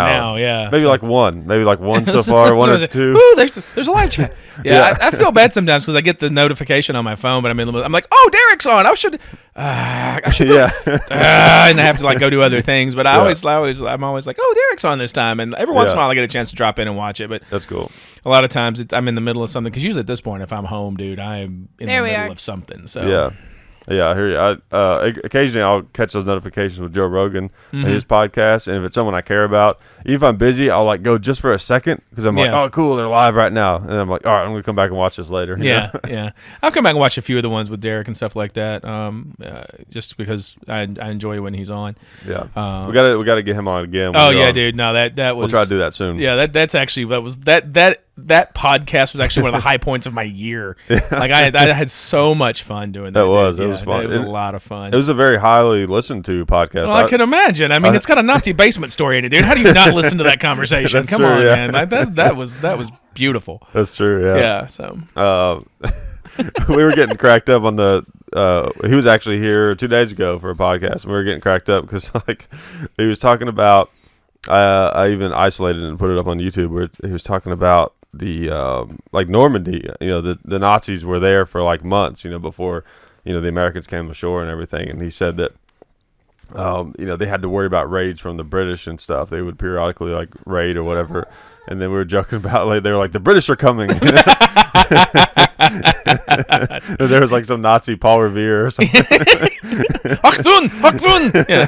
now. Yeah, maybe like one so far, one or two. Ooh, there's a live chat. Yeah, I feel bad sometimes because I get the notification on my phone, but I'm like, oh, Derek's on. I should. Yeah. And I have to like go do other things, but I'm always like, oh, Derek's on this time, and every once in a while I get a chance to drop in and watch it. But that's cool. A lot of times I'm in the middle of something because usually at this point, if I'm home, dude, I'm in the middle of something. So yeah, I hear you. Occasionally I'll catch those notifications with Joe Rogan and his podcast, and if it's someone I care about, even if I'm busy, I'll like go just for a second because I'm like, oh, cool, they're live right now, and I'm like, all right, I'm gonna come back and watch this later. Yeah. I'll come back and watch a few of the ones with Derek and stuff like that, just because I enjoy when he's on. Yeah, we gotta get him on again. Oh yeah, dude. No, that was. We'll try to do that soon. Yeah, that's actually that podcast was actually one of the high points of my year. Like I had so much fun doing that. It was fun. It was a lot of fun. It was a very highly listened to podcast. Well, I can imagine. I mean, it's got a Nazi basement story in it, dude. How do you not listen to that conversation? Come on, man. That was beautiful. That's true. Yeah. Yeah. So. We were getting cracked up on the. He was actually here 2 days ago for a podcast, and we were getting cracked up because like he was talking about. I even isolated it and put it up on YouTube where he was talking about the like Normandy. The Nazis were there for like months. Before the Americans came ashore and everything. And he said that they had to worry about raids from the British and stuff. They would periodically like raid or whatever. And then we were joking about like they were like the British are coming. There was like some Nazi Paul Revere or something. Achtung! Yeah.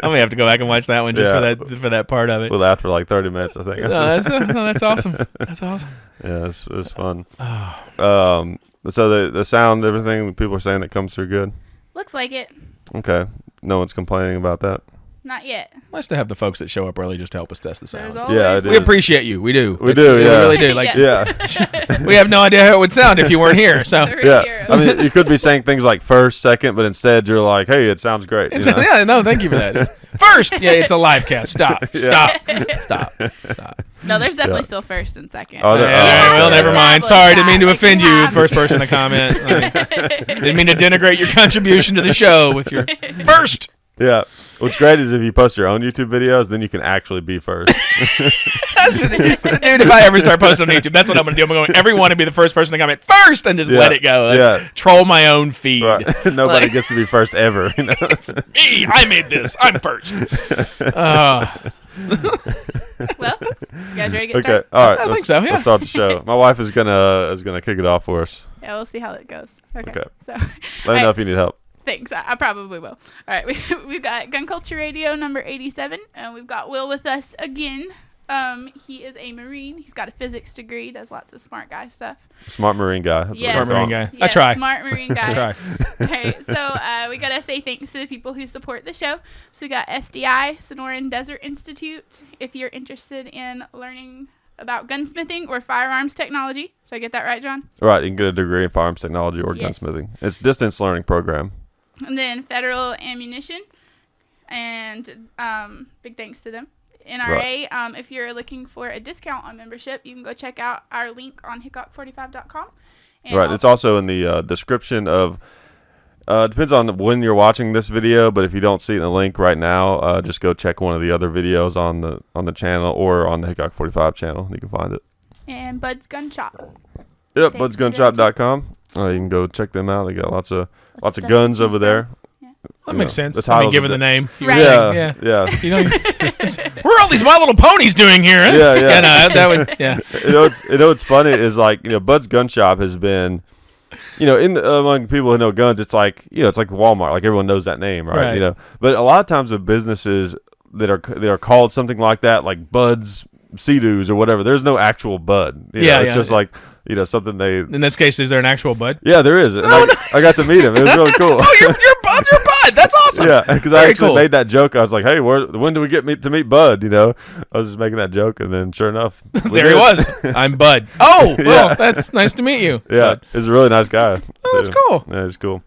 I'm gonna have to go back and watch that one just for that part of it. We laughed for like 30 minutes, I think. That's awesome. That's awesome. Yeah, it was fun. So the sound, everything, people are saying it comes through good. Looks like it. Okay, no one's complaining about that. Not yet. Nice to have the folks that show up early just to help us test the sound. Yeah, we appreciate you. We do. We do. Yeah, we really do. Like, we have no idea how it would sound if you weren't here. So I mean, you could be saying things like first, second, but instead you're like, hey, it sounds great. Yeah, no, thank you for that. First, it's a live cast. Stop. No, there's definitely still first and second. Well, never mind. Sorry, didn't mean to offend you, first person to comment. Didn't mean to denigrate your contribution to the show with your first. Yeah. What's great is if you post your own YouTube videos, then you can actually be first. Dude, if I ever start posting on YouTube, that's what I'm going to do. I'm going to everyone to be the first person to comment first and just let it go. Troll my own feed. Right. Nobody gets to be first ever. It's me. I made this. I'm first. Well, you guys ready to get started? All right. I think so, yeah. Let's start the show. My wife is gonna kick it off for us. Yeah, we'll see how it goes. Okay. So let me know if you need help. Thanks. I probably will. All right. We've got Gun Culture Radio number 87, and we've got Will with us again. He is a Marine. He's got a physics degree. Does lots of smart guy stuff. Smart Marine guy. Smart Marine guy. Yes, I try. Smart Marine guy. I try. Okay, so we gotta say thanks to the people who support the show. So we got SDI, Sonoran Desert Institute. If you're interested in learning about gunsmithing or firearms technology, did I get that right, John? Right. You can get a degree in firearms technology or gunsmithing. It's a distance learning program. And then Federal Ammunition, and big thanks to them. NRA, if you're looking for a discount on membership, you can go check out our link on hickok45.com. Right, it's also in the description of, depends on when you're watching this video, but if you don't see it in the link right now, just go check one of the other videos on the channel or on the Hickok 45 channel. You can find it. And Bud's Gun Shop. Yep, budsgunshop.com. You can go check them out. They got lots of guns over there. That makes sense. I mean, given the name. Right. Yeah. You know, what are all these My Little Ponies doing here? Huh? You know what's funny is like, Bud's Gun Shop has been, among people who know guns, it's like, it's like Walmart. Like everyone knows that name, right? But a lot of times with businesses that are called something like that, like Bud's Sea-Doos or whatever, there's no actual Bud. It's just like, something they... In this case, is there an actual Bud? Yeah, there is. And I got to meet him. It was really cool. Oh, you're Bud. That's awesome. Yeah, because I actually made that joke. I was like, hey, when do we get to meet Bud? I was just making that joke, and then sure enough... there he was. I'm Bud. Oh, well, that's nice to meet you. Yeah, Bud. He's a really nice guy. Oh, that's cool. Yeah, he's cool.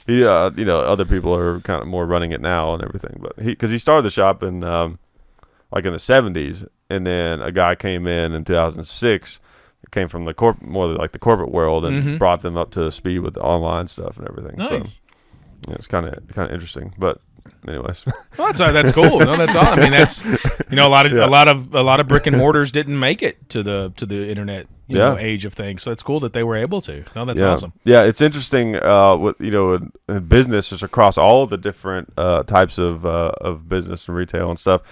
He, other people are kind of more running it now and everything, but because he started the shop in, like in the 70s, and then a guy came in 2006, came from the corporate world, and brought them up to speed with the online stuff and everything. Nice. So it's kind of interesting. But anyways. Well, that's cool. No, that's all. I mean, that's a lot of brick and mortars didn't make it to the internet age of things. So it's cool that they were able to. No, that's awesome. Yeah, it's interesting. In business, just across all the different types of business and retail and stuff.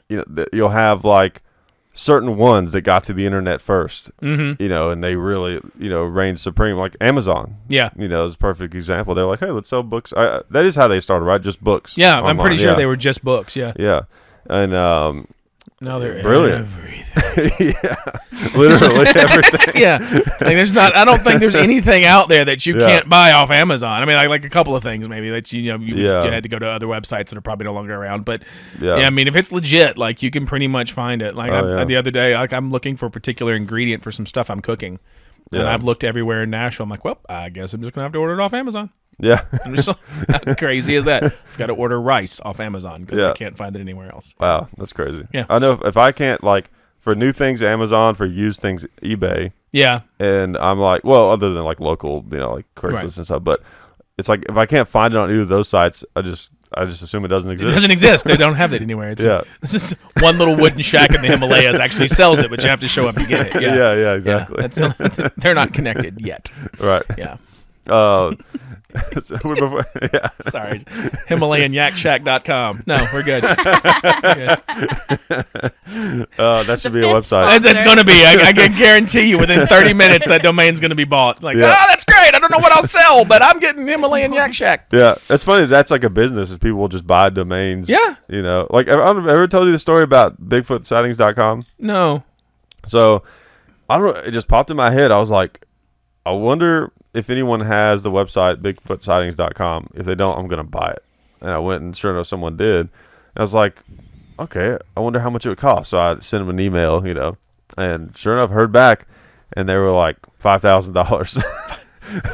You'll have like certain ones that got to the internet first, and they really, reigned supreme, like Amazon. Yeah. Is a perfect example. They're like, hey, let's sell books. That is how they started, right? Just books. Yeah, online. I'm pretty sure they were just books. Yeah. Yeah. And now they're brilliant. Everything. Yeah. Literally everything. Yeah. I don't think there's anything out there that you can't buy off Amazon. I mean, like a couple of things maybe that you had to go to other websites that are probably no longer around. But I mean, if it's legit, like you can pretty much find it. Like the other day, like I'm looking for a particular ingredient for some stuff I'm cooking. And I've looked everywhere in Nashville. I'm like, well, I guess I'm just going to have to order it off Amazon. Yeah. How crazy is that? I've got to order rice off Amazon because I can't find it anywhere else. Wow, that's crazy. Yeah. I know if I can't, like, for new things, Amazon, for used things, eBay. Yeah. And I'm like, well, other than like local, like Craigslist and stuff, but it's like if I can't find it on either of those sites, I just assume it doesn't exist. It doesn't exist. They don't have it anywhere. This is one little wooden shack in the Himalayas actually sells it, but you have to show up to get it. Yeah, exactly. Yeah, they're not connected yet. Right. Yeah. Sorry. HimalayanYakShack.com. No, we're good. That should be a website. That's going to be. I can guarantee you within 30 minutes that domain's going to be bought. Like, that's great. I don't know what I'll sell, but I'm getting Himalayan Yak Shack. Yeah. It's funny. That's like a business is people will just buy domains. Yeah. Like, I've ever told you the story about BigfootSightings.com? No. So, I don't know. It just popped in my head. I was like, I wonder if anyone has the website BigfootSightings.com. If they don't, I'm going to buy it. And I went and sure enough, someone did. And I was like, okay, I wonder how much it would cost. So I sent them an email, and sure enough, heard back, and they were like $5,000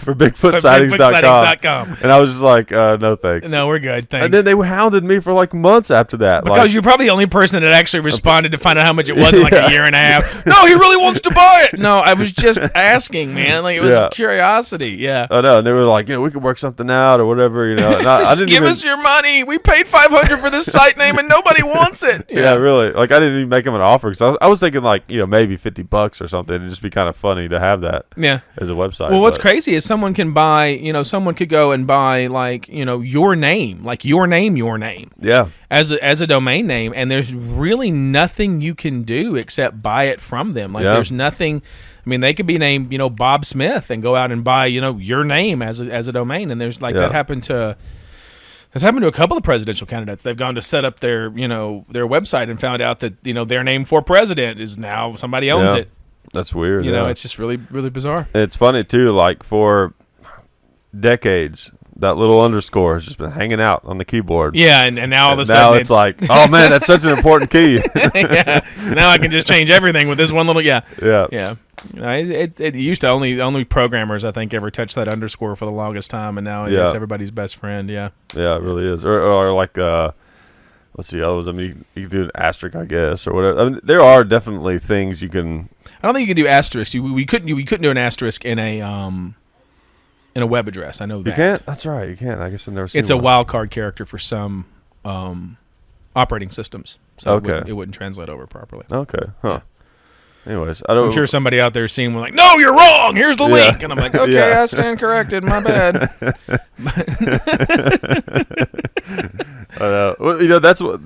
for BigfootSightings.com. And I was just like, no thanks. No, we're good. Thanks. And then they hounded me for like months after that. Because you're probably the only person that actually responded to find out how much it was in like a year and a half. No, he really wants to buy it. No, I was just asking, man. Like it was curiosity. Yeah. I know. And they were like, we could work something out or whatever, And I didn't give us your money. We paid $500 for this site name and nobody wants it. Yeah, really. Like I didn't even make them an offer because I was thinking like, maybe $50 or something. It'd just be kind of funny to have that as a website. Well, what's crazy is someone can buy, someone could go and buy like, your name, like your name. Yeah. As a domain name, and there's really nothing you can do except buy it from them. Like there's nothing. I mean, they could be named, Bob Smith, and go out and buy, your name as a domain. And there's like that happened to. It's happened to a couple of presidential candidates. They've gone to set up their website and found out that their name for president is now somebody owns it. That's weird. It's just really, really bizarre. And it's funny too. Like for decades, that little underscore has just been hanging out on the keyboard. Yeah, and now all of a sudden it's like, oh man, that's such an important key. Yeah, now I can just change everything with this one little. Yeah. It used to only programmers I think ever touch that underscore for the longest time, and now it's everybody's best friend. Yeah. Yeah, it really is. Or like let's see, others. I mean, you can do an asterisk, I guess, or whatever. I mean, there are definitely things you can. I don't think you can do asterisk. We couldn't do an asterisk in a web address. I know that. You can't? That's right. You can't. I guess I've never seen It's a wildcard character for some operating systems. So it wouldn't translate over properly. Okay. Huh. Yeah. Anyways, I'm sure somebody out there seeing one like, no, you're wrong. Here's the link. And I'm like, okay, I stand corrected. My bad. I know. Well, that's what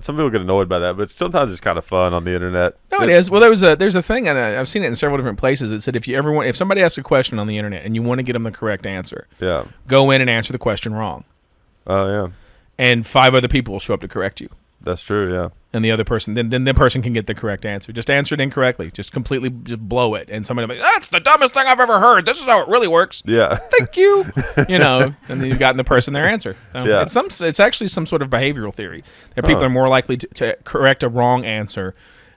some people get annoyed by that, but sometimes it's kind of fun on the internet. No, it is. Well, there's a thing, and I've seen it in several different places. It said if somebody asks a question on the internet and you want to get them the correct answer, go in and answer the question wrong. Oh yeah. And 5 other people will show up to correct you. That's true. Yeah. And the other person, then the person can get the correct answer. Just answer it incorrectly. Just completely blow it. And somebody will be like, that's the dumbest thing I've ever heard. This is how it really works. Yeah. Thank you. And then you've gotten the person their answer. So it's actually some sort of behavioral theory that people are more likely to correct a wrong answer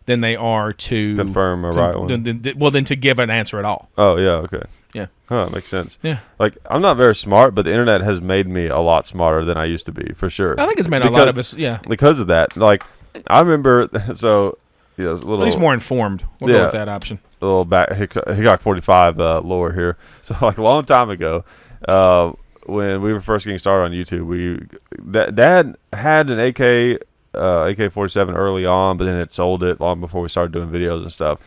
than they are to confirm a right one. Than to give an answer at all. Oh, yeah. Okay. Yeah. Huh, makes sense. Yeah. Like, I'm not very smart, but the internet has made me a lot smarter than I used to be, for sure. I think it's made a lot of us, because of that. Like, I remember, so, it was a little... At least more informed. We'll go with that option. A little back, Hickok 45 lore here. So, like, a long time ago, when we were first getting started on YouTube, Dad had an AK-47 early on, but then it sold it long before we started doing videos and stuff.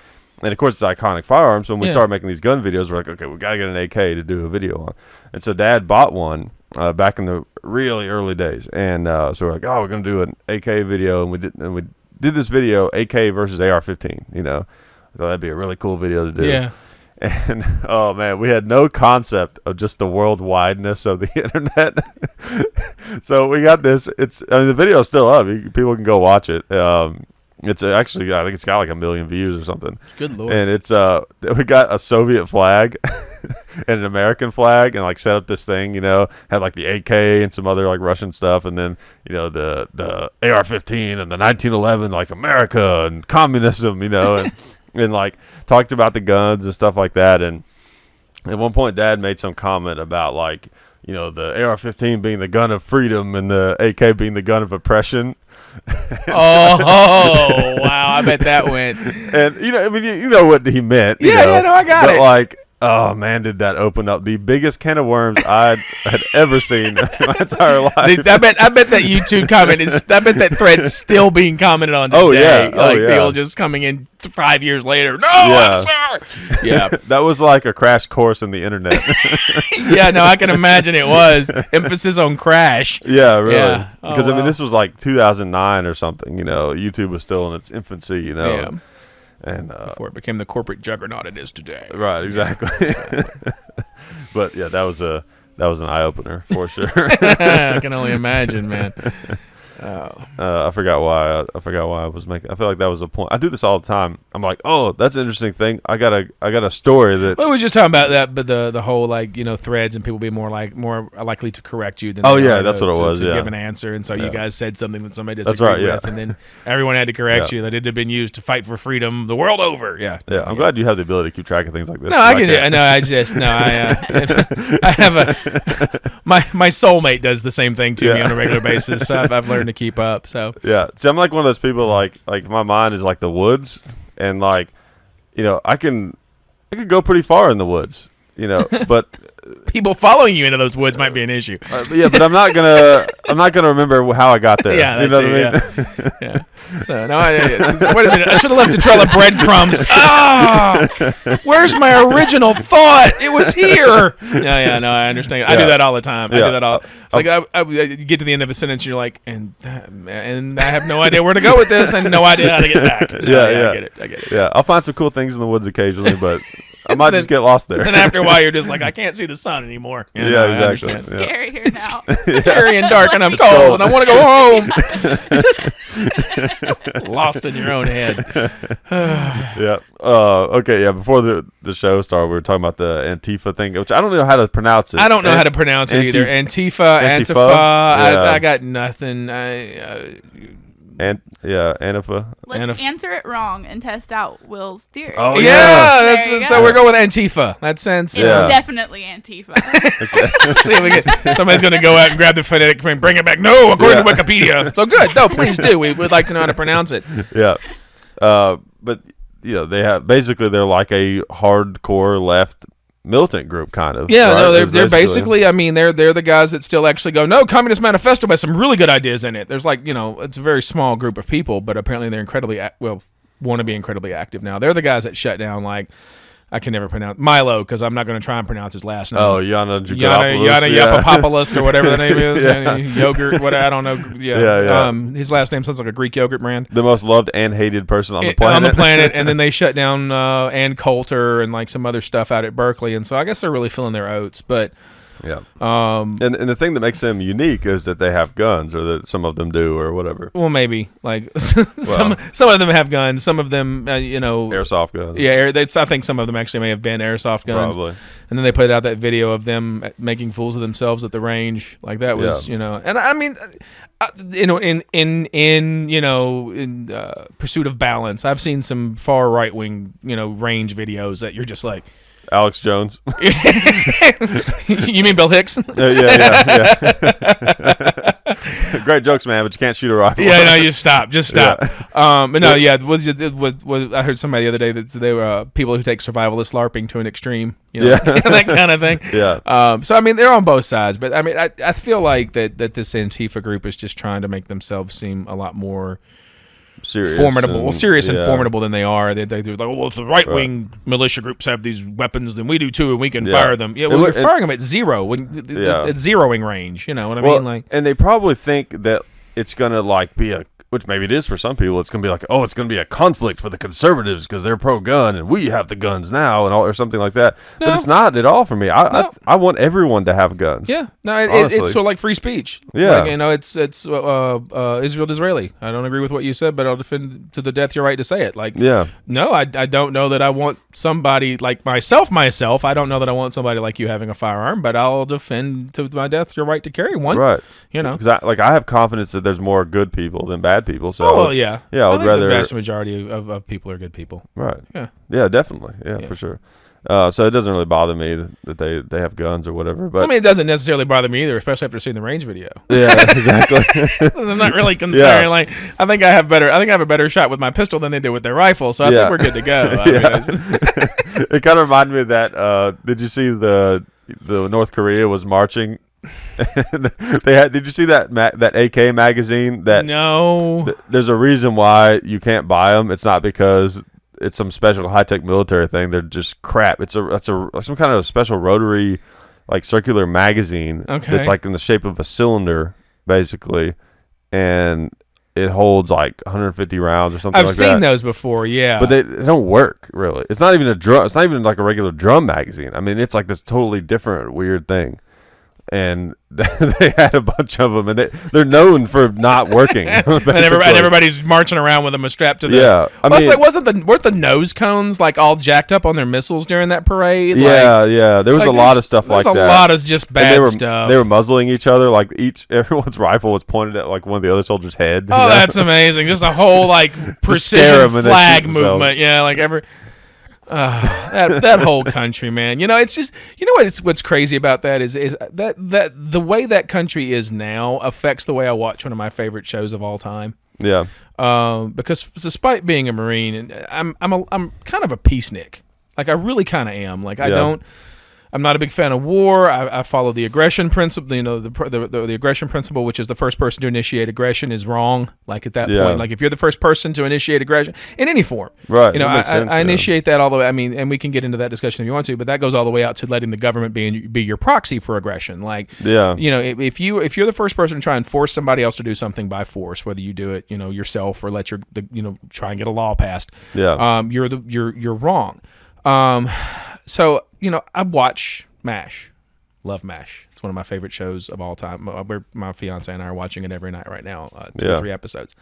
And of course, it's iconic firearms. So when we started making these gun videos, we're like, okay, we gotta get an AK to do a video on. And so Dad bought one back in the really early days, and so we're like, oh, we're gonna do an AK video, and we did this video, AK versus AR-15. You know, I thought that'd be a really cool video to do. Yeah. And oh man, we had no concept of just the worldwideness of the internet. So we got this. The video's still up. People can go watch it. It's actually, I think it's got like 1 million views or something. Good Lord. And it's we got a Soviet flag and an American flag, and like set up this thing, you know, had like the AK and some other like Russian stuff, and then, you know, the AR-15 and the 1911 like America and communism, you know, and like talked about the guns and stuff like that. And at one point, Dad made some comment about like, you know, the AR-15 being the gun of freedom and the AK being the gun of oppression. Oh wow! I bet that went. And you know, I mean, you know what he meant. No, I got it. Like, oh man, did that open up the biggest can of worms I had ever seen in my entire life. I bet that YouTube comment is. I bet that thread's still being commented on today. Oh yeah, people just coming in 5 years later. No, yeah. I'm sorry. Yeah, that was like a crash course in the internet. Yeah, no, I can imagine it was emphasis on crash. Yeah, really. Yeah. Because I mean, this was like 2009 or something. You know, YouTube was still in its infancy. You know. Yeah. And before it became the corporate juggernaut it is today. Right, exactly. But yeah, that was an eye opener for sure. I can only imagine, man. I forgot why I was making. I feel like that was a point. I do this all the time. I'm like, oh, that's an interesting thing. I got a story that. Well, we was just talking about that, but the whole like, you know, threads and people being more likely to correct you than that's what it was. To Yeah, give an answer, and so you guys said something that somebody that's disagreed right, with, and then everyone had to correct you that it had been used to fight for freedom the world over. Yeah, yeah. I'm glad you have the ability to keep track of things like this. No, I can. No, I just no. I have my soulmate does the same thing to me on a regular basis. So I've learned to keep up. So. Yeah, see, I'm like one of those people. Like my mind is like the woods, and like, you know, I could go pretty far in the woods, you know, but people following you into those woods might be an issue. But I'm not gonna remember how I got there. Yeah, you know what I mean? Yeah. So no, wait a minute. I should have left a trail of breadcrumbs. Where's my original thought? It was here. Yeah. No, I understand. I do that all the time. I do that all. It's like I get to the end of a sentence, and you're like, and I have no idea where to go with this, and no idea how to get back. Yeah. I get it. Yeah, I'll find some cool things in the woods occasionally, but I might just get lost there. And after a while, you're just like, I can't see the sun anymore. Exactly. It's scary here now. It's scary and dark, and I'm cold, and I want to go home. Lost in your own head. Yeah. Okay. Yeah. Before the show started, we were talking about the Antifa thing, which I don't know how to pronounce it. I don't know how to pronounce it either. Antifa. Yeah. I got nothing. Antifa. Let's answer it wrong and test out Will's theory. Oh, yeah. So we're going with Antifa. That sense. It's definitely Antifa. Let's see if we get somebody's going to go out and grab the phonetic and bring it back. No, according to Wikipedia. So good. No, please do. We would like to know how to pronounce it. Yeah. But you know, they're like a hardcore left militant group, kind of. Yeah, right? no, they're basically. I mean, they're the guys that still actually go, no, Communist Manifesto has some really good ideas in it. There's like, you know, it's a very small group of people, but apparently they're want to be incredibly active now. They're the guys that shut down, like, I can never pronounce Milo, because I'm not going to try and pronounce his last name. Oh, Yana Yapopoulos or whatever the name is. Yogurt, what I don't know. Yeah. His last name sounds like a Greek yogurt brand. The most loved and hated person on the planet. And then they shut down Ann Coulter and like some other stuff out at Berkeley, and so I guess they're really filling their oats. But yeah. And the thing that makes them unique is that they have guns, or that some of them do, or whatever. Well, maybe like some of them have guns. Some of them, airsoft guns. Yeah, I think some of them actually may have been airsoft guns. Probably. And then they put out that video of them making fools of themselves at the range. Like that was, and I mean, in pursuit of balance, I've seen some far right wing, range videos that you're just like, Alex Jones. You mean Bill Hicks? Yeah. Great jokes, man, but you can't shoot a rifle. Yeah, no, just stop. Yeah. But no, yeah. I heard somebody the other day that they were people who take survivalist LARPing to an extreme, that kind of thing. Yeah. So I mean, they're on both sides, but I mean, I feel like that this Antifa group is just trying to make themselves seem a lot more serious, and formidable than they are. They're like, well, if the right wing militia groups have these weapons, then we do too, and we can fire them. Yeah, well, you're firing them at zero at zeroing range. You know what I mean? Like, and they probably think that it's gonna be which maybe it is for some people. It's gonna be like, oh, it's gonna be a conflict for the conservatives because they're pro-gun and we have the guns now or something like that. No. But it's not at all for me. I want everyone to have guns. Yeah, no, it's sort of like free speech. Yeah, it's Israel Disraeli. I don't agree with what you said, but I'll defend to the death your right to say it. Like, yeah, no, I don't know that I want somebody like myself. I don't know that I want somebody like you having a firearm, but I'll defend to my death your right to carry one. Right. Because I have confidence that there's more good people than bad people. So yeah, I would rather the vast majority of people are good people. Right. Yeah, definitely. Yeah, for sure. So it doesn't really bother me that they have guns or whatever. But I mean, it doesn't necessarily bother me either, especially after seeing the range video. Yeah, exactly. I'm not really concerned. Like, I think I have a better shot with my pistol than they do with their rifle. So I think we're good to go. I mean, it kind of reminded me of that. Did you see the North Korea was marching? Did you see that AK magazine? No. There's a reason why you can't buy them. It's not because it's some special high-tech military thing. They're just crap. It's some kind of special rotary, like circular magazine. Okay. It's like in the shape of a cylinder, basically, and it holds like 150 rounds or something like that. I've seen those before, yeah. But they don't work, really. It's not even a drum. It's not even like a regular drum magazine. I mean, it's like this totally different, weird thing. And they had a bunch of them, and they're known for not working. and everybody's marching around with them strapped to them. Yeah, I mean, it's like weren't the nose cones like all jacked up on their missiles during that parade? Yeah. There was a lot of stuff like that. There's a lot of just bad stuff. They were muzzling each other. Like everyone's rifle was pointed at like one of the other soldiers' head. Oh, that's amazing! Just a whole like precision flag movement. Yeah, like that whole country, man. It's just what's crazy about that is that the way that country is now affects the way I watch one of my favorite shows of all time. Yeah. Because despite being a Marine, I'm kind of a peacenik. Like, I really kind of am. Like, I'm not a big fan of war. I follow the aggression principle. The aggression principle, which is the first person to initiate aggression, is wrong. Like, at that point, like if you're the first person to initiate aggression in any form, right? I initiate that all the way. I mean, and we can get into that discussion if you want to, but that goes all the way out to letting the government be your proxy for aggression. Like, if you're the first person to try and force somebody else to do something by force, whether you do it, yourself or let try and get a law passed, you're wrong. So, I watch MASH. Love MASH. It's one of my favorite shows of all time. My fiance and I are watching it every night right now, 2 or 3 episodes.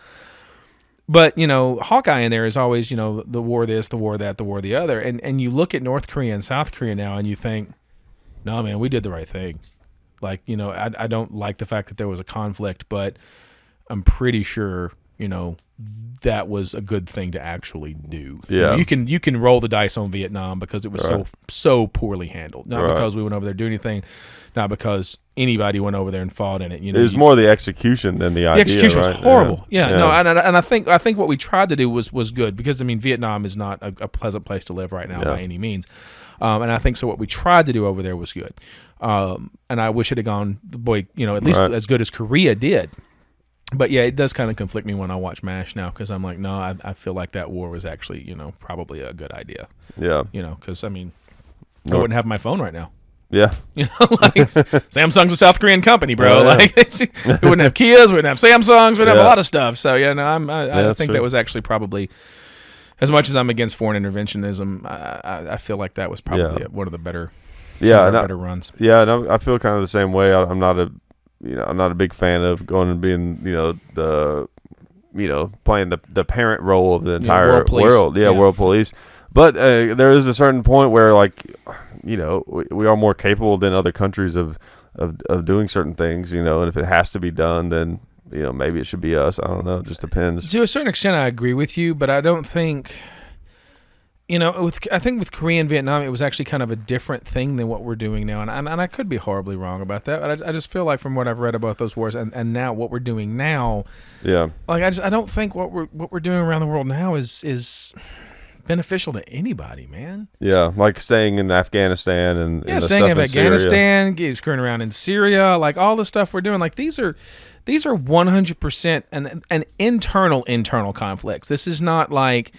But, Hawkeye in there is always, the war this, the war that, the war the other. And you look at North Korea and South Korea now and you think, no, man, we did the right thing. Like, I don't like the fact that there was a conflict, but I'm pretty sure, that was a good thing to actually do. Yeah. You can roll the dice on Vietnam because it was so poorly handled. Not because we went over there to do anything, not because anybody went over there and fought in it. It was more the execution than the idea. The execution was horrible. Yeah. No, and I think what we tried to do was good because Vietnam is not a pleasant place to live right now by any means. And I think so what we tried to do over there was good. And I wish it had gone at least as good as Korea did. But yeah, it does kind of conflict me when I watch MASH now because I'm like, no, I feel like that war was actually, probably a good idea. Yeah. Because I wouldn't have my phone right now. Yeah. Samsung's a South Korean company, bro. Yeah. Like, we wouldn't have Kias, we wouldn't have Samsungs, we'd have a lot of stuff. So yeah, no, I think that was actually probably, as much as I'm against foreign interventionism, I feel like that was probably one of the better, better runs. Yeah, and I feel kind of the same way. I'm not a big fan of going and being, playing the parent role of the entire world. Yeah, world police. But there is a certain point where, like, we are more capable than other countries of doing certain things, and if it has to be done, then, maybe it should be us. I don't know. It just depends. To a certain extent, I agree with you, but I don't think... I think with Korea and Vietnam, it was actually kind of a different thing than what we're doing now, and I could be horribly wrong about that. But I just feel like from what I've read about those wars and now what we're doing now, like I don't think what we're doing around the world now is beneficial to anybody, man. Yeah, like staying in Afghanistan and staying in Afghanistan, screwing around in Syria, like all the stuff we're doing. Like these are 100% an internal conflicts. This is not like,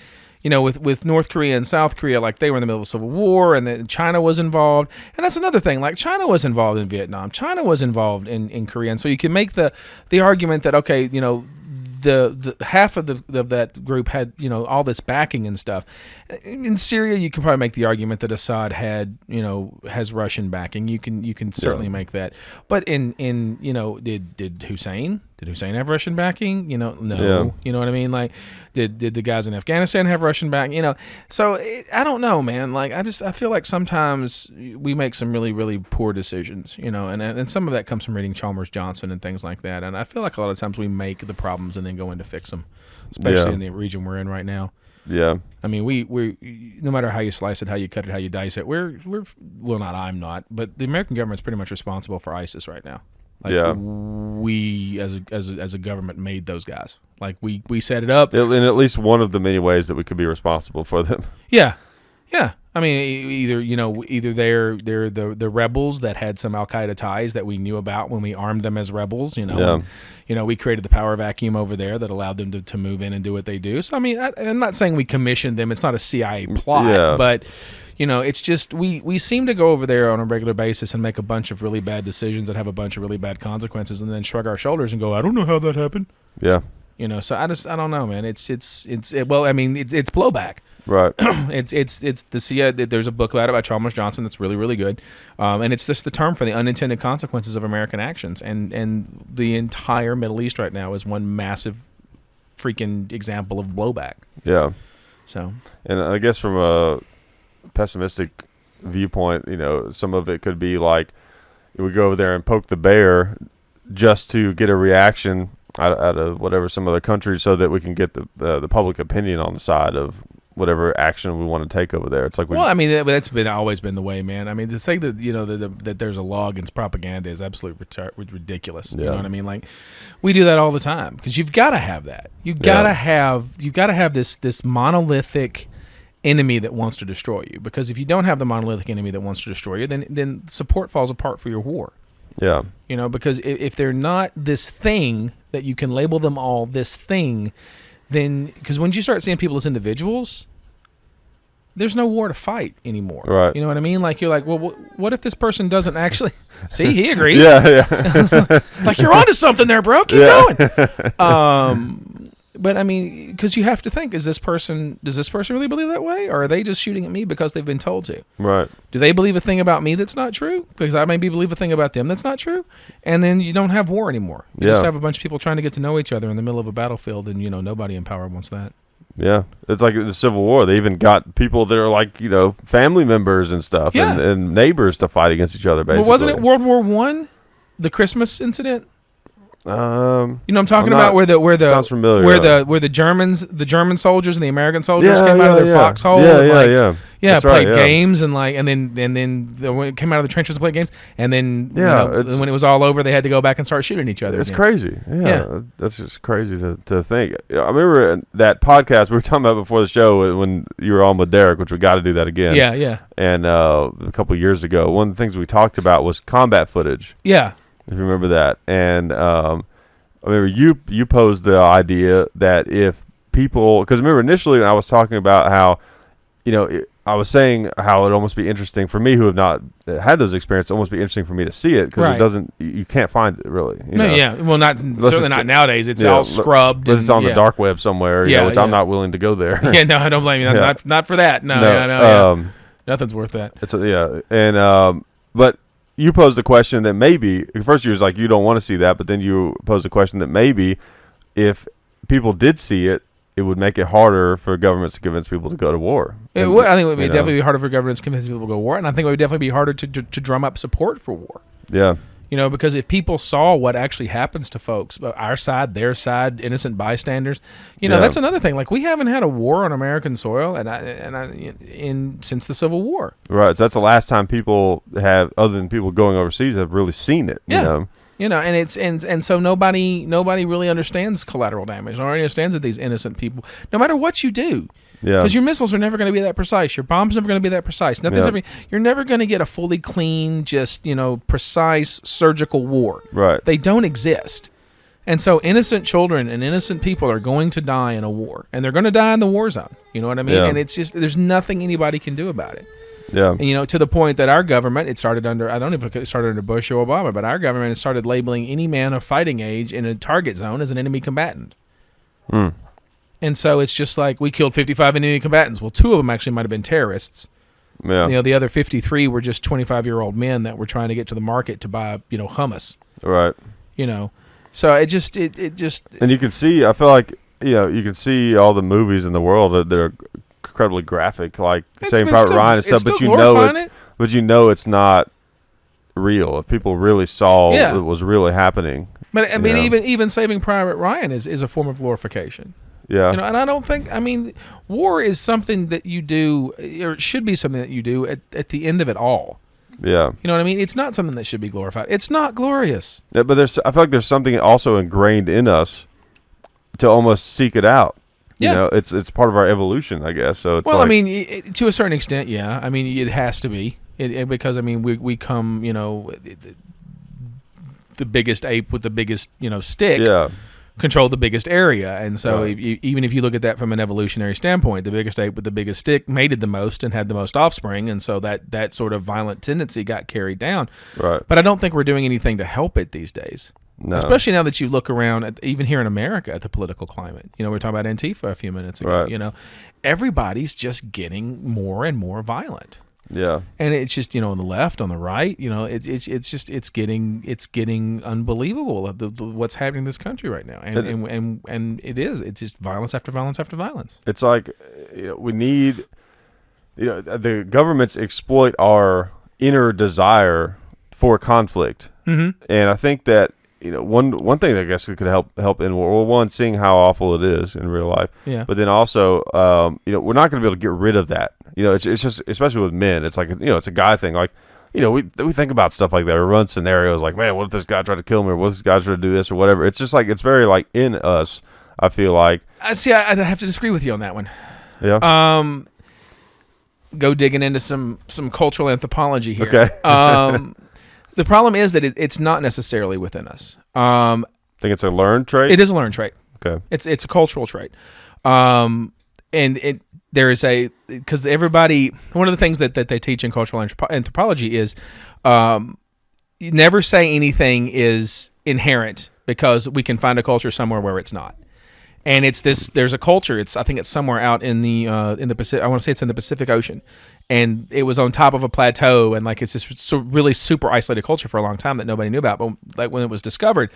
with North Korea and South Korea, like they were in the middle of a civil war, and then China was involved, and that's another thing. Like China was involved in Vietnam, China was involved in Korea, and so you can make the argument that okay, the half of that group had all this backing and stuff. In Syria, you can probably make the argument that Assad has Russian backing. You can certainly make that. But in did Hussein have Russian backing? No. Yeah. You know what I mean? Like did the guys in Afghanistan have Russian backing? So I don't know, man. Like I feel like sometimes we make some really really poor decisions. And some of that comes from reading Chalmers Johnson and things like that. And I feel like a lot of times we make the problems and then go in to fix them, especially in the region we're in right now. Yeah. I mean, we no matter how you slice it, how you cut it, how you dice it, I'm not, but the American government's pretty much responsible for ISIS right now. Like we as a government made those guys. Like we set it up in at least one of the many ways that we could be responsible for them. Yeah. I mean, either they're the rebels that had some Al Qaeda ties that we knew about when we armed them as rebels. We created the power vacuum over there that allowed them to move in and do what they do. So I mean, I'm not saying we commissioned them. It's not a CIA plot, but it's just we seem to go over there on a regular basis and make a bunch of really bad decisions that have a bunch of really bad consequences, and then shrug our shoulders and go, I don't know how that happened. Yeah. So I don't know, man. It's Blowback. Right. it's the CIA. There's a book about it by Chalmers Johnson that's really really good, and it's just the term for the unintended consequences of American actions, and the entire Middle East right now is one massive freaking example of blowback. Yeah. So. And I guess from a pessimistic viewpoint, some of it could be like we go over there and poke the bear just to get a reaction out of whatever some other country, so that we can get the public opinion on the side of whatever action we want to take over there. It's like that's always been the way, man. I mean, to say that that there's a law against propaganda is absolutely ridiculous. You know what I mean? Like we do that all the time because you've got to have that. You've got to have this monolithic enemy that wants to destroy you. Because if you don't have the monolithic enemy that wants to destroy you, then support falls apart for your war. Yeah. Because if they're not this thing that you can label them all this thing, then because when you start seeing people as individuals, there's no war to fight anymore. Right. You know what I mean? Like you're like, well, what if this person doesn't actually see? He agrees. Yeah. It's like you're onto something there, bro. Keep going. But I mean, because you have to think: does this person really believe that way, or are they just shooting at me because they've been told to? Right. Do they believe a thing about me that's not true? Because I maybe believe a thing about them that's not true, and then you don't have war anymore. You just have a bunch of people trying to get to know each other in the middle of a battlefield, and nobody in power wants that. Yeah, it's like the Civil War. They even got people that are like family members and stuff, and neighbors to fight against each other. Basically, but wasn't it World War I, the Christmas incident? I'm talking about where the sounds familiar. Where the German soldiers and the American soldiers came out of their foxhole. Played games and then came out of the trenches and played games, and then when it was all over, they had to go back and start shooting each other. It's crazy. Yeah, that's just crazy to think. I remember that podcast we were talking about before the show when you were on with Derek, which we got to do that again. Yeah. And a couple of years ago, one of the things we talked about was combat footage. Yeah. If you remember that. And I remember you posed the idea that if people, because remember initially when I was talking about how, I was saying how it'd almost be interesting for me who have not had those experiences, almost be interesting for me to see it because it doesn't, you can't find it really. Well, certainly not nowadays. It's all scrubbed. Unless it's on the dark web somewhere, which I'm not willing to go there. I don't blame you. Not for that. No. Nothing's worth that. And but you posed a question that maybe, at first you was like, you don't want to see that, but then you posed a question that maybe if people did see it, it would make it harder for governments to convince people to go to war. I think it would definitely be harder for governments to convince people to go to war, and I think it would definitely be harder to drum up support for war. Yeah. because if people saw what actually happens to folks, our side, their side, innocent bystanders, that's another thing. Like, we haven't had a war on American soil since the Civil War. Right. So that's the last time people have, other than people going overseas, have really seen it. Yeah. And it's and so nobody really understands collateral damage. Nobody understands that these innocent people, no matter what you do, because your missiles are never going to be that precise, your bombs are never going to be that precise. You're never going to get a fully clean, just precise surgical war. Right. They don't exist. And so innocent children and innocent people are going to die in a war, and they're going to die in the war zone. You know what I mean? Yeah. And it's just, there's nothing anybody can do about it. Yeah. And, to the point that our government, it started under, I don't know if it started under Bush or Obama, but our government has started labeling any man of fighting age in a target zone as an enemy combatant. And so it's just like, we killed 55 enemy combatants. Well, 2 of them actually might have been terrorists. Yeah. The other 53 were just 25-year-old men that were trying to get to the market to buy, hummus. Right. So it just. And you can see, I feel like, you can see all the movies in the world that they're incredibly graphic, like Saving Private Ryan and stuff, but it's not real. If people really saw what was really happening. But I mean, even Saving Private Ryan is a form of glorification. Yeah. And I don't think, war is something that you do, or it should be something that you do at the end of it all. Yeah. You know what I mean? It's not something that should be glorified. It's not glorious. Yeah, but I feel like there's something also ingrained in us to almost seek it out. It's part of our evolution, I guess. So it's to a certain extent, yeah. It has to be because we come, the biggest ape with the biggest stick, control the biggest area, and so even if you look at that from an evolutionary standpoint, the biggest ape with the biggest stick mated the most and had the most offspring, and so that sort of violent tendency got carried down. Right. But I don't think we're doing anything to help it these days. No. Especially now that you look around, even here in America, at the political climate. We were talking about Antifa a few minutes ago. Right. Everybody's just getting more and more violent. Yeah. And it's just, on the left, on the right, it's getting unbelievable what's happening in this country right now. And it's just violence after violence after violence. It's like, we need, the governments exploit our inner desire for conflict. Mm-hmm. And I think that, one thing that I guess could help in war, one, seeing how awful it is in real life. Yeah. But then also, we're not going to be able to get rid of that. It's just, especially with men, it's like, it's a guy thing. Like, we think about stuff like that. We run scenarios like, man, what if this guy tried to kill me, or what if this guy tried to do this or whatever. It's just like, it's very like in us, I feel like. I have to disagree with you on that one. Yeah. Go digging into some cultural anthropology here. Okay. The problem is that it's not necessarily within us. Think it's a learned trait? It is a learned trait. Okay. It's a cultural trait. There is because everybody, one of the things that they teach in cultural anthropology is you never say anything is inherent, because we can find a culture somewhere where it's not. And there's a culture, I think it's somewhere out in the Pacific, I want to say it's in the Pacific Ocean. And it was on top of a plateau, and like it's this really super isolated culture for a long time that nobody knew about. But like when it was discovered,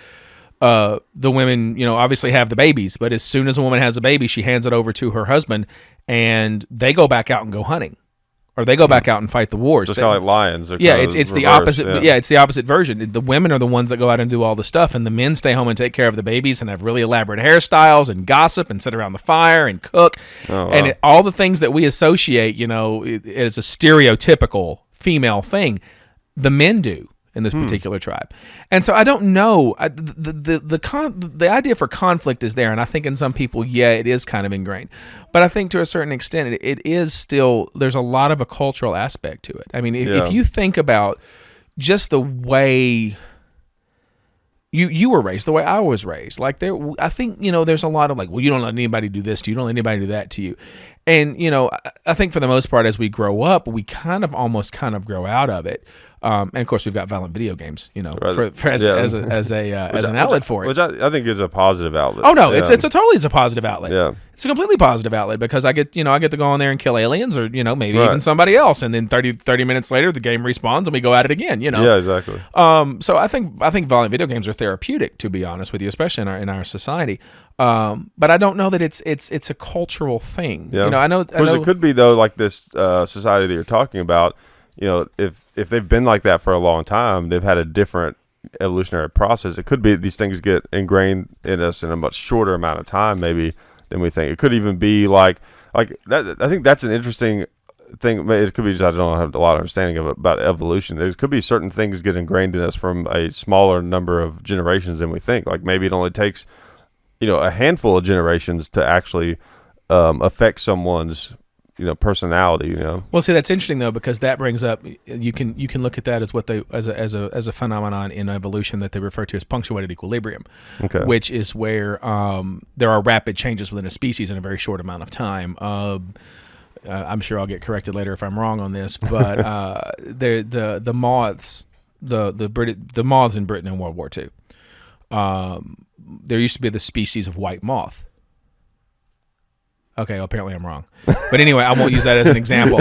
the women, obviously have the babies, but as soon as a woman has a baby, she hands it over to her husband, and they go back out and go hunting, or they go back out and fight the wars. Just kind of like lions. Yeah, it's the opposite. Yeah, it's the opposite version. The women are the ones that go out and do all the stuff, and the men stay home and take care of the babies and have really elaborate hairstyles and gossip and sit around the fire and cook. Oh, wow. And all the things that we associate, as a stereotypical female thing, the men do in this particular tribe. And so I don't know. The idea for conflict is there, and I think in some people, it is kind of ingrained. But I think to a certain extent, it is still, there's a lot of a cultural aspect to it. I mean, if you think about just the way you were raised, the way I was raised, like I think, there's a lot of like, well, you don't let anybody do this to you, you don't let anybody do that to you. And, I think for the most part, as we grow up, we almost grow out of it. And of course, we've got violent video games, as an outlet for it. Which I think is a positive outlet. Oh no, it's a positive outlet. Yeah, it's a completely positive outlet, because I get to go on there and kill aliens, or maybe even somebody else, and then 30 minutes later the game respawns and we go at it again. Yeah, exactly. So I think violent video games are therapeutic, to be honest with you, especially in our society. But I don't know that it's a cultural thing. Yeah. I know. It could be though, like this society that you're talking about. If they've been like that for a long time, they've had a different, evolutionary process. It could be these things get ingrained in us in a much shorter amount of time, maybe, than we think. It could even be like that. I think that's an interesting thing. It could be just I don't have a lot of understanding of it about evolution. There could be certain things get ingrained in us from a smaller number of generations than we think. Like maybe it only takes, a handful of generations to actually affect someone's personality. Well, see, that's interesting though, because that brings up you can look at that as what they as a phenomenon in evolution that they refer to as punctuated equilibrium, which is where there are rapid changes within a species in a very short amount of time. I'm sure I'll get corrected later if I'm wrong on this, but the moths, the moths in Britain in World War II, there used to be the species of white moth. Okay, well, apparently I'm wrong. But anyway, I won't use that as an example.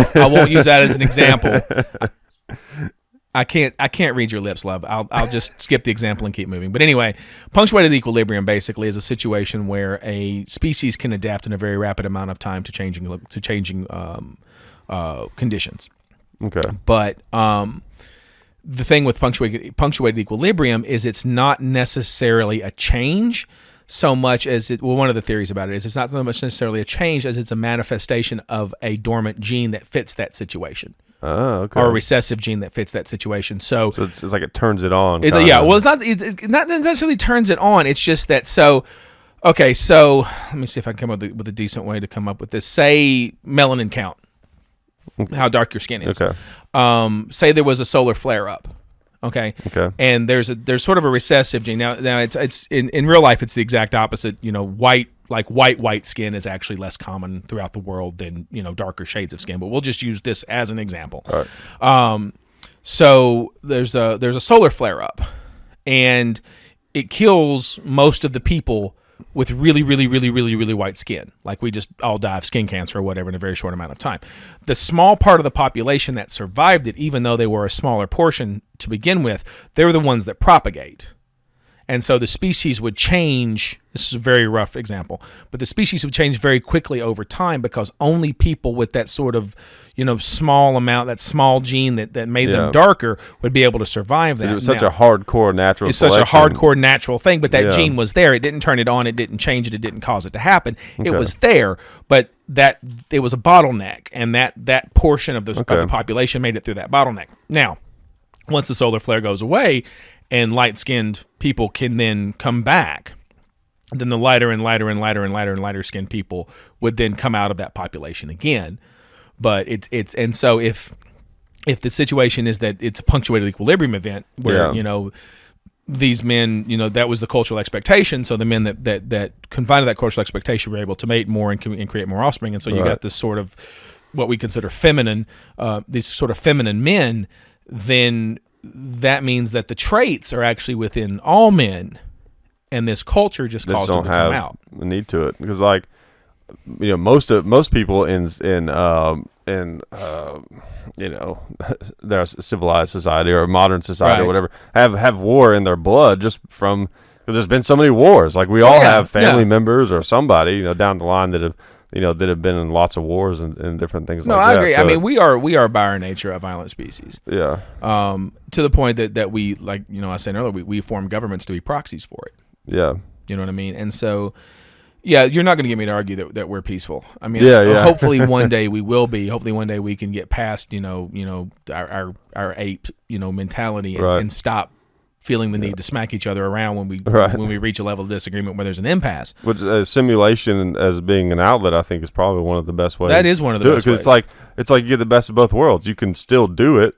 I can't read your lips, love. I'll just skip the example and keep moving. But anyway, punctuated equilibrium basically is a situation where a species can adapt in a very rapid amount of time to changing conditions. Okay. But the thing with punctuated equilibrium is it's not necessarily a change so much as one of the theories about it is it's not so much necessarily a change as it's a manifestation of a dormant gene that fits that situation. Oh, okay. Or a recessive gene that fits that situation. So it's like it turns it on. Well, it's not necessarily turns it on. It's just that. So let me see if I can come up with a decent way to come up with this. Say melanin count, how dark your skin is. Okay. Say there was a solar flare up. Okay. And there's sort of a recessive gene. Now it's in real life it's the exact opposite. White skin is actually less common throughout the world than darker shades of skin. But we'll just use this as an example. All right. So there's a solar flare up, and it kills most of the people with really, really, really, really, really white skin. Like we just all die of skin cancer or whatever in a very short amount of time. The small part of the population that survived it, even though they were a smaller portion to begin with, they were the ones that propagate. And so the species would change. This is a very rough example, but the species would change very quickly over time because only people with that sort of, small amount, that small gene that made them darker would be able to survive that. It was such a hardcore natural selection. It's such a hardcore natural thing, but that gene was there. It didn't turn it on. It didn't change it. It didn't cause it to happen. Okay. It was there, but it was a bottleneck, and that portion of the population made it through that bottleneck. Now, once the solar flare goes away, and light-skinned people can then come back, then the lighter and lighter and lighter and lighter and lighter skinned people would then come out of that population again. But so if the situation is that it's a punctuated equilibrium event where these men, that was the cultural expectation, so the men that confined to that cultural expectation were able to mate more and create more offspring, and so you got this sort of what we consider feminine, these sort of feminine men, then that means that the traits are actually within all men, and this culture just caused them to come out. The need to it because, most people in their civilized society or modern society or whatever have war in their blood just from because there's been so many wars. Like we all have family members or somebody down the line that have been in lots of wars and different things like that. No, I agree. So, I mean, we are by our nature a violent species. Yeah. To the point that we, I was saying earlier, we form governments to be proxies for it. Yeah. You know what I mean? And so, you're not going to get me to argue that we're peaceful. I mean, hopefully one day we will be. Hopefully one day we can get past, our ape, mentality and stop feeling the need to smack each other around when we reach a level of disagreement where there's an impasse. Which simulation as being an outlet, I think, is probably one of the best ways. That is one of the best ways. It's like you get the best of both worlds. You can still do it,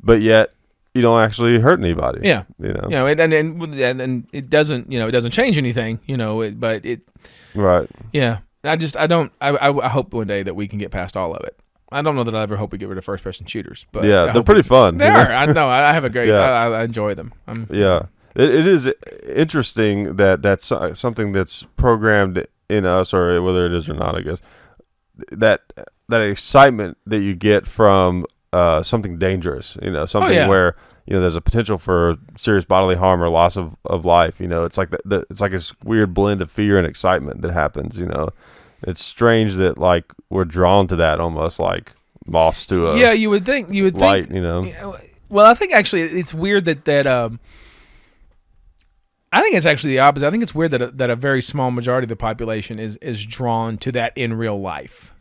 but yet you don't actually hurt anybody. Yeah, and it doesn't change anything. But it. Right. Yeah, I hope one day that we can get past all of it. I don't know that I ever hope we get rid of first-person shooters, but they're pretty fun. They are. I know. I have a great. I enjoy them. It is interesting that that's something that's programmed in us, or whether it is or not. I guess that excitement that you get from something dangerous. Something where there's a potential for serious bodily harm or loss of life. It's like it's like this weird blend of fear and excitement that happens. It's strange that we're drawn to that almost like moths to a you would think light, Well, I think actually it's weird that I think it's actually the opposite. I think it's weird that a very small majority of the population is drawn to that in real life.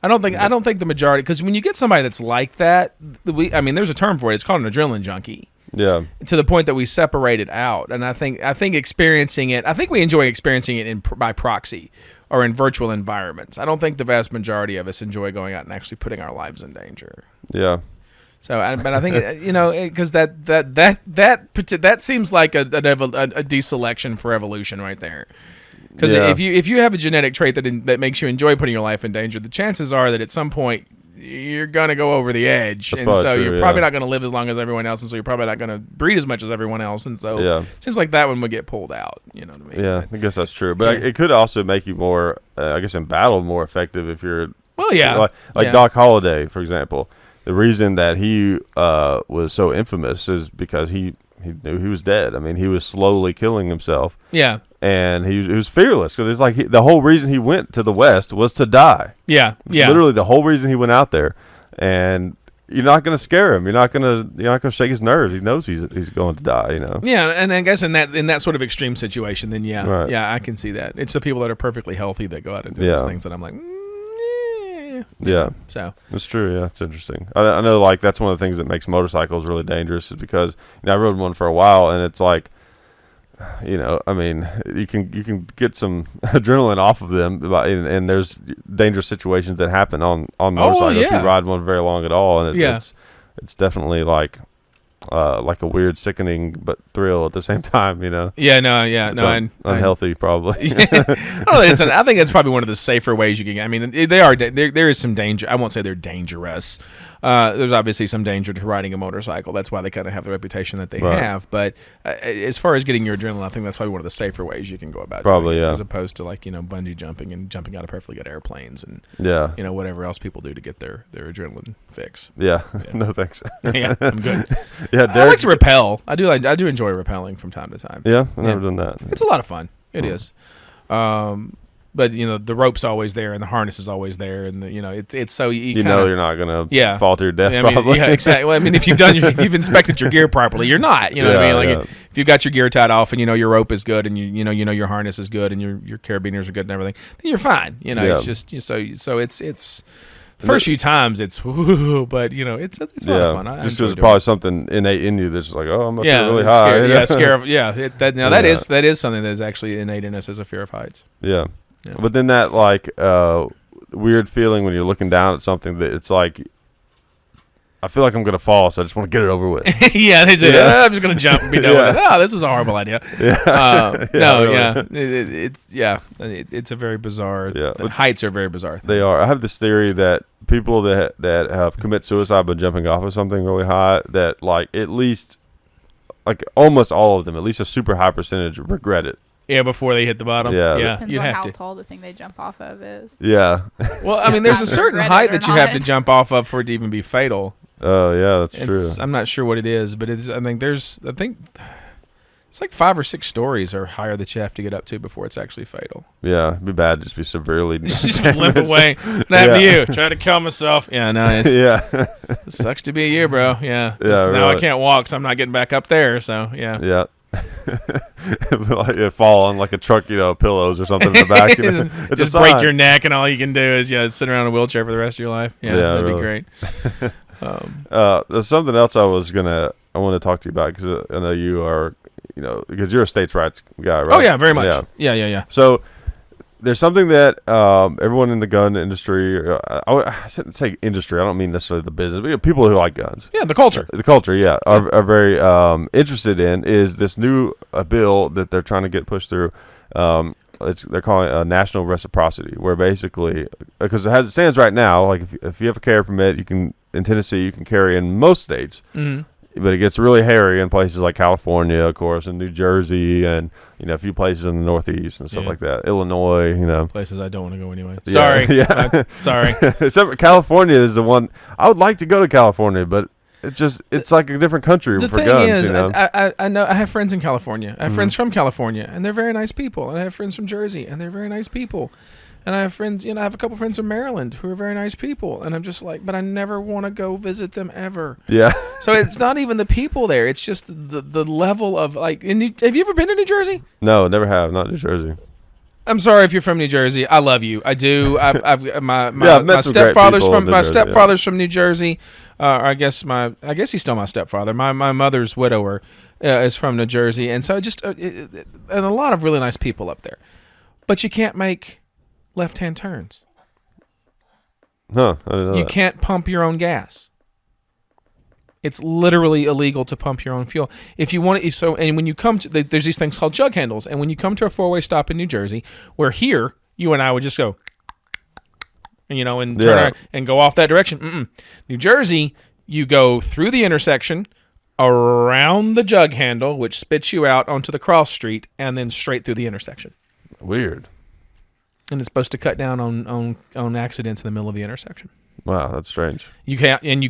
I don't think the majority, because when you get somebody that's like that, there's a term for it. It's called an adrenaline junkie. Yeah. To the point that we separate it out, and I think experiencing it. I think we enjoy experiencing it by proxy or in virtual environments. I don't think the vast majority of us enjoy going out and actually putting our lives in danger. Yeah. So, but I think because that seems like a deselection for evolution right there. Because if you have a genetic trait that makes you enjoy putting your life in danger, the chances are that at some point you're gonna go over the edge, That's and so true, you're probably not gonna live as long as everyone else, and so you're probably not gonna breed as much as everyone else, and so it seems like that one would get pulled out. You know what I mean? Yeah, I guess that's true, but it could also make you more, I guess, in battle more effective if you're. Well, yeah, like Doc Holliday, for example. The reason that he was so infamous is because he knew he was dead. I mean, he was slowly killing himself. Yeah. And he was fearless because it's like the whole reason he went to the West was to die. Yeah. Literally the whole reason he went out there, and you're not going to scare him. You're not going to shake his nerves. He knows he's going to die. You know. Yeah, and I guess in that sort of extreme situation, then right. I can see that. It's the people that are perfectly healthy that go out and do those things that I'm like. Yeah. So it's true. Yeah, it's interesting. I know, like that's one of the things that makes motorcycles really dangerous is because I rode one for a while, and it's like. I mean, you can get some adrenaline off of them, and there's dangerous situations that happen on motorcycles if you ride one very long at all, and it's definitely like a weird, sickening but thrill at the same time, Yeah, no, unhealthy probably. I think it's probably one of the safer ways you can get. I mean, there is some danger. I won't say they're dangerous. There's obviously some danger to riding a motorcycle. That's why they kind of have the reputation that they have. But as far as getting your adrenaline, I think that's probably one of the safer ways you can go about probably, as opposed to like bungee jumping and jumping out of perfectly good airplanes and whatever else people do to get their adrenaline fix. Yeah. No thanks. Yeah, I'm good. Yeah, I like to rappel. I do enjoy rappelling from time to time. Yeah, I've never done that. It's a lot of fun. It is. But the rope's always there and the harness is always there, and it's so you're not gonna fall to your death. Probably. Yeah, exactly. Well, I mean, if you've inspected your gear properly, you're not. You know what I mean? Like if you've got your gear tied off and your rope is good and you know your harness is good and your carabiners are good and everything, then you're fine. It's just so it's. The first few times it's but it's a lot of fun. Just because it's probably something innate in you that's like, I'm up here really high. Scare of that is something that is actually innate in us as a fear of heights. Yeah. But then that like weird feeling when you're looking down at something that it's like I feel like I'm gonna fall, so I just want to get it over with. I'm just gonna jump and be done with it. Oh, this was a horrible idea. It's a very bizarre. Yeah, heights are a very bizarre thing. They are. I have this theory that people that have commit suicide by jumping off of something really high, that like at least like almost all of them, at least a super high percentage, regret it. Yeah, before they hit the bottom. Yeah. Depends on how tall the thing they jump off of is. Yeah. Well, I mean, there's a certain height that you have to jump off of for it to even be fatal. Oh, yeah, that's true. I'm not sure what it is, but I think it's like 5 or 6 stories or higher that you have to get up to before it's actually fatal. Yeah, it'd be bad. Just be severely just limp away. What happened to you? Try to kill myself. Yeah, no, it sucks to be you, bro. Yeah. Yeah. Now I can't walk, so I'm not getting back up there. So yeah. Yeah. Like you fall on like a truck, pillows or something in the back. Just break your neck, and all you can do is sit around in a wheelchair for the rest of your life. Yeah, that'd be great. There's something else I want to talk to you about because I know you are, because you're a states' rights guy, right? Oh yeah, very much. Yeah. So there's something that everyone in the gun industry, I shouldn't say industry, I don't mean necessarily the business, but people who like guns. Yeah, the culture. Are very interested in is this new bill that they're trying to get pushed through. They're calling it national reciprocity, where basically, because it stands right now, like if you have a carry permit, in Tennessee, you can carry in most states. Mm-hmm. But it gets really hairy in places like California, of course, and New Jersey, and a few places in the Northeast and stuff like that. Illinois, places I don't want to go anyway. Sorry, sorry. Except California is the one I would like to go to California, but it's like a different country for guns. I know I have friends in California. I have friends from California, and they're very nice people. And I have friends from Jersey, and they're very nice people. And I have friends, I have a couple friends from Maryland who are very nice people. And I'm just like, but I never want to go visit them ever. Yeah. So it's not even the people there. It's just the level of like, have you ever been to New Jersey? No, never have. Not New Jersey. I'm sorry if you're from New Jersey. I love you. I do. I've my stepfather's from New Jersey. I guess he's still my stepfather. My mother's widower is from New Jersey, and so and a lot of really nice people up there. But you can't make left-hand turns. Huh? I didn't know You that. can't pump your own gas. It's literally illegal to pump your own fuel. If you want to, and when you come to, there's these things called jug handles, and when you come to a four-way stop in New Jersey, where here you and I would just go, and turn around and go off that direction. New Jersey, you go through the intersection, around the jug handle, which spits you out onto the cross street, and then straight through the intersection. Weird. And it's supposed to cut down on accidents in the middle of the intersection. Wow, that's strange. You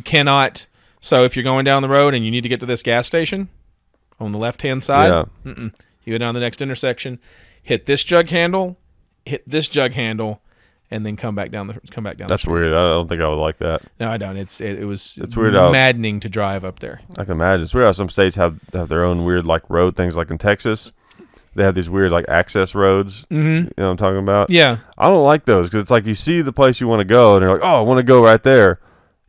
cannot. So if you're going down the road and you need to get to this gas station on the left-hand side, you go down the next intersection, hit this jug handle, and then come back down. That's weird. I don't think I would like that. No, I don't. It's weird. Maddening to drive up there. I can imagine. It's weird how some states have their own weird like road things. Like in Texas, they have these weird like access roads. Mm-hmm. You know what I'm talking about? Yeah. I don't like those because it's like you see the place you want to go and you're like, oh, I want to go right there.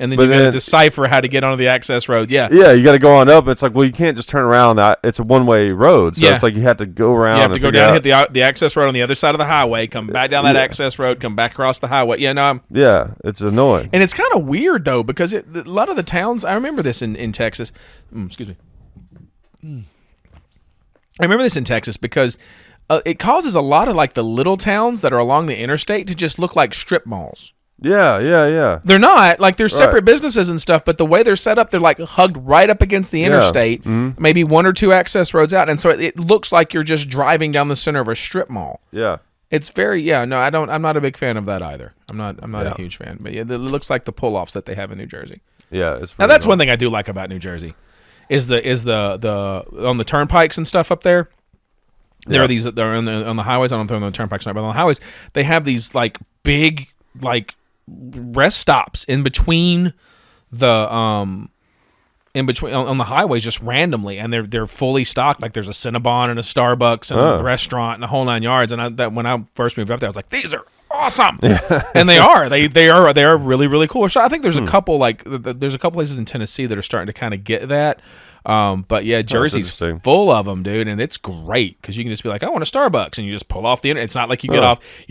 And then you got to decipher how to get onto the access road. Yeah. Yeah, you got to go on up. It's like, well, you can't just turn around. It's a one-way road. So it's like you have to go around. You have to go down and hit the access road on the other side of the highway, come back down that access road, come back across the highway. Yeah, it's annoying. And it's kind of weird, though, because a lot of the towns, I remember this in Texas. Excuse me. I remember this in Texas because it causes a lot of like the little towns that are along the interstate to just look like strip malls. Yeah. They're not. Like, they're separate businesses and stuff, but the way they're set up, they're, like, hugged right up against the interstate, maybe one or two access roads out, and so it looks like you're just driving down the center of a strip mall. Yeah. It's very, I'm not a big fan of that either. I'm not a huge fan, but it looks like the pull-offs that they have in New Jersey. Yeah. Now, that's one thing I do like about New Jersey, is the on the turnpikes and stuff up there. There are these, they're on the highways, I don't know if they're on the turnpikes or not, but on the highways, they have these, like, big, like, rest stops in between on the highways just randomly, and they're fully stocked. Like there's a Cinnabon and a Starbucks and a restaurant and the whole nine yards. And when I first moved up there, I was like, these are awesome, and they are really, really cool. So I think there's a couple places in Tennessee that are starting to kind of get that. But yeah, Jersey's full of them, dude, and it's great because you can just be like, I want a Starbucks, and you just pull off the. It's not like you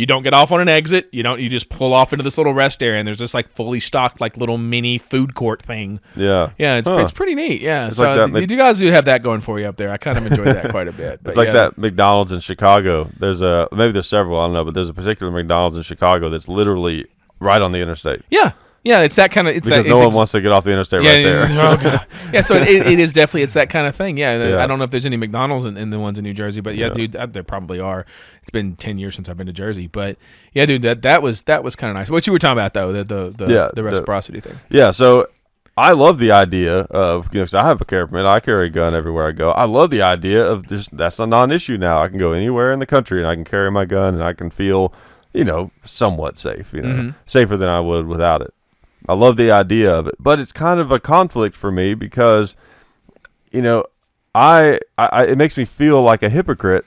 don't get off on an exit. You just pull off into this little rest area, and there's this like fully stocked like little mini food court thing. Yeah, it's pretty neat. Yeah, it's so like you guys do have that going for you up there. I kind of enjoy that quite a bit. It's like that McDonald's in Chicago. Maybe there's several, I don't know, but there's a particular McDonald's in Chicago that's literally right on the interstate. Yeah, it's that kind of. Because no one wants to get off the interstate right there. Oh God. Yeah, so it is definitely it's that kind of thing. Yeah, Yeah. I don't know if there's any McDonald's in the ones in New Jersey, but dude, there probably are. It's been 10 years since I've been to Jersey, but yeah, dude, that was kind of nice. What you were talking about though, the reciprocity thing. Yeah, so I love the idea of, 'cause I have a carry permit, I carry a gun everywhere I go. I love the idea of just that's a non-issue now. I can go anywhere in the country and I can carry my gun and I can feel, somewhat safe. Safer than I would without it. I love the idea of it, but it's kind of a conflict for me because, it makes me feel like a hypocrite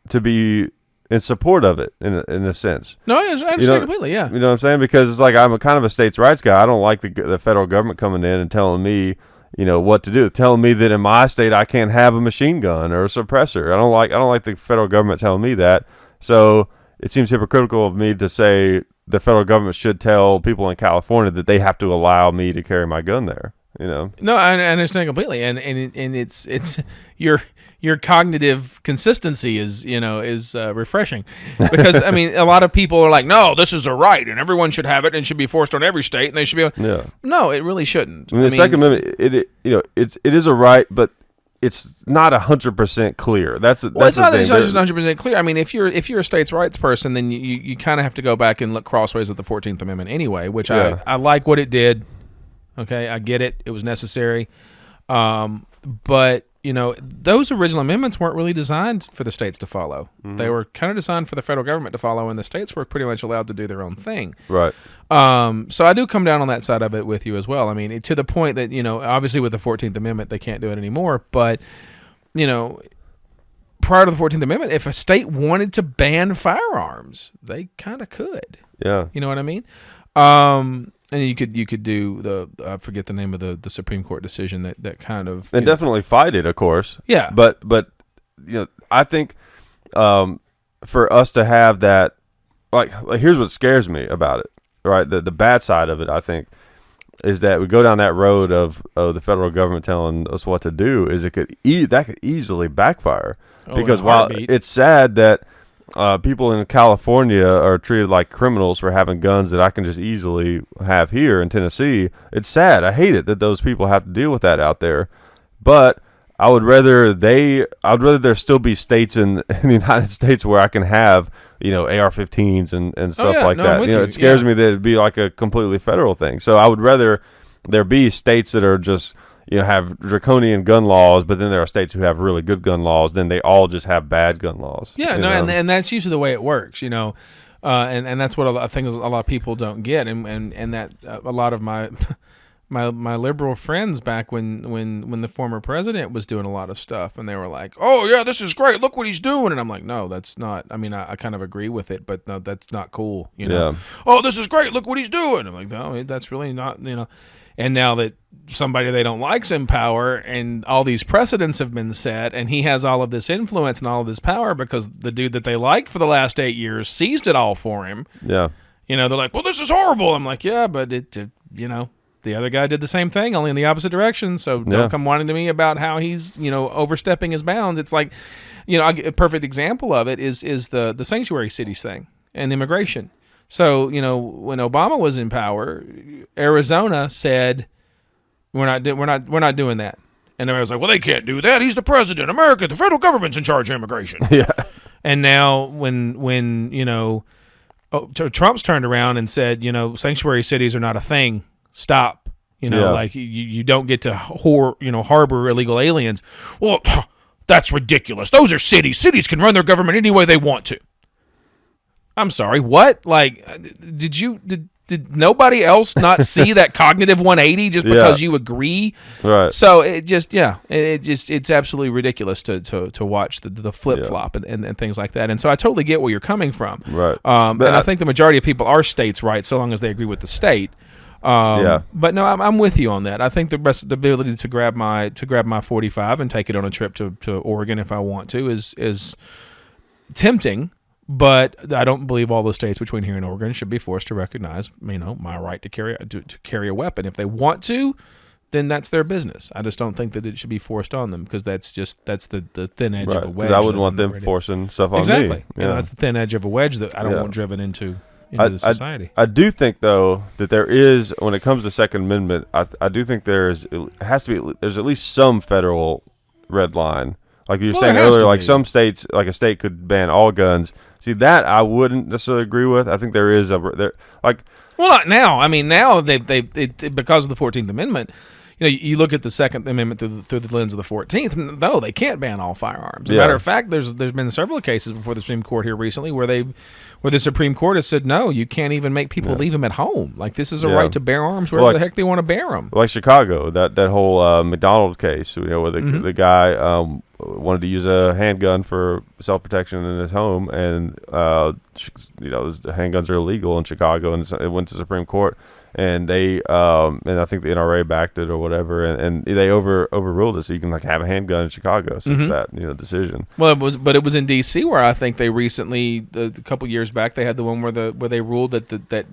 to be in support of it in a sense. No, I understand completely. Yeah, you know what I'm saying? Because it's like I'm a kind of a states' rights guy. I don't like the federal government coming in and telling me, what to do, telling me that in my state I can't have a machine gun or a suppressor. I don't like the federal government telling me that. So it seems hypocritical of me to say the federal government should tell people in California that they have to allow me to carry my gun there. No, I understand completely, and it's your cognitive consistency is refreshing, because I mean a lot of people are like, no, this is a right and everyone should have it and should be forced on every state and they should be. No, it really shouldn't. I mean, the Second Amendment, it is a right, but it's not 100% clear. It's not just 100% clear. I mean, if you're a states' rights person, then you kind of have to go back and look crossways at the 14th Amendment anyway, which I like what it did. Okay, I get it. It was necessary. But those original amendments weren't really designed for the states to follow. Mm-hmm. They were kind of designed for the federal government to follow, and the states were pretty much allowed to do their own thing. Right. So I do come down on that side of it with you as well. I mean, to the point that, obviously with the 14th Amendment, they can't do it anymore. But, prior to the 14th Amendment, if a state wanted to ban firearms, they kind of could. Yeah. You know what I mean? And you could do I forget the name of the Supreme Court decision that kind of and definitely fight it, of course. Yeah, but I think for us to have that, like here's what scares me about it. Right, the bad side of it, I think, is that we go down that road of the federal government telling us what to do. Is that could easily backfire because while it's sad that people in California are treated like criminals for having guns that I can just easily have here in Tennessee. It's sad. I hate it that those people have to deal with that out there. But I would rather there still be states in the United States where I can have, AR-15s and stuff like that. It scares me that it'd be like a completely federal thing. So I would rather there be states that are just, have draconian gun laws, but then there are states who have really good gun laws. Then they all just have bad gun laws. Yeah, and that's usually the way it works, and that's what I think a lot of people don't get, and that a lot of my liberal friends back when the former president was doing a lot of stuff, and they were like, "Oh yeah, this is great. Look what he's doing," and I'm like, "No, that's not. I mean, I kind of agree with it, but no, that's not cool. Yeah. Oh, this is great. Look what he's doing. I'm like, no, that's really not. And now that somebody they don't like's in power, and all these precedents have been set, and he has all of this influence and all of this power because the dude that they liked for the last 8 years seized it all for him. Yeah. They're like, well, this is horrible. I'm like, yeah, but the other guy did the same thing, only in the opposite direction. So don't come whining to me about how he's, overstepping his bounds. It's like, a perfect example of it is the sanctuary cities thing and immigration. So, when Obama was in power, Arizona said, we're not doing that. And everybody was like, well, they can't do that. He's the president. America, the federal government's in charge of immigration. Yeah. And now when Trump's turned around and said, sanctuary cities are not a thing. Stop. Like you don't get to harbor illegal aliens. Well, that's ridiculous. Those are cities. Cities can run their government any way they want to. I'm sorry, what? Like, did nobody else not see that cognitive 180 just because you agree? Right. So it's absolutely ridiculous to watch the flip flop and things like that. And so I totally get where you're coming from. Right. And I think the majority of people are states' right, so long as they agree with the state. But no, I'm with you on that. I think the ability to grab my 45 and take it on a trip to Oregon if I want to is tempting. But I don't believe all the states between here and Oregon should be forced to recognize, my right to carry a weapon. If they want to, then that's their business. I just don't think that it should be forced on them because that's the thin edge of a wedge. Because I wouldn't want them forcing stuff on me. Exactly. Yeah. That's the thin edge of a wedge that I don't want driven into the society. I do think though that there is, when it comes to Second Amendment, I do think there's at least some federal red line. Like you were saying earlier, like some states, like a state could ban all guns. See, that I wouldn't necessarily agree with. I think there is well, not now. I mean, now they because of the 14th Amendment, you look at the Second Amendment through the lens of the 14th. No, they can't ban all firearms. As a matter of fact, there's been several cases before the Supreme Court here recently where the Supreme Court has said no, you can't even make people leave them at home. Like this is a right to bear arms wherever the heck they want to bear them. Like Chicago, that whole McDonald case, where the guy wanted to use a handgun for self-protection in his home, and handguns are illegal in Chicago, and it went to the Supreme Court. And they and I think the NRA backed it or whatever, and they overruled it, so you can have a handgun in Chicago since that decision. Well, it was in D.C. where I think they recently a couple years back they had the one where they ruled that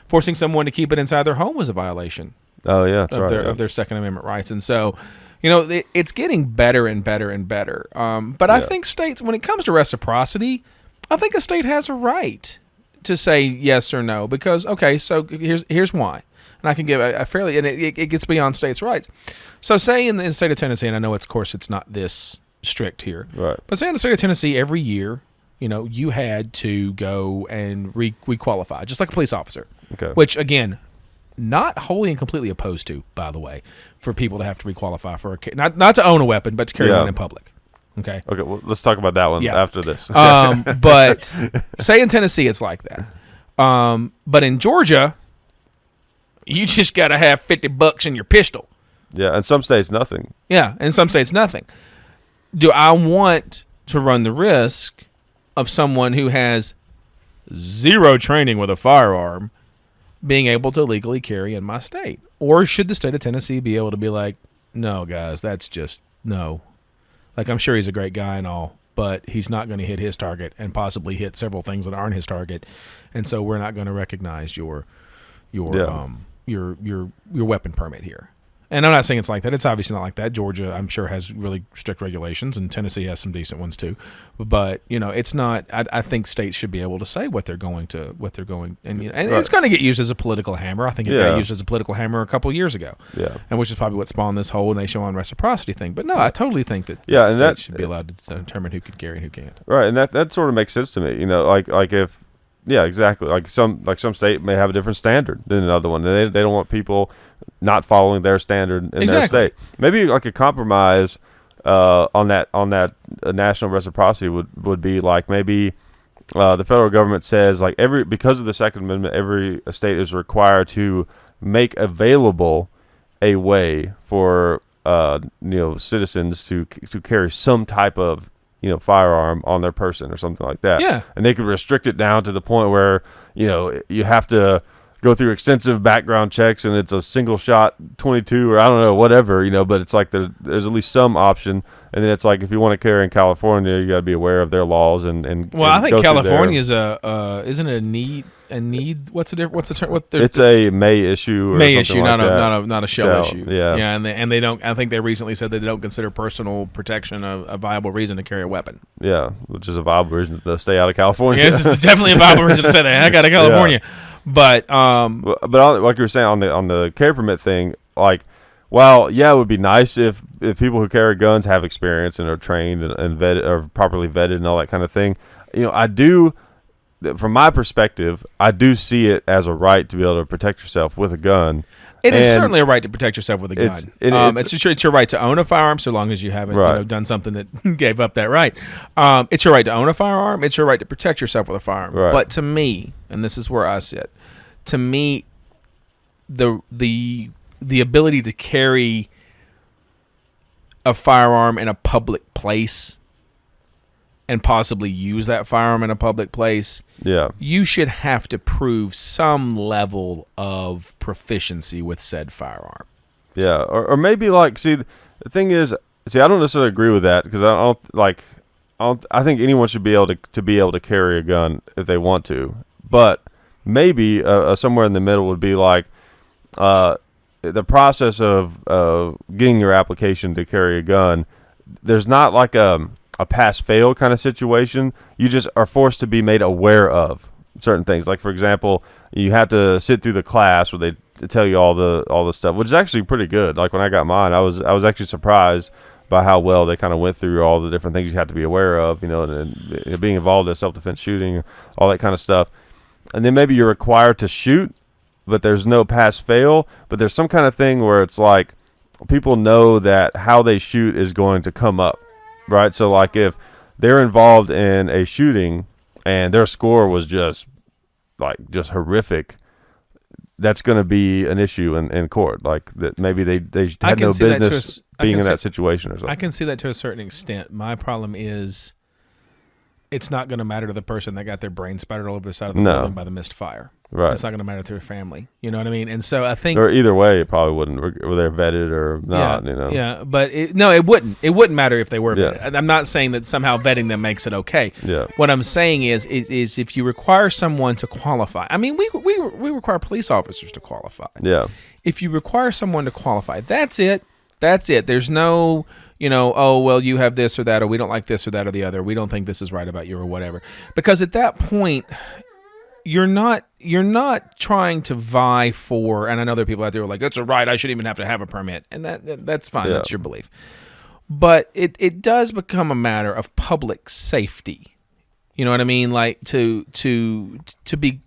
forcing someone to keep it inside their home was a violation. Oh yeah, that's of their Second Amendment rights, and so. It's getting better and better and better. But I think states, when it comes to reciprocity, I think a state has a right to say yes or no because, okay, so here's why. And I can give a fairly, and it gets beyond states' rights. So say in the state of Tennessee, and I know of course it's not this strict here, right? But say in the state of Tennessee every year, you had to go and re-qualify, just like a police officer. Okay. Which, again, not wholly and completely opposed to, by the way, for people to have to requalify for not to own a weapon, but to carry one in public. Okay. Okay. Well, let's talk about that one after this. But say in Tennessee it's like that. But in Georgia, you just got to have $50 in your pistol. Yeah, in some states nothing. Yeah, in some states nothing. Do I want to run the risk of someone who has zero training with a firearm being able to legally carry in my state? Or should the state of Tennessee be able to be like, no, guys, that's just no. Like, I'm sure he's a great guy and all, but he's not going to hit his target and possibly hit several things that aren't his target, and so we're not going to recognize your weapon permit here. And I'm not saying it's like that. It's obviously not like that. Georgia, I'm sure, has really strict regulations, and Tennessee has some decent ones too. But it's not. I think states should be able to say what they're going, and right. It's going to get used as a political hammer. I think it got used as a political hammer a couple of years ago. Yeah, and which is probably what spawned this whole nationwide reciprocity thing. But no, I totally think that states should be allowed to determine who can carry and who can't. Right, and that sort of makes sense to me. Like if. Yeah, exactly. Like some state may have a different standard than another one. They don't want people not following their standard in their state. Maybe like a compromise on that national reciprocity would be like maybe the federal government says like because of the Second Amendment, every state is required to make available a way for citizens to carry some type of firearm on their person or something like that. Yeah. And they could restrict it down to the point where, you have to go through extensive background checks and it's a single shot 22 or I don't know, whatever, but it's like there's at least some option. And then it's like if you want to carry in California, you got to be aware of their laws and I think California is isn't it a need what's the difference? What's the term? It's a may issue or may issue, like not a shall issue. Yeah. Yeah, and they don't. I think they recently said they don't consider personal protection a viable reason to carry a weapon. Yeah, which is a viable reason to stay out of California. Yeah, it's definitely a viable reason to say that. Heck out of California. Yeah. But like you were saying on the carry permit thing, like, well, yeah, it would be nice if people who carry guns have experience and are trained and vetted or properly vetted and all that kind of thing. I do. From my perspective, I do see it as a right to be able to protect yourself with a gun. It is certainly a right to protect yourself with a gun. It's your right to own a firearm so long as you haven't done something that gave up that right. It's your right to own a firearm. It's your right to protect yourself with a firearm. Right. But to me, and this is where I sit, to me, the ability to carry a firearm in a public place and possibly use that firearm in a public place, you should have to prove some level of proficiency with said firearm. Yeah, or maybe like, the thing is, I don't necessarily agree with that because I think anyone should be able to carry a gun if they want to, but maybe somewhere in the middle would be like the process of getting your application to carry a gun. There's not like a pass-fail kind of situation. You just are forced to be made aware of certain things. Like, for example, you have to sit through the class where they tell you all the stuff, which is actually pretty good. Like when I got mine, I was actually surprised by how well they kind of went through all the different things you have to be aware of, and being involved in self-defense shooting, all that kind of stuff. And then maybe you're required to shoot, but there's no pass-fail. But there's some kind of thing where it's like people know that how they shoot is going to come up. Right, so like if they're involved in a shooting and their score was just horrific, that's going to be an issue in court. Like that, maybe they had no business being in that situation or something. I can see that to a certain extent. My problem is, it's not going to matter to the person that got their brain spattered all over the side of the building by the missed fire. Right. It's not going to matter to their family. You know what I mean? And so I think... Or either way, it probably wouldn't. Were they vetted or not, Yeah, but it wouldn't. It wouldn't matter if they were vetted. I'm not saying that somehow vetting them makes it okay. Yeah. What I'm saying is if you require someone to qualify... I mean, we require police officers to qualify. Yeah. If you require someone to qualify, that's it. That's it. There's no... oh, well, you have this or that, or we don't like this or that or the other. We don't think this is right about you or whatever. Because at that point, you're not trying to vie for, and I know there are people out there who are like, that's a right, I shouldn't even have to have a permit. And that's fine. That's your belief. But it does become a matter of public safety. You know what I mean? Like to be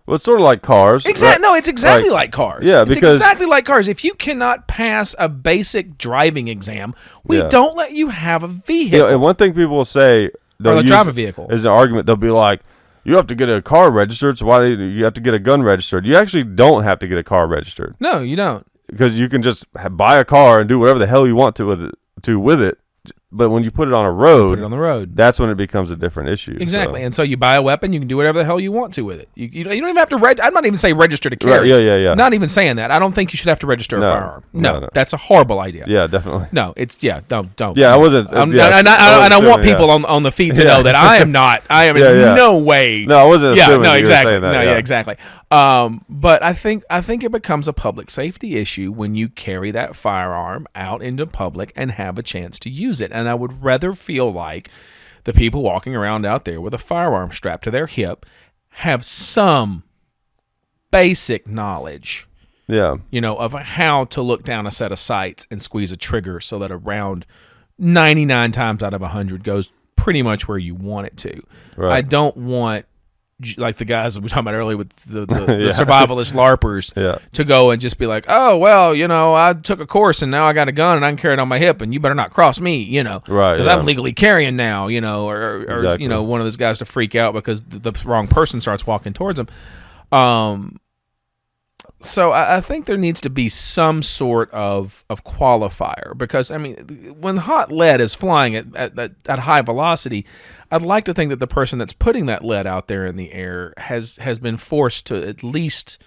Well, it's sort of like cars. Exactly. No, it's exactly like cars. Yeah, it's because exactly like cars. If you cannot pass a basic driving exam, we don't let you have a vehicle. And one thing people will say, they'll drive a vehicle. Is an argument. They'll be like, you have to get a car registered, so why do you have to get a gun registered? You actually don't have to get a car registered. No, you don't. Because you can just buy a car and do whatever the hell you want to with it. But when you put it on a road, that's when it becomes a different issue. Exactly. And so you buy a weapon, you can do whatever the hell you want to with it. You don't even have to I'm not even saying register to carry. Right, yeah. Not even saying that. I don't think you should have to register a firearm. No, that's a horrible idea. Yeah, definitely. No, don't. Yeah, I wasn't. And I want people on the feed to know that I am in no way. No, I wasn't assuming no, that exactly. you were saying that. No, yeah, exactly. But I think it becomes a public safety issue when you carry that firearm out into public and have a chance to use it. And I would rather feel like the people walking around out there with a firearm strapped to their hip have some basic knowledge, of how to look down a set of sights and squeeze a trigger so that a round 99 times out of 100 goes pretty much where you want it to. Right. I don't want, like the guys that we were talking about earlier with the survivalist LARPers, to go and just be like, oh, well, I took a course and now I got a gun and I can carry it on my hip and you better not cross me, Right. Because I'm legally carrying now, or exactly. One of those guys to freak out because the wrong person starts walking towards them. So I think there needs to be some sort of qualifier because, when hot lead is flying at high velocity, I'd like to think that the person that's putting that lead out there in the air has been forced to at least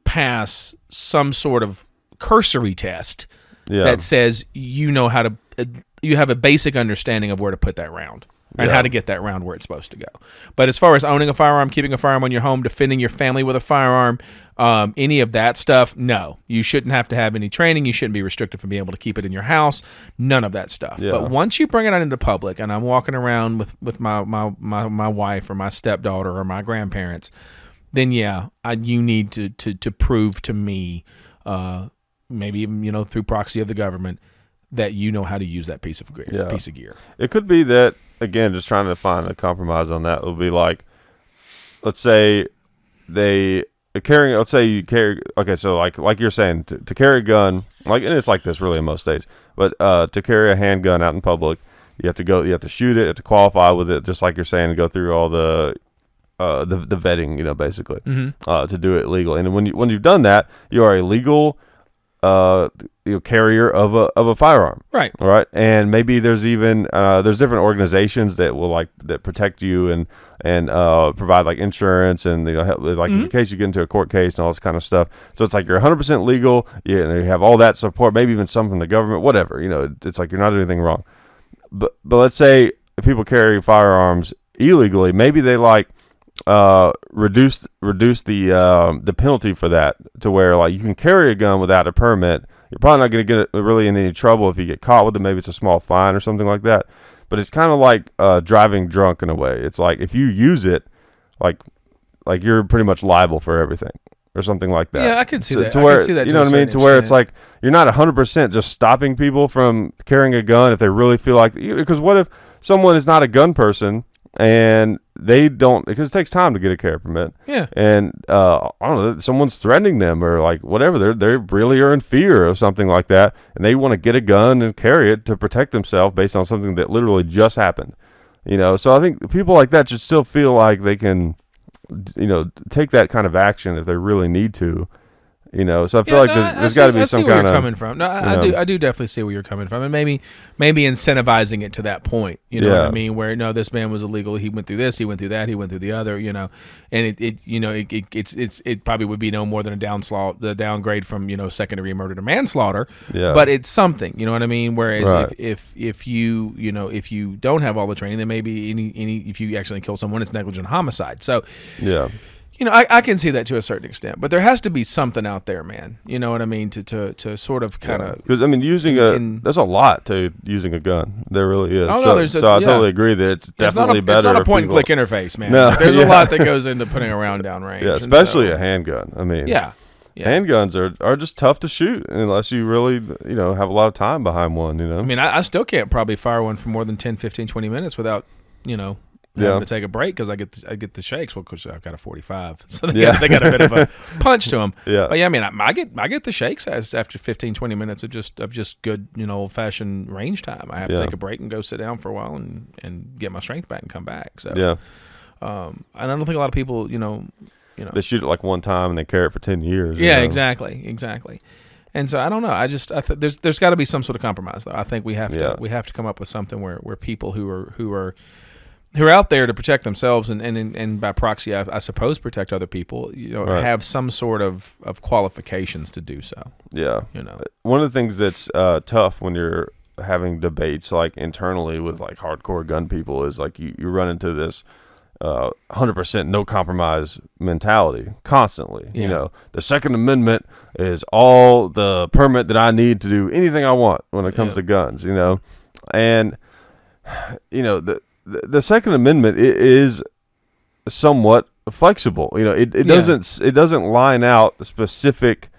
pass some sort of cursory test that says you have a basic understanding of where to put that round. And how to get that round where it's supposed to go. But as far as owning a firearm, keeping a firearm in your home, defending your family with a firearm, any of that stuff, no. You shouldn't have to have any training. You shouldn't be restricted from being able to keep it in your house. None of that stuff. Yeah. But once you bring it out into public, and I'm walking around with my wife or my stepdaughter or my grandparents, then you need to prove to me, maybe even through proxy of the government, that you know how to use that piece of gear. It could be that, again, just trying to find a compromise on that would be like, let's say you carry, okay, so like you're saying, to carry a gun, and it's like this really in most states, but to carry a handgun out in public, you have to shoot it, you have to qualify with it, just like you're saying, and go through all the vetting, basically, to do it legally. And when you've done that, you are a legal carrier of a firearm, right? All right, and maybe there's even there's different organizations that will that protect you and provide like insurance and help, like in case you get into a court case and all this kind of stuff. So it's like you're 100% legal. You have all that support, maybe even some from the government, whatever. It's like you're not doing anything wrong. But let's say if people carry firearms illegally, maybe they reduce the penalty for that to where like you can carry a gun without a permit. You're probably not going to get really in any trouble if you get caught with it. Maybe it's a small fine or something like that. But it's kind of like driving drunk in a way. It's like if you use it, like you're pretty much liable for everything or something like that. Yeah, I can see that. To where, I can see that. You know what I mean? To where it's like you're not 100% just stopping people from carrying a gun if they really feel like. Because what if someone is not a gun person and they don't, because it takes time to get a carry permit. Yeah. And I don't know, someone's threatening them or like whatever. They really are in fear of something like that, and they want to get a gun and carry it to protect themselves based on something that literally just happened. So I think people like that should still feel like they can, take that kind of action if they really need to. So I feel like there's got to be some kind of coming from. No, I do definitely see where you're coming from, and maybe incentivizing it to that point. You know what I mean? Where this man was illegal. He went through this. He went through that. He went through the other. And it probably would be no more than the downgrade from second degree murder to manslaughter. Yeah. But it's something. You know what I mean? Whereas if you don't have all the training, then maybe any if you actually kill someone, it's negligent homicide. So yeah. I can see that to a certain extent, but there has to be something out there, man. You know what I mean? To sort of kind of because there's a lot to using a gun. There really is. Oh no, so I totally agree that it's definitely better. It's not a point and click interface, man. No, there's a lot that goes into putting a round down range. Yeah, especially a handgun. I mean, yeah. Handguns are just tough to shoot unless you really have a lot of time behind one. I mean, I still can't probably fire one for more than 10, 15, 20 minutes without having to take a break because I get the shakes. Well, because I've got a 45, so they got a bit of a punch to them. Yeah. But yeah, I mean, I get the shakes after 15, 20 minutes of just good, old fashioned range time. I have to take a break and go sit down for a while and get my strength back and come back. So yeah. And I don't think a lot of people, they shoot it like one time and they carry it for 10 years. Yeah, exactly. And so I don't know. There's got to be some sort of compromise, though. I think we have to come up with something where people who are out there to protect themselves and by proxy, I suppose, protect other people, have some sort of qualifications to do so. Yeah. One of the things that's tough when you're having debates like internally with like hardcore gun people is like you run into this 100% no compromise mentality constantly. Yeah. The Second Amendment is all the permit that I need to do anything I want when it comes to guns, and the Second Amendment is somewhat flexible. It doesn't line out specific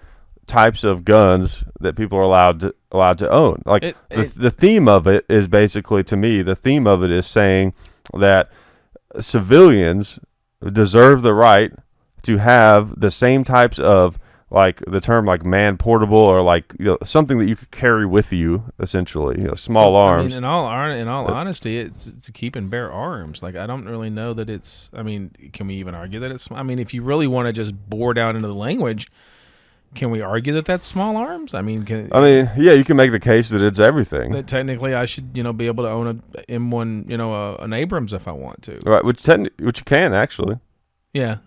types of guns that people are allowed to own. Like the theme of it is basically, to me, the theme of it is saying that civilians deserve the right to have the same types of, like the term like man portable, or like something that you could carry with you, essentially, small arms. In all honesty, it's to keep and bear arms. Like I don't really know that it's. I mean, can we even argue that it's? I mean, if you really want to just bore down into the language, can we argue that that's small arms? I mean, yeah, you can make the case that it's everything. That technically, I should, be able to own an M1, an Abrams if I want to. Right, which you can actually. Yeah.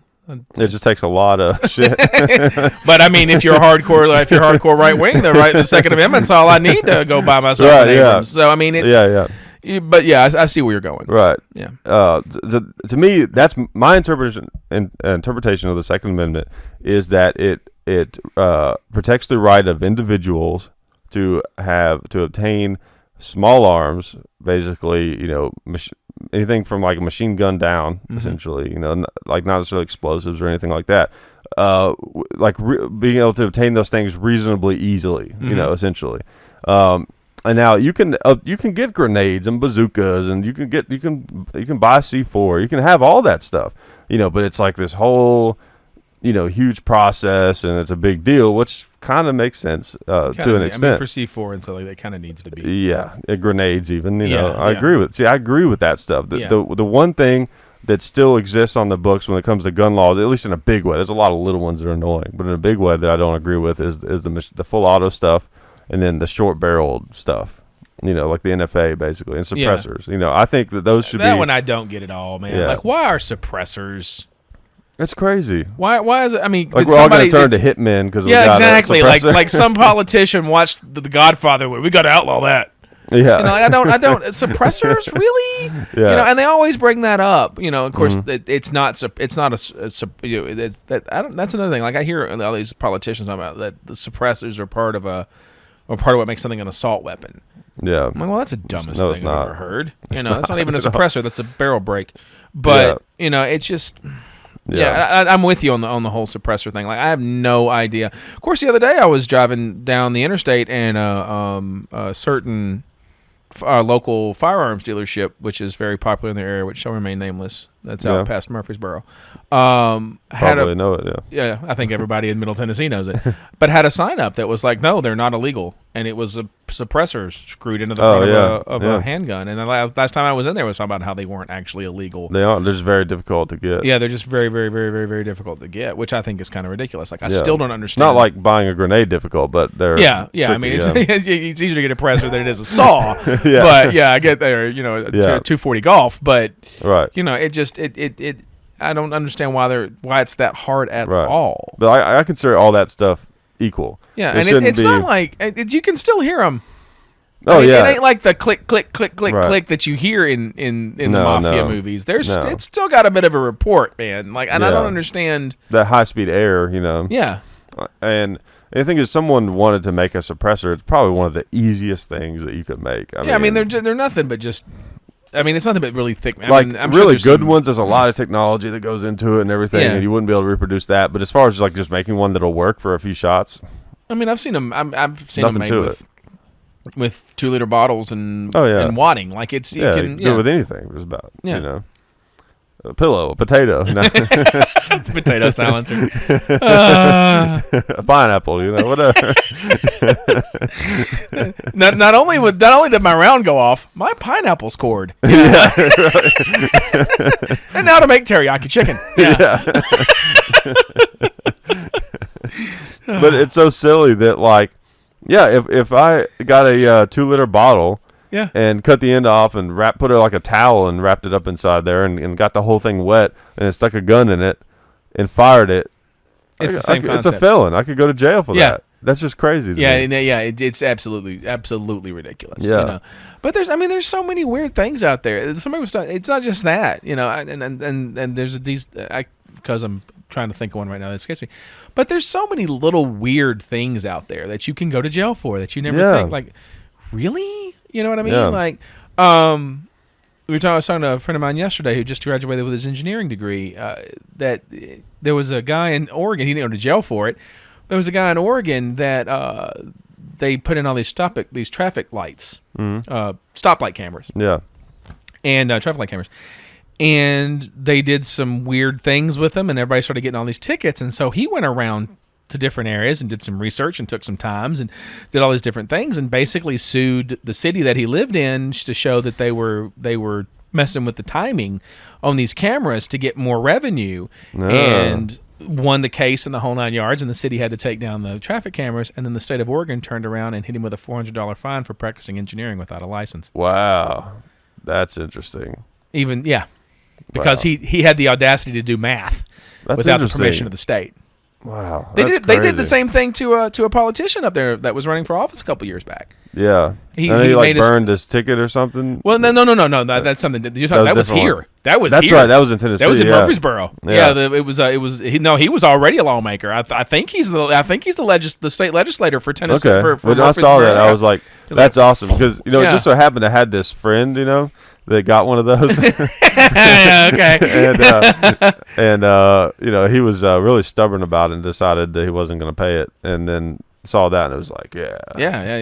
It just takes a lot of shit. But I mean, if you're hardcore right wing, the Second Amendment's all I need to go buy myself an Abrams. So I mean, it's But yeah, I see where you're going. Right. Yeah. To me, that's my interpretation of the Second Amendment is that it protects the right of individuals to obtain small arms, basically, anything from like a machine gun down, essentially, like not necessarily explosives or anything like that. Being able to obtain those things reasonably easily, essentially. And now you can get grenades and bazookas, and you can buy C4, you can have all that stuff, but it's like this whole, huge process, and it's a big deal, which kind of makes sense to an extent. I mean, for C4 and stuff like that, kind of needs to be. Yeah, grenades even. I agree with that stuff. The one thing that still exists on the books when it comes to gun laws, at least in a big way. There's a lot of little ones that are annoying, but in a big way that I don't agree with is the full auto stuff, and then the short barreled stuff. Like the NFA basically, and suppressors. I think that those should be. That one I don't get at all, man. Yeah. Like, why are suppressors? It's crazy. Why is it? I mean, like we're all going to turn to hitmen because exactly. Like some politician watched the Godfather. We got to outlaw that. Yeah. I don't suppressors really. Yeah. And they always bring that up. Of course, it's not a. That's another thing. Like I hear all these politicians talking about that the suppressors are part of what makes something an assault weapon. Yeah. I'm like, well, that's the dumbest thing I've ever heard. It's not even a suppressor. That's a barrel break. But it's just. Yeah, I'm with you on the whole suppressor thing. Like, I have no idea. Of course, the other day I was driving down the interstate, and a certain local firearms dealership, which is very popular in the area, which shall remain nameless. That's out past Murfreesboro. Probably know it. Yeah, I think everybody in Middle Tennessee knows it. But had a sign up that was like, "No, they're not illegal," and it was a suppressor screwed into the front of a handgun. And the last time I was in there was talking about how they weren't actually illegal. They aren't. They're just very difficult to get. Yeah, they're just very, very, very, very, very difficult to get, which I think is kind of ridiculous. Like, I still don't understand. Not like buying a grenade difficult, but they're tricky, I mean, it's easier to get a suppressor than it is a saw. But I get there. 240 golf, but right. It I don't understand why it's that hard at all. But I consider all that stuff equal. Yeah, and it's not like you can still hear them. Oh, it ain't like the click, click, click, click, click that you hear in the mafia movies. It's still got a bit of a report, man. Like, and I don't understand that high speed air. Yeah, and the thing is, someone wanted to make a suppressor. It's probably one of the easiest things that you could make. I mean, they're nothing but just. I mean, it's nothing but really thick. I'm really sure good ones. There's a lot of technology that goes into it and everything, and you wouldn't be able to reproduce that. But as far as just making one that'll work for a few shots, I mean, I've seen them. I've seen them made with 2-liter bottles and wadding. Like, it's you can do it with anything. Just about A pillow, a potato. No. Potato silencer. A pineapple, whatever. not only did my round go off, my pineapple scored. Yeah. And now to make teriyaki chicken. Yeah. But it's so silly that, like, if I got a 2-liter bottle, yeah, and cut the end off and put it like a towel and wrapped it up inside there and got the whole thing wet and then stuck a gun in it and fired it. It's the same concept. It's a felon. I could go to jail for that. That's just crazy to me. It's absolutely ridiculous. Yeah. But there's so many weird things out there. Somebody was talking, it's not just that, and there's these, because I'm trying to think of one right now that scares me. But there's so many little weird things out there that you can go to jail for that you never think, like, really? You know what I mean? Yeah. Like, I was talking to a friend of mine yesterday who just graduated with his engineering degree. That there was a guy in Oregon. He didn't go to jail for it. There was a guy in Oregon that they put in all these traffic lights, stoplight cameras. Yeah. And traffic light cameras. And they did some weird things with them, and everybody started getting all these tickets. And so he went around to different areas and did some research and took some times and did all these different things and basically sued the city that he lived in to show that they were messing with the timing on these cameras to get more revenue, and won the case in the whole 9 yards, and the city had to take down the traffic cameras, and then the state of Oregon turned around and hit him with a $400 fine for practicing engineering without a license. Wow. That's interesting. Because he had the audacity to do math without the permission of the state. Wow, they did the same thing to a politician up there that was running for office a couple years back. Yeah, he burned his ticket or something. Well, no, that's something that was here. One. That's right. That was in Tennessee. That was in Murfreesboro. He was already a lawmaker. I think he's the state legislator for Tennessee. Okay, for I saw that. I was like, that's awesome because it just so happened I had this friend, that got one of those. Okay. and he was really stubborn about it and decided that he wasn't going to pay it, and then saw that and it was like, yeah.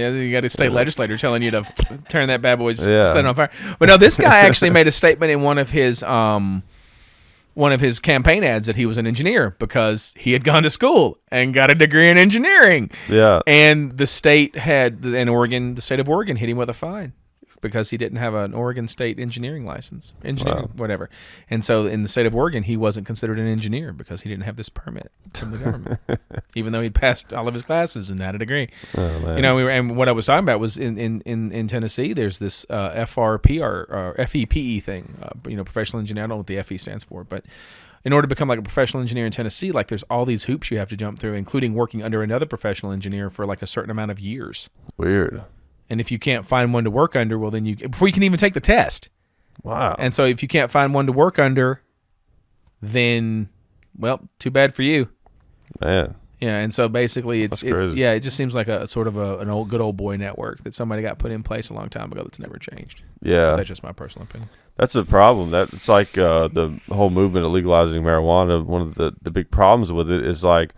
You got a state legislator telling you to turn that bad boy's set it on fire. But no, this guy actually made a statement in one of his campaign ads that he was an engineer because he had gone to school and got a degree in engineering. Yeah. And the state the state of Oregon hit him with a fine because he didn't have an Oregon State engineering license, whatever. And so in the state of Oregon, he wasn't considered an engineer because he didn't have this permit from the government, even though he'd passed all of his classes and had a degree. Oh, man. And what I was talking about was in Tennessee, there's this FRPR or FEPE thing, professional engineer. I don't know what the FE stands for, but in order to become like a professional engineer in Tennessee, like there's all these hoops you have to jump through, including working under another professional engineer for like a certain amount of years. Weird. And if you can't find one to work under, well, then before you can even take the test. Wow. And so if you can't find one to work under, then, well, too bad for you. Man. Yeah, and so basically That's crazy. it just seems like a sort of an good old boy network that somebody got put in place a long time ago that's never changed. Yeah. But that's just my personal opinion. That's the problem. It's like the whole movement of legalizing marijuana. One of the big problems with it is like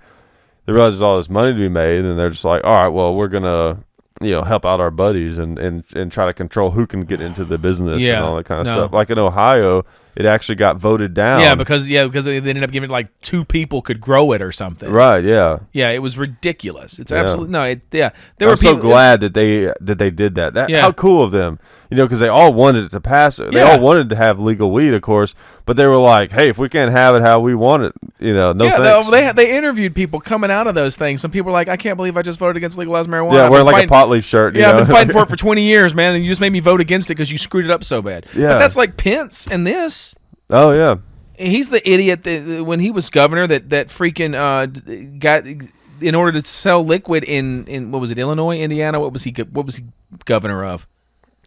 they realize there's all this money to be made, and they're just like, all right, well, we're going to help out our buddies and try to control who can get into the business and all that kind of stuff. Like in Ohio, it actually got voted down. Yeah, because they ended up giving it like 2 people could grow it or something. Right. Yeah. Yeah, it was ridiculous. It's absolutely no. I'm so glad that they did that. How cool of them. Because they all wanted it to pass. They all wanted to have legal weed, of course, but they were like, "Hey, if we can't have it how we want it, no thanks." They interviewed people coming out of those things. Some people were like, "I can't believe I just voted against legalized marijuana." Yeah, wearing like a pot leaf shirt. I've been fighting for it for 20 years, man, and you just made me vote against it because you screwed it up so bad. Yeah, but that's like Pence and this. Oh yeah, he's the idiot that when he was governor that freaking got in order to sell liquid in what was it, Illinois, Indiana? What was he governor of?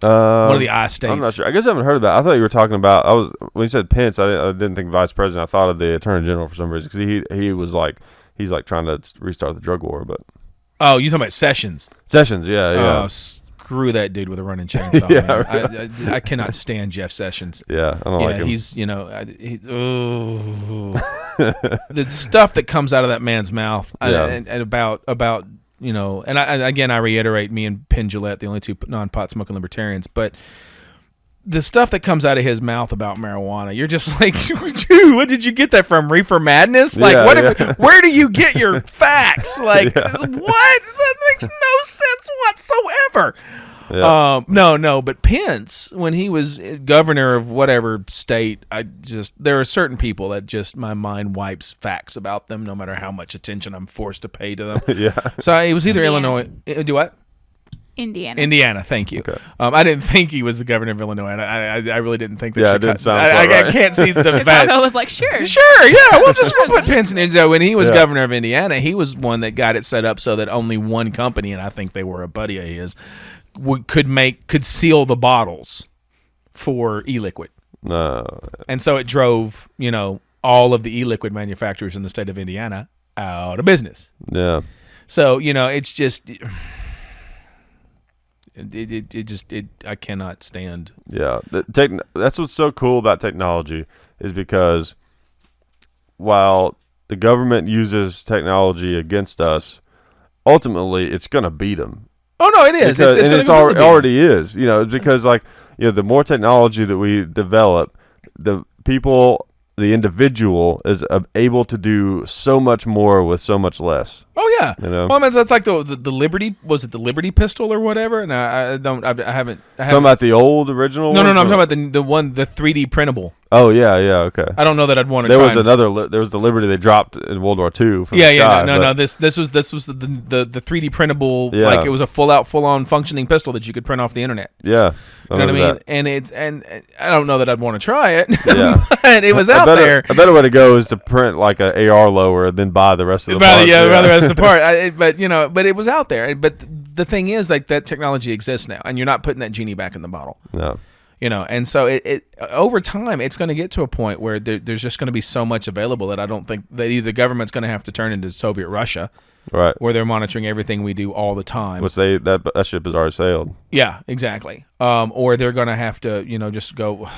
One of the I states. I'm not sure. I guess I haven't heard of that. I thought you were talking about. When you said Pence, I didn't think vice president. I thought of the attorney general for some reason because he was like he's like trying to restart the drug war. But you talking about Sessions? Sessions, yeah. Oh, screw that dude with a running chainsaw. Yeah, man. I cannot stand Jeff Sessions. Yeah, I don't like him. He's the stuff that comes out of that man's mouth and about. And I reiterate, me and Penn Jillette, the only 2 non-pot smoking libertarians, but the stuff that comes out of his mouth about marijuana, you're just like, dude, what did you get that from? Reefer Madness? Like, where do you get your facts? Like, what? That makes no sense whatsoever. Yeah. No, but Pence, when he was governor of whatever state, there are certain people that just my mind wipes facts about them, no matter how much attention I'm forced to pay to them. Yeah. So it was either Illinois. Do what? Indiana, thank you. Okay. I didn't think he was the governor of Illinois. I really didn't think that. Yeah, it didn't sound right. I can't see the Chicago was like, sure, yeah, we'll put Pence in. So when he was governor of Indiana, he was one that got it set up so that only one company, and I think they were a buddy of his, could seal the bottles for e-liquid. No. And so it drove, all of the e-liquid manufacturers in the state of Indiana out of business. Yeah. So, it's just I cannot stand. Yeah. That's what's so cool about technology is because while the government uses technology against us, ultimately it's going to beat them. Oh no, it is. It already is. It's because the more technology that we develop, the individual is able to do so much more with so much less. Oh yeah. Well, I mean, that's like the Liberty. Was it the Liberty pistol or whatever? And I haven't. Talking about the old original. No. I'm talking about the 3D printable. Oh yeah, okay. I don't know that I'd want to. There was the Liberty they dropped in World War II. No. This was the 3D printable. Yeah. Like it was a full on functioning pistol that you could print off the internet. Yeah. You know what I mean? That. And I don't know that I'd want to try it. Yeah. But it was out there. A better way to go is to print like an AR lower and then buy the rest of the parts. Yeah, buy the rest of the part. But it was out there. But the thing is, like, that technology exists now, and you're not putting that genie back in the bottle. No. And so it over time, it's going to get to a point where there's just going to be so much available that I don't think that either the government's going to have to turn into Soviet Russia, right, where they're monitoring everything we do all the time. Which that ship has already sailed. Yeah, exactly. Or they're going to have to, just go.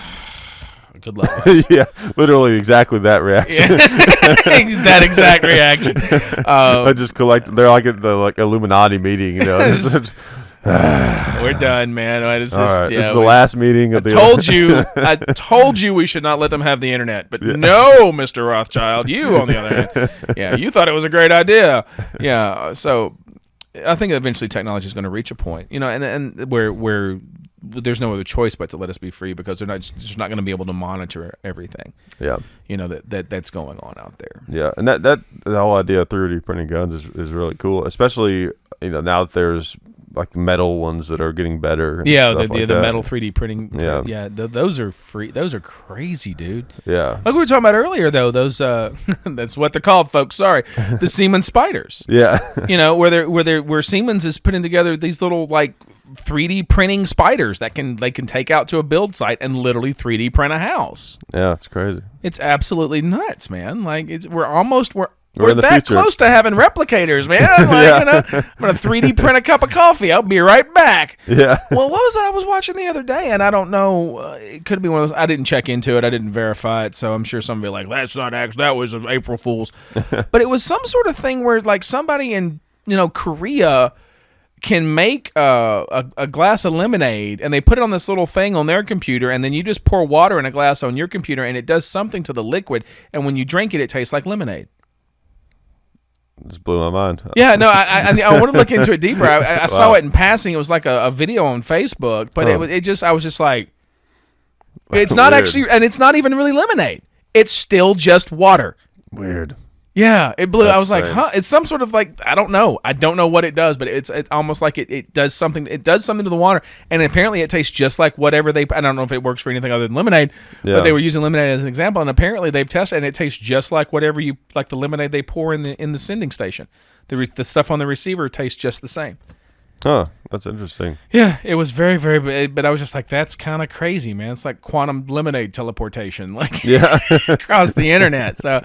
Good luck. Yeah, literally exactly that reaction. That exact reaction. I just collect. They're like at the Illuminati meeting, We're done, man. This is the last meeting of I told you we should not let them have the internet, but no, Mr. Rothschild, you on the other hand, you thought it was a great idea. Yeah, so I think eventually technology is going to reach a point, and where there's no other choice but to let us be free because they're just not going to be able to monitor everything. Yeah, that's going on out there. Yeah, and that the whole idea of 3D printing guns is really cool, especially now that there's like the metal ones that are getting better. Yeah, the metal 3D printing. Yeah, those are free. Those are crazy, dude. Yeah, like we were talking about earlier, though. Those that's what they're called, folks. Sorry, the Siemens spiders. Yeah, where Siemens is putting together these little like 3D printing spiders that they can take out to a build site and literally 3D print a house. Yeah, it's crazy. It's absolutely nuts, man. Like we're that future. Close to having replicators, man. Like, I'm gonna 3D print a cup of coffee. I'll be right back. Yeah. Well, what was I was watching the other day, and I don't know. It could be one of those. I didn't check into it. I didn't verify it, so I'm sure somebody like that's not actually that was an April Fool's. But it was some sort of thing where like somebody in Korea can make a glass of lemonade, and they put it on this little thing on their computer, and then you just pour water in a glass on your computer, and it does something to the liquid, and when you drink it, it tastes like lemonade. Just blew my mind. Yeah, no, I want to look into it deeper. I saw it in passing. It was like a video on Facebook, but I was just like, it's not actually, and it's not even really lemonade. It's still just water. Weird. Yeah, it blew. That's I was strange. like, huh? It's some sort of like, I don't know what it does, but it's almost like it does something. It does something to the water, and apparently it tastes just like whatever I don't know if it works for anything other than lemonade, but they were using lemonade as an example, and apparently they've tested, and it tastes just like whatever you like the lemonade they pour in the sending station. The stuff on the receiver tastes just the same. Huh, that's interesting. Yeah, it was very, very, but I was just like, that's kind of crazy, man. It's like quantum lemonade teleportation, like across the internet. So,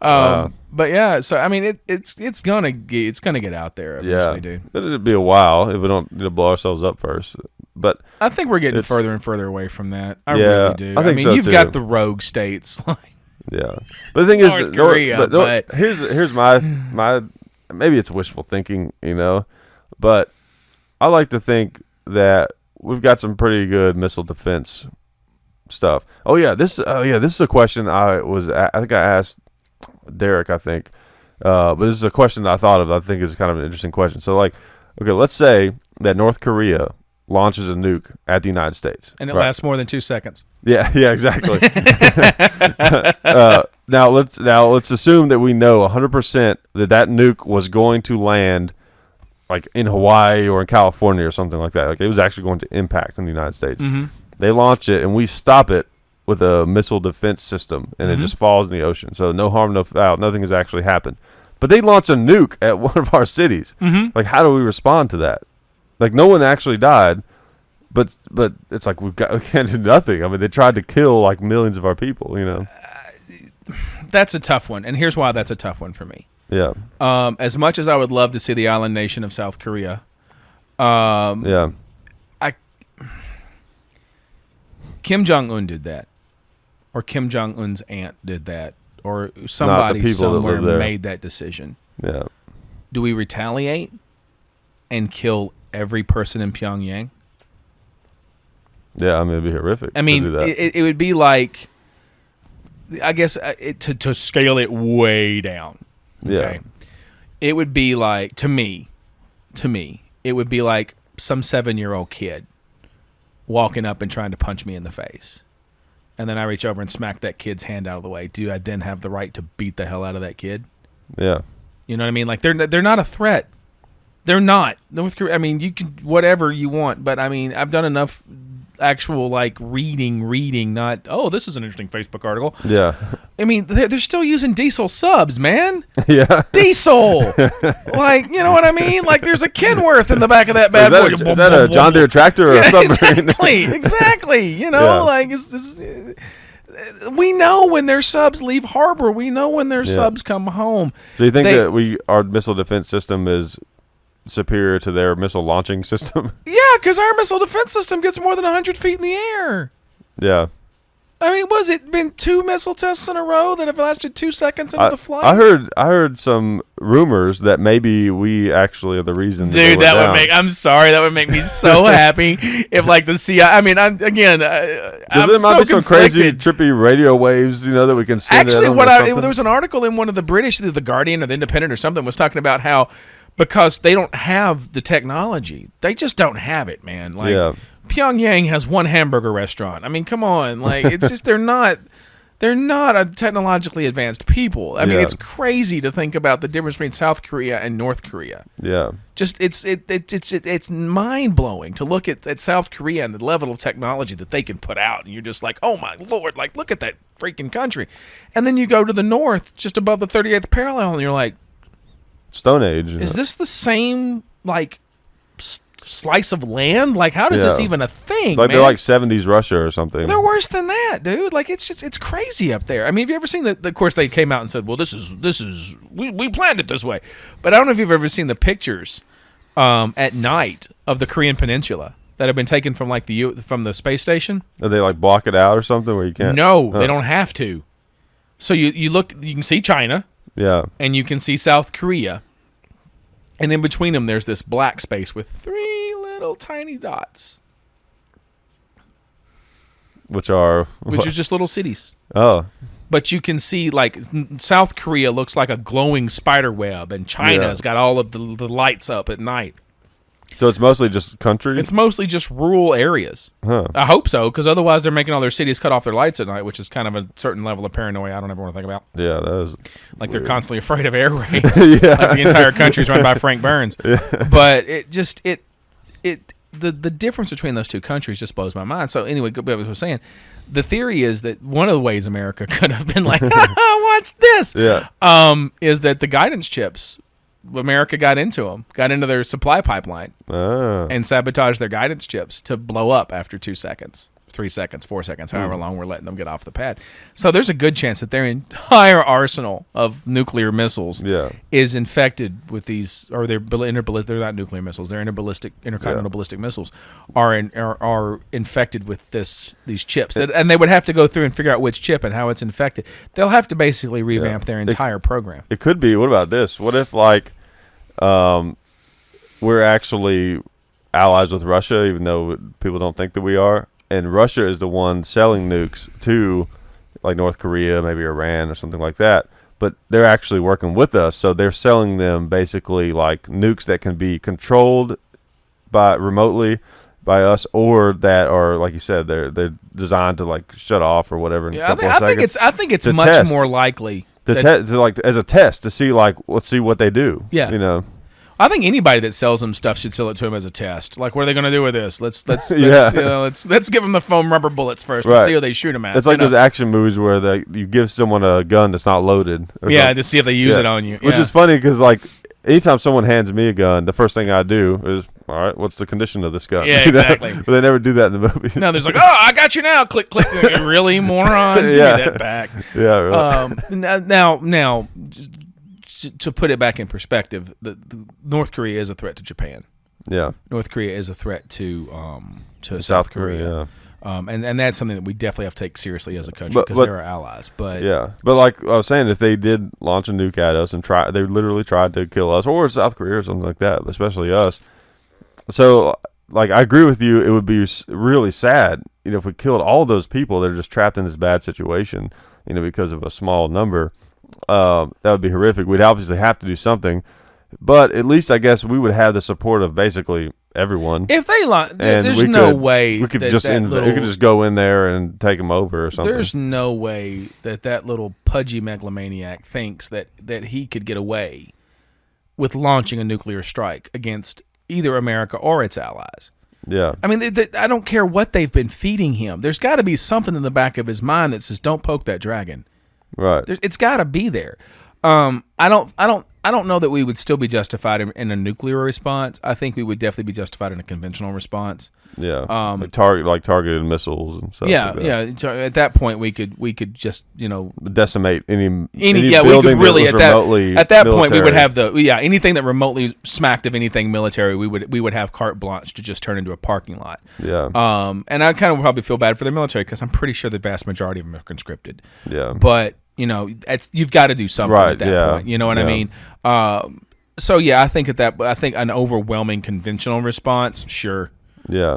but yeah, so I mean, it's gonna get out there eventually, dude. It'll be a while if we don't blow ourselves up first. But I think we're getting further and further away from that. I really do. I mean, you've got the rogue states, like but the thing North is, Korea, but here's my maybe it's wishful thinking, but I like to think that we've got some pretty good missile defense stuff. Oh yeah, this is a question I think I asked Derek, I think. But this is a question that I thought of. I think is kind of an interesting question. So like, okay, let's say that North Korea launches a nuke at the United States. And it lasts more than 2 seconds. Yeah, exactly. Now let's assume that we know 100% that nuke was going to land like in Hawaii or in California or something like that. Like it was actually going to impact in the United States. Mm-hmm. They launch it and we stop it with a missile defense system, and it just falls in the ocean. So no harm, no foul. Nothing has actually happened. But they launch a nuke at one of our cities. Mm-hmm. Like, how do we respond to that? Like, no one actually died, but it's like we can't do nothing. I mean, they tried to kill like millions of our people. You know, that's a tough one, and here's why that's a tough one for me. Yeah. As much as I would love to see the island nation of South Korea, Kim Jong-un did that, or Kim Jong-un's aunt did that, or somebody somewhere made that decision. Yeah. Do we retaliate and kill every person in Pyongyang? Yeah, I mean, it'd be horrific. I mean, to do that. It would be like, I guess, to scale it way down. Okay? Yeah. It would be like, to me, it would be like some 7-year-old kid walking up and trying to punch me in the face. And then I reach over and smack that kid's hand out of the way. Do I then have the right to beat the hell out of that kid? Yeah. You know what I mean? Like, they're not a threat. They're not. North Korea, I mean, you can whatever you want, but I mean, I've done enough actual like reading, not, oh, this is an interesting Facebook article. Yeah. I mean, they're still using diesel subs, man. Yeah. Diesel. Like, you know what I mean? Like, there's a Kenworth in the back of that bad boy. Is that a John Deere tractor or a submarine? Exactly. You know, like, we know when their subs leave harbor. We know when their subs come home. Do you think that our missile defense system is superior to their missile launching system? Yeah, because our missile defense system gets more than 100 feet in the air. Yeah. I mean, was it been 2 missile tests in a row that have lasted 2 seconds into the flight? I heard some rumors that maybe we actually are the reason. Dude, I'm sorry, that would make me so happy if like the CIA. I mean, I'm there might be some crazy trippy radio waves, you know, that we can send. Actually, there was an article in one of the British, the Guardian or the Independent or something, was talking about how, because they don't have the technology, they just don't have it, man. Like, Pyongyang has one hamburger restaurant. I mean, come on, like, it's just they're not a technologically advanced people. I mean, it's crazy to think about the difference between South Korea and North Korea. Yeah, just it's mind blowing to look at South Korea and the level of technology that they can put out, and you're just like, oh my Lord, like, look at that freaking country. And then you go to the north, just above the 38th parallel, and you're like, Stone Age. Is this the same like slice of land? Like, how does this even a thing? Like, man? they're like 70s Russia or something. They're worse than that, dude. Like, it's crazy up there. I mean, have you ever seen of course they came out and said, well, this is we planned it this way. But I don't know if you've ever seen the pictures at night of the Korean Peninsula that have been taken from like from the space station. Are they like block it out or something where you can't? No, they don't have to. So you look, you can see China. Yeah. And you can see South Korea. And in between them, there's this black space with 3 little tiny dots. Which are just little cities. Oh. But you can see, like, South Korea looks like a glowing spider web, and China's got all of the lights up at night. So it's mostly just country? It's mostly just rural areas. Huh. I hope so, because otherwise they're making all their cities cut off their lights at night, which is kind of a certain level of paranoia I don't ever want to think about. Yeah, that is like weird. They're constantly afraid of air raids. Like the entire country's run by Frank Burns. Yeah. But the difference between those two countries just blows my mind. So anyway, go back to what I was saying. The theory is that one of the ways America could have been like, watch this, is that the guidance chips, America got into their supply pipeline and sabotaged their guidance chips to blow up after 2 seconds, 3 seconds, 4 seconds, however long we're letting them get off the pad. So there's a good chance that their entire arsenal of nuclear missiles is infected with these, or they're not nuclear missiles, they're intercontinental ballistic missiles are infected with these chips. And they would have to go through and figure out which chip and how it's infected. They'll have to basically revamp their entire program. It could be. What about this? What if, like, we're actually allies with Russia, even though people don't think that we are, and Russia is the one selling nukes to like North Korea, maybe Iran or something like that. But they're actually working with us, so they're selling them basically like nukes that can be controlled by remotely by us, or that are, like you said, they're designed to like shut off or whatever. In a couple of seconds. I think it's much more likely to like as a test to see, like, let's see what they do. Yeah, you know. I think anybody that sells them stuff should sell it to them as a test. Like, what are they going to do with this? Let's let's give them the foam rubber bullets first and see how they shoot them at. It's like those action movies where you give someone a gun that's not loaded. To see if they use it on you. Which is funny because, like, anytime someone hands me a gun, the first thing I do is, all right, what's the condition of this gun? Yeah, exactly. But they never do that in the movie. No, there's like, oh, I got you now. Click, click. Really, moron? Give me that back. Yeah, really. Now, to put it back in perspective, the North Korea is a threat to Japan. Yeah. North Korea is a threat to South Korea. And that's something that we definitely have to take seriously as a country because they're our allies. But like I was saying, if they did launch a nuke at us and they literally tried to kill us, or South Korea or something like that, but especially us. So, like, I agree with you. It would be really sad, if we killed all those people that are just trapped in this bad situation, because of a small number. That would be horrific. We'd obviously have to do something, but at least I guess we would have the support of basically everyone. If they there's no way we could just go in there and take them over or something. There's no way that little pudgy megalomaniac thinks that he could get away with launching a nuclear strike against either America or its allies. Yeah. I mean, I don't care what they've been feeding him. There's got to be something in the back of his mind that says, "Don't poke that dragon." Right. It's got to be there. I don't know that we would still be justified in a nuclear response. I think we would definitely be justified in a conventional response. Yeah. Targeted missiles and stuff. Yeah, like that. yeah. At that point, we could just decimate any we could really at that point we would have anything that remotely smacked of anything military. We would have carte blanche to just turn into a parking lot. Yeah. And I kind of probably feel bad for the military because I'm pretty sure the vast majority of them are conscripted. Yeah. But you've got to do something at that point. You know what I mean? So yeah, I think an overwhelming conventional response, sure. Yeah.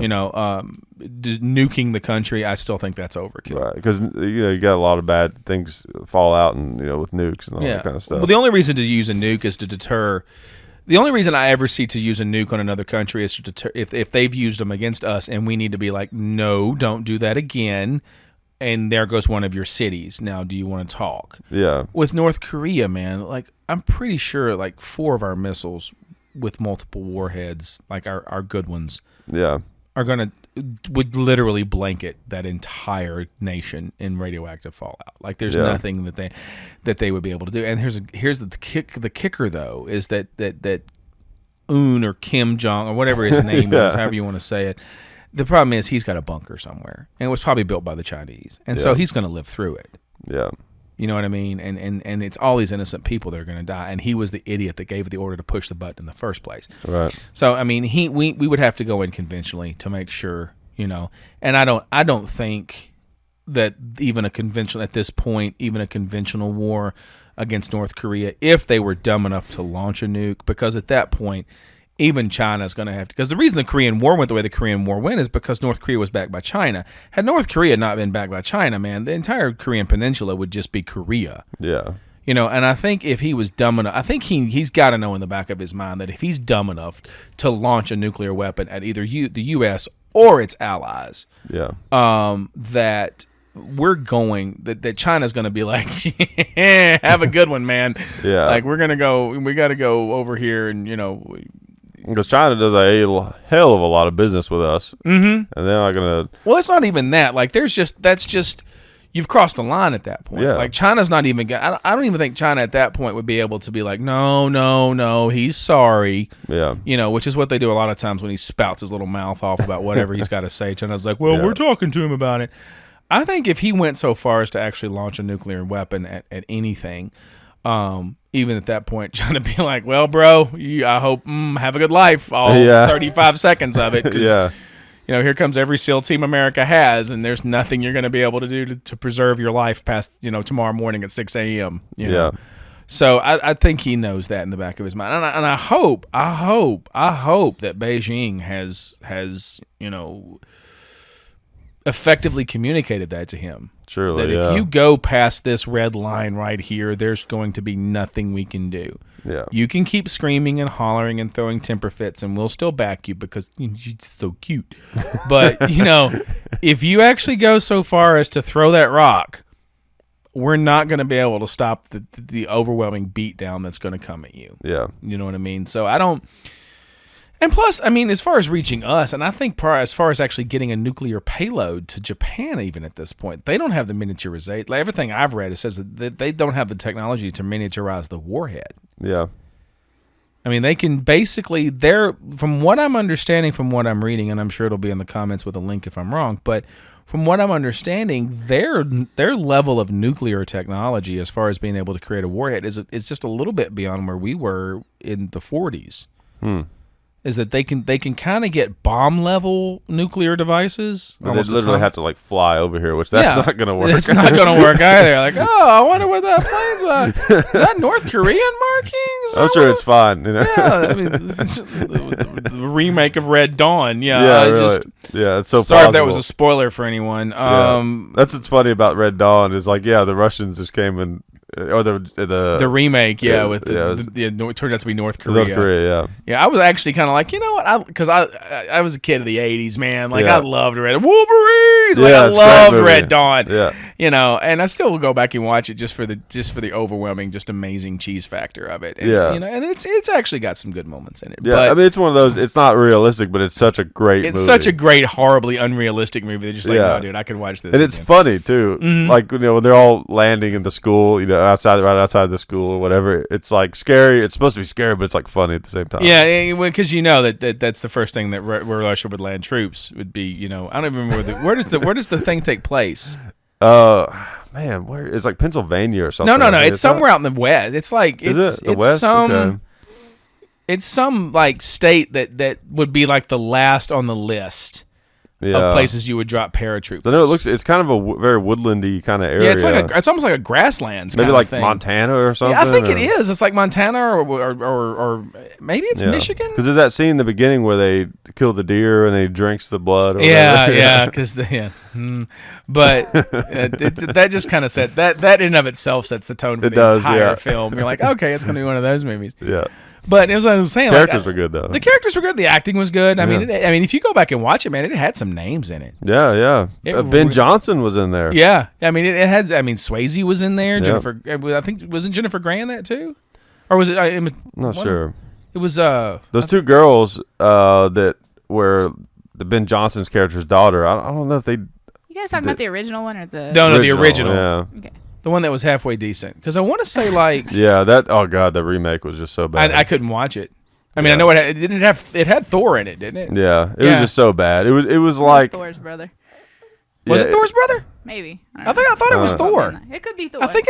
Nuking the country, I still think that's overkill. Right, because you got a lot of bad things fall out, and with nukes and all that kind of stuff. Well, the only reason to use a nuke is to deter. The only reason I ever see to use a nuke on another country is to deter if they've used them against us, and we need to be like, no, don't do that again. And there goes one of your cities. Now, do you want to talk? Yeah. With North Korea, man, like, I'm pretty sure like 4 of our missiles with multiple warheads, like our good ones, would literally blanket that entire nation in radioactive fallout. Like, there's nothing that they would be able to do. And here's the kicker though, is that Un or Kim Jong or whatever his name is, however you want to say it. The problem is he's got a bunker somewhere, and it was probably built by the Chinese, and so he's going to live through it. Yeah, you know what I mean. And it's all these innocent people that are going to die, and he was the idiot that gave the order to push the button in the first place. Right. So I mean, we would have to go in conventionally to make sure, and I don't think that even a conventional war against North Korea, if they were dumb enough to launch a nuke, because at that point, even China's going to have to, because the reason the Korean War went the way the Korean War went is because North Korea was backed by China. Had North Korea not been backed by China, man, the entire Korean peninsula would just be Korea. Yeah. And I think if he was dumb enough, I think he's got to know in the back of his mind that if he's dumb enough to launch a nuclear weapon at either the U.S. or its allies, that we're that China's going to be like, have a good one, man. Yeah. Like, we got to go over here and, because China does a hell of a lot of business with us, and they're not gonna. Well, it's not even that. Like, that's just you've crossed the line at that point. Yeah. Like, China's not even. I don't even think China at that point would be able to be like, no, he's sorry. Yeah. Which is what they do a lot of times when he spouts his little mouth off about whatever he's got to say. China's like, well, we're talking to him about it. I think if he went so far as to actually launch a nuclear weapon at anything. Even at that point, trying to be like, well, bro, I hope have a good life, all 35 seconds of it. Here comes every SEAL team America has, and there's nothing you're going to be able to do to preserve your life past, tomorrow morning at 6 a.m. So I think he knows that in the back of his mind, and I hope that Beijing has effectively communicated that to him. Surely, that if you go past this red line right here, there's going to be nothing we can do. Yeah. You can keep screaming and hollering and throwing temper fits, and we'll still back you because you're just so cute. But, if you actually go so far as to throw that rock, we're not going to be able to stop the overwhelming beatdown that's going to come at you. Yeah. You know what I mean? So I don't... And plus, I mean, as far as reaching us, and I think as far as actually getting a nuclear payload to Japan, even at this point, they don't have the miniaturization. Like, everything I've read, it says that they don't have the technology to miniaturize the warhead. Yeah. I mean, they can basically, from what I'm understanding, from what I'm reading, and I'm sure it'll be in the comments with a link if I'm wrong, but from what I'm understanding, their level of nuclear technology as far as being able to create a warhead is just a little bit beyond where we were in the 40s. Is that they can kind of get bomb level nuclear devices. But they literally have to like fly over here, which that's not going to work. It's not going to work either. Like, I wonder what that plane's on. Is that North Korean markings? I'm sure it's fine. Yeah, I mean, it's the remake of Red Dawn. Yeah, really. It's so. Sorry if that was a spoiler for anyone. That's what's funny about Red Dawn is like, the Russians just came and. Or the remake, it turned out to be North Korea. North Korea, yeah. I was actually kind of like, you know what? Because I was a kid of the '80s, man. Like I loved Red Wolverines. Like I loved Red Dawn. Yeah, and I still will go back and watch it just for the overwhelming, just amazing cheese factor of it. And, and it's actually got some good moments in it. Yeah, but I mean, it's one of those. It's not realistic, but it's such a great. It's such a great, horribly unrealistic movie. They're just like, no, dude, I could watch this. And it's funny too. Mm-hmm. Like when they're all landing in the school, right outside the school or whatever. It's like scary. It's supposed to be scary, but it's like funny at the same time. Yeah, because that's the first thing that where Russia would land troops would be. I don't even remember where does the thing take place? Man, where it's like Pennsylvania or something. No. It's somewhere out in the west. It's like it's the west. It's some like state that would be like the last on the list. Of places you would drop paratroopers. So it's kind of a very woodlandy kind of area. Yeah, it's almost like a grasslands. Maybe kind like of thing. Montana or something. Yeah, I think it is. It's like Montana or maybe it's Michigan. Because there's that scene in the beginning where they kill the deer and he drinks the blood. Or because but that just kind of set that in and of itself sets the tone for the entire film. You're like, okay, it's going to be one of those movies. Yeah. But as I was saying, characters were good though. The characters were good. The acting was good. I mean, if you go back and watch it, man, it had some names in it. Yeah. Ben Johnson was in there. Yeah, I mean, it had. I mean, Swayze was in there. Jennifer, I think, wasn't Jennifer Grey in that too, or was it? I'm not sure. It was those two girls that were the Ben Johnson's character's daughter. I don't know if they. You guys talking about the original one or the? No, the original. Yeah. Okay. The one that was halfway decent. Because I want to say like... the remake was just so bad. I couldn't watch it. I mean, I know it had Thor in it, didn't it? Yeah. It was just so bad. It was like... Thor's brother. Was it Thor's brother? Maybe. I thought it was Thor. It could be Thor. I think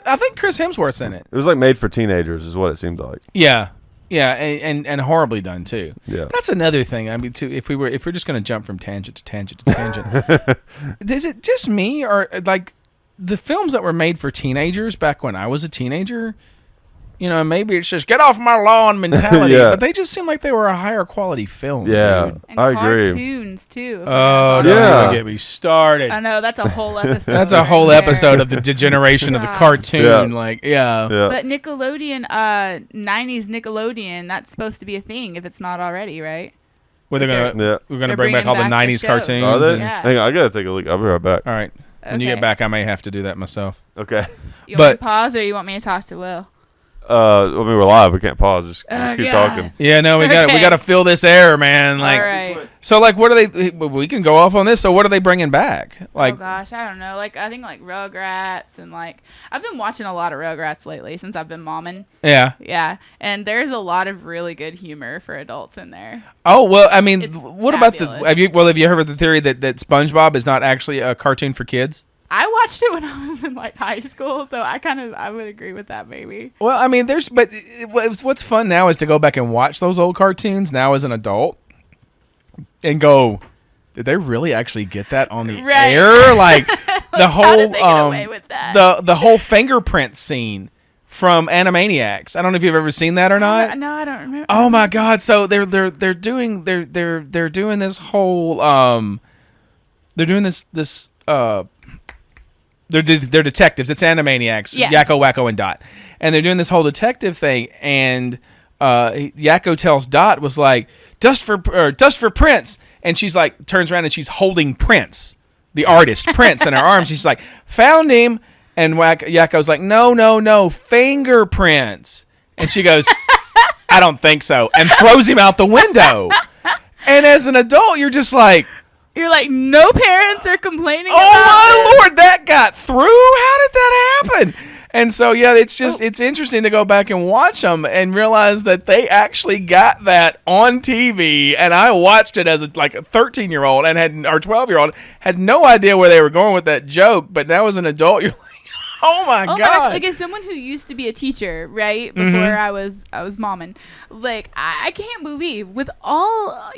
I think Chris Hemsworth's in it. It was like made for teenagers is what it seemed like. Yeah. Yeah, and horribly done too. Yeah. That's another thing. I mean, too, if we're just going to jump from tangent to tangent to tangent. Is it just me or like the films that were made for teenagers back when I was a teenager, maybe it's just get off my lawn mentality, but they just seem like they were a higher quality film. Yeah, dude. And I agree. Cartoons too. Oh, don't even get me started. I know that's a whole episode. That's a whole episode of the degeneration of the cartoon. Yeah. But Nickelodeon, 90s Nickelodeon, that's supposed to be a thing if it's not already, right? We're gonna bring back all the 90s cartoons. Are they? Hang on, I gotta take a look. I'll be right back. All right. When you get back, I may have to do that myself. Okay. You want me to pause or you want me to talk to Will? I mean, we're live. We can't pause. Just keep talking. Yeah, no, we got to fill this air, man. Like, all right. So, like, what are they? We can go off on this. So, what are they bringing back? Like, oh gosh, I don't know. Like, I think like Rugrats and like I've been watching a lot of Rugrats lately since I've been momming. Yeah. Yeah, and there's a lot of really good humor for adults in there. Oh well, I mean, what fabulous. about have you heard of the theory that SpongeBob is not actually a cartoon for kids? I watched it when I was in like high school, so I would agree with that maybe. Well, I mean, what's fun now is to go back and watch those old cartoons now as an adult and go, did they really actually get that on the air? Like the whole how did they get away with that? the whole fingerprint scene from Animaniacs. I don't know if you've ever seen that or not. No, I don't remember. Oh my God! So they're doing this whole they're doing this they're detectives. It's Animaniacs, Yeah. Yakko, Wacko, and Dot, and they're doing this whole detective thing. And Yakko tells Dot was like, dust for Prince, and she's like turns around and she's holding Prince, the artist Prince, in her arms. She's like, found him, and Yakko's like, no, fingerprints, and she goes, I don't think so, and throws him out the window. And as an adult, you're just like. You're like, no parents are complaining about Oh my Lord, that got through? How did that happen? And so, yeah, it's just, it's interesting to go back and watch them and realize that they actually got that on TV. And I watched it as a 13-year-old and or 12-year-old, had no idea where they were going with that joke. But now as an adult, you're like, oh my God. Gosh, like as someone who used to be a teacher, right, before I was momming, like I can't believe with all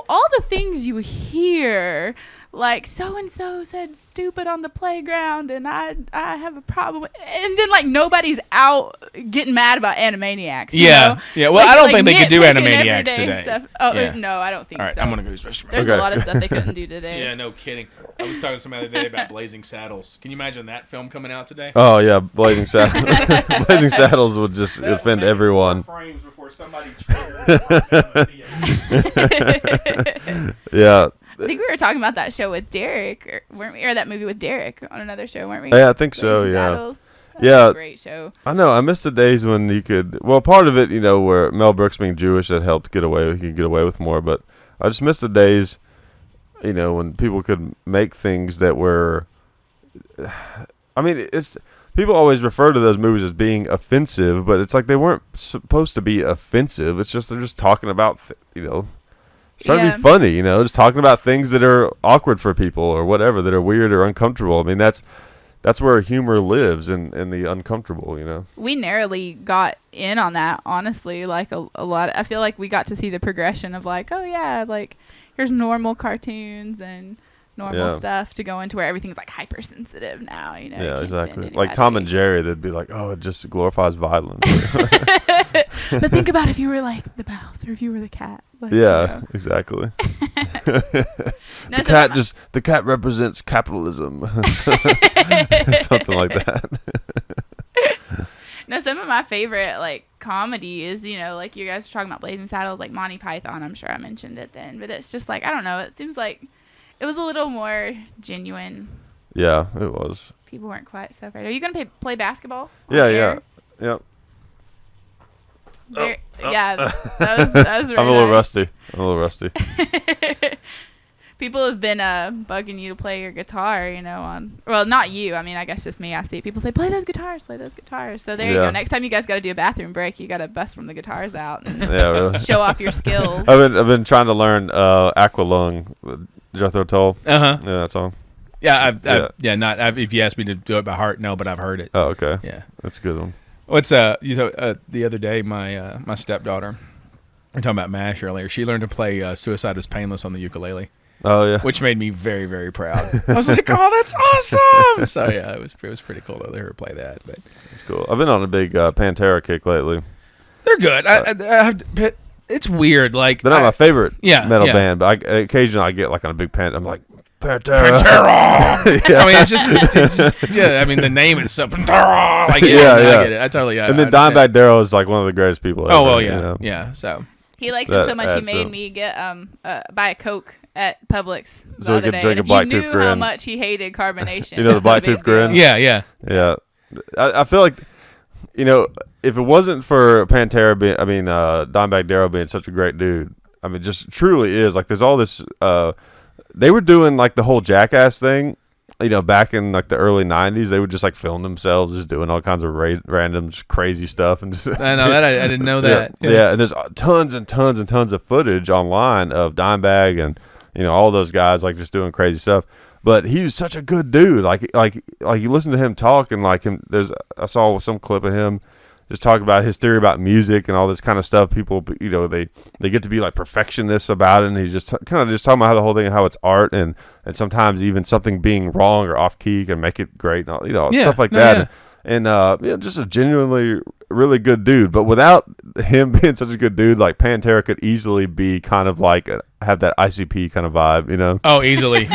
all the things you hear, like so and so said stupid on the playground, and I have a problem, and then like nobody's out getting mad about Animaniacs. Yeah. Well, like, I don't think they could do Animaniacs everyday today. Stuff. Oh yeah. No, I don't think all right, so. I'm gonna go use the restroom. There's a lot of stuff they couldn't do today. Yeah, no kidding. I was talking to somebody the other day about Blazing Saddles. Can you imagine that film coming out today? Oh yeah, Blazing Saddles. Blazing Saddles would just offend everyone. Frames before somebody triggered. Yeah. I think we were talking about that show with Derek, weren't we? Or that movie with Derek on another show, weren't we? Yeah, I think so. Blazing Yeah. Saddles. That Yeah. was a great show. I know. I miss the days when you could. Well, part of it, where Mel Brooks being Jewish, that helped get away. He could get away with more. But I just miss the days, when people could make things that were. I mean, it's people always refer to those movies as being offensive, but it's like they weren't supposed to be offensive. It's just they're just talking about, trying to be funny. Just talking about things that are awkward for people or whatever, that are weird or uncomfortable. I mean, that's where humor lives in the uncomfortable. We narrowly got in on that, honestly. Like a lot. I feel like we got to see the progression of like, oh yeah, like here's normal cartoons and normal stuff to go into where everything's like hypersensitive now. Yeah, exactly. Like Tom and Jerry, they'd be like, oh, it just glorifies violence. But think about if you were like the mouse or if you were the cat. Like, exactly. No, The cat represents capitalism. Something like that. No, some of my favorite like comedy is, like you guys were talking about Blazing Saddles, like Monty Python. I'm sure I mentioned it then, but it's just like, I don't know. It seems like it was a little more genuine. Yeah, it was. People weren't quite so afraid. Are you gonna play basketball? Yeah. Yeah, that was really I'm a little rusty. People have been bugging you to play your guitar, well, not you. I mean, I guess just me. I see people say, play those guitars. So there you go. Next time you guys got to do a bathroom break, you got to bust from the guitars out and really. show off your skills. I've been trying to learn Aqualung, Jethro Tull. Uh-huh. Yeah, that song. Yeah, if you asked me to do it by heart, no, but I've heard it. Oh, okay. Yeah. That's a good one. What's the other day my stepdaughter, we were talking about MASH earlier. She learned to play Suicide is Painless on the ukulele. Oh yeah. Which made me very, very proud. I was like, oh, that's awesome. So yeah, it was pretty cool to let her play that. But it's cool. I've been on a big Pantera kick lately. They're good. It's weird. Like they're not my favorite metal yeah. band, but occasionally I get like on a big I'm like, Pantera. Yeah. I mean, it's just yeah. I mean, the name is so Pantera. Like, yeah. I get it. I totally. And then Dimebag Darrell is like one of the greatest people. Oh well, yeah, yeah. So he likes him so much he made me get buy a Coke at Publix the other day. Drink a Black Tooth Grin. How much he hated carbonation. The Black Tooth Grin. Yeah. I feel like, if it wasn't for Pantera being, Dimebag Darrell being such a great dude, I mean, just truly is. Like, there's all this. They were doing like the whole Jackass thing, back in like the early '90s. They would just like film themselves just doing all kinds of random, just crazy stuff, and just. I know that I didn't know that. Yeah, and there's tons and tons and tons of footage online of Dimebag and all those guys like just doing crazy stuff. But he was such a good dude. Like you listen to him talk and like him. I saw some clip of him just talking about his theory about music and all this kind of stuff. People, they get to be like perfectionists about it, and he's just kind of just talking about how the whole thing, how it's art, and sometimes even something being wrong or off key can make it great, and all, stuff like that. Yeah. And just a genuinely really good dude. But without him being such a good dude, like Pantera could easily be kind of like have that ICP kind of vibe, you know? Oh, easily.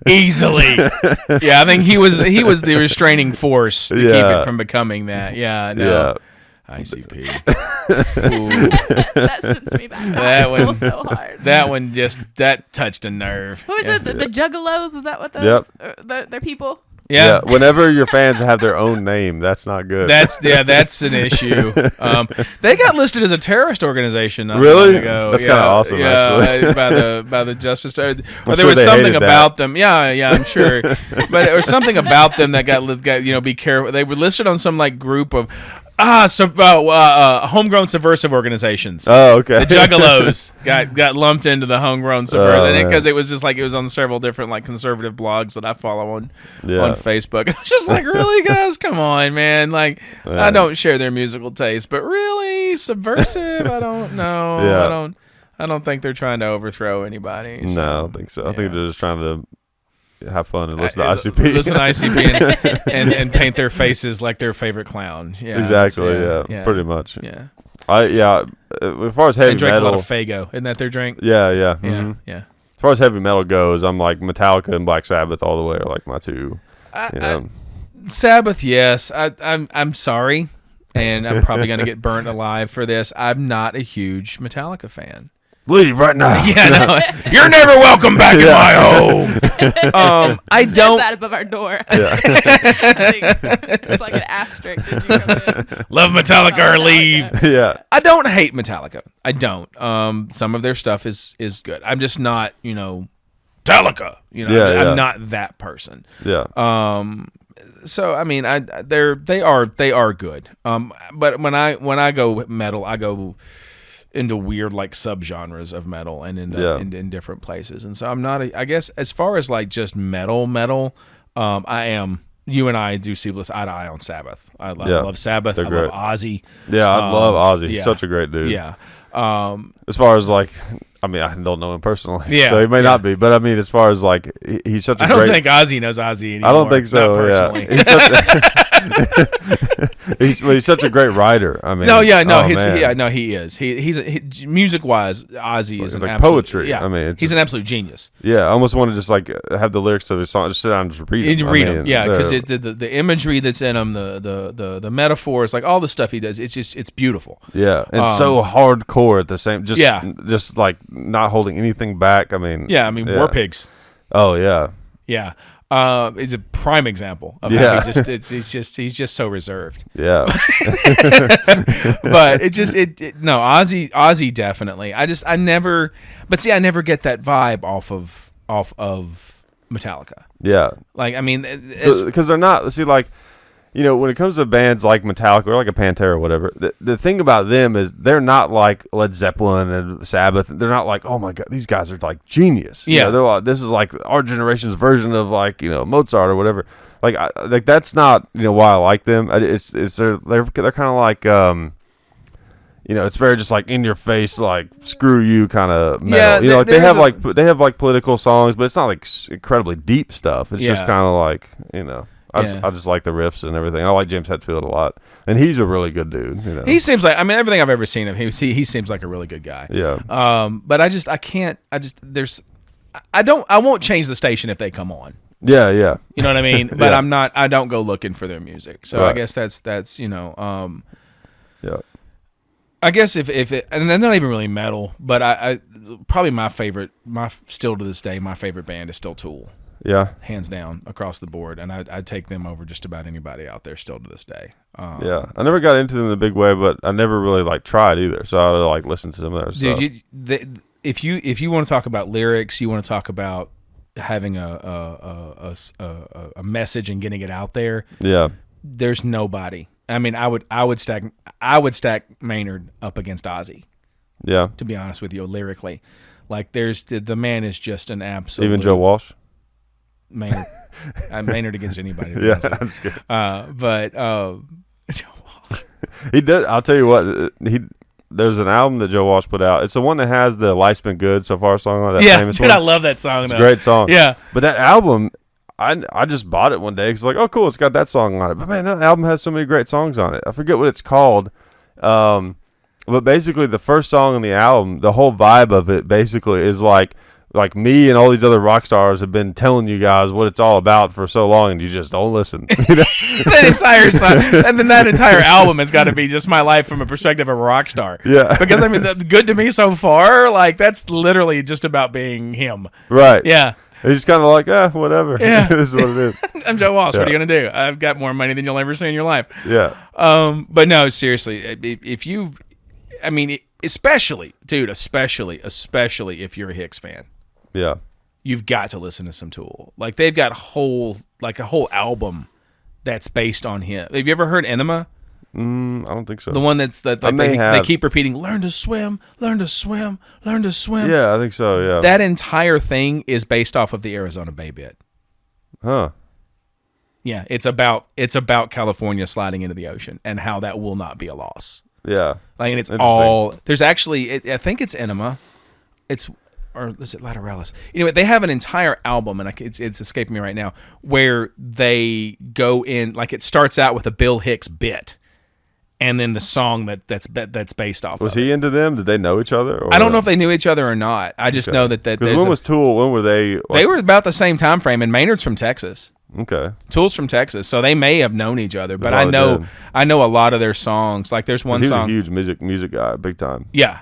Easily. Yeah, I think he was the restraining force to keep it from becoming that. Yeah, no. Yeah. ICP. That sends me back to high school so hard. That touched a nerve. Who is it? The Juggalos? Is that what those? Yep. They're people. Yeah. Whenever your fans have their own name, that's not good. That's an issue. They got listed as a terrorist organization. Really? Ago. That's kind of awesome. Yeah, by the Justice. Or there was something about them. Yeah, I'm sure. But there was something about them that got be careful. They were listed on some like group of homegrown subversive organizations. Oh, okay. The Juggalos got lumped into the homegrown subversive because it was just like it was on several different like conservative blogs that I follow on Facebook. I was just like, really, guys, come on, man. Like, I don't share their musical taste, but really subversive? I don't know. Yeah. I don't think they're trying to overthrow anybody. So, no, I don't think so. I think they're just trying to have fun and listen to ICP. Listen to ICP and paint their faces like their favorite clown. Yeah, exactly. Yeah, pretty much. Yeah. As far as heavy they drink metal, a lot of Faygo. Isn't that their drink? Yeah. Yeah. As far as heavy metal goes, I'm like Metallica and Black Sabbath all the way are like my two. Sabbath, yes. I'm sorry, and I'm probably gonna get burnt alive for this. I'm not a huge Metallica fan. Leave right now. Yeah, no, you're never welcome back in my home. I don't. That above our door. Yeah. It's like an asterisk. Did you come in? Love Metallica or leave. Yeah. I don't hate Metallica. I don't. Some of their stuff is good. I'm just not, Metallica. I'm not that person. Yeah. So I mean, they are good. But when I go metal, I go into weird like subgenres of metal and in different places. And so I'm not I guess as far as like just metal, I am. You and I do see this eye to eye on Sabbath. I love Sabbath. They're I great. love Ozzy. Yeah, I love Ozzy. He's yeah. such a great dude. Yeah. As far as like, I mean, I don't know him personally, yeah, so he may not be. But I mean, as far as like, he's such a I don't think Ozzy knows Ozzy anymore. I don't think so. Yeah, he's such a great writer. I mean, he is. He's music wise, Ozzy is like absolute, poetry. Yeah, I mean, he's an absolute genius. Yeah, I almost want to just like have the lyrics to his song, just sit down and just read them. Yeah, because the imagery that's in them, the metaphors, like all the stuff he does, it's beautiful. Yeah, and so hardcore at the same. Just like not holding anything back. I mean, War Pigs. Oh yeah. Yeah. It's a prime example of how he's just so reserved. Yeah. But Ozzy definitely. I never get that vibe off of Metallica. Yeah. Like, I mean, because they're not, see, like, when it comes to bands like Metallica or like a Pantera or whatever, the thing about them is they're not like Led Zeppelin and Sabbath. They're not like, oh my God, these guys are like genius. Yeah. They're like, this is like our generation's version of like, Mozart or whatever. Like that's not, why I like them. They're kind of like, it's very just like in your face, like screw you kind of metal. Yeah, they have like political songs, but it's not like incredibly deep stuff. It's just kind of like, I just like the riffs and everything. I like James Hetfield a lot, and he's a really good dude. He seems like, everything I've ever seen of him, he seems like a really good guy. Yeah. But I won't change the station if they come on. Yeah, yeah. You know what I mean? But Yeah. I don't go looking for their music. So Right. I guess that's Yeah. I guess if it, and they're not even really metal, but I probably still to this day, my favorite band is still Tool. Yeah. Hands down across the board, and I'd take them over just about anybody out there still to this day. Yeah, I never got into them in a big way, but I never really like tried either. So I would like listen to some of their stuff. Dude, if you want to talk about lyrics, you want to talk about having a message and getting it out there. Yeah, there's nobody. I mean, I would stack Maynard up against Ozzy. Yeah, to be honest with you, lyrically, like the man is just an absolute. Even Joe Walsh. Maynard against anybody. Yeah, that's good. But Joe Walsh. He did. I'll tell you what. There's an album that Joe Walsh put out. It's the one that has the "Life's Been Good So Far" song on that famous one. I love that song. It's a great song. Yeah, but that album, I just bought it one day because like, oh cool, it's got that song on it. But man, that album has so many great songs on it. I forget what it's called. But basically, the first song on the album, the whole vibe of it basically is like me and all these other rock stars have been telling you guys what it's all about for so long, and you just don't listen. That entire song, and then that entire album has got to be just my life from a perspective of a rock star. Yeah. Because I mean, the Good to Me so far, like that's literally just about being him. Right. Yeah. He's kind of like, whatever. Yeah. This is what it is. I'm Joe Walsh. What are you gonna do? I've got more money than you'll ever see in your life. Yeah. But no, seriously, if you, I mean, especially if you're a Hicks fan. Yeah. You've got to listen to some Tool. Like they've got a whole album that's based on him. Have you ever heard Enema? I don't think so. The one that they keep repeating, learn to swim, learn to swim, learn to swim. Yeah, I think so, yeah. That entire thing is based off of the Arizona Bay bit. Huh. Yeah, it's about California sliding into the ocean and how that will not be a loss. Yeah. Like, and it's all, there's actually, I think it's Enema. Or is it Lateralis? Anyway, they have an entire album, and it's escaping me right now, where they go in, like it starts out with a Bill Hicks bit, and then the song that's based off. Was he into them? Did they know each other? Or? I don't know if they knew each other or not. I just know that because when was Tool? When were they? Like, they were about the same time frame, and Maynard's from Texas. Okay. Tool's from Texas, so they may have known each other. But I know a lot of their songs. Like there's one song. He was a huge music guy, big time. Yeah.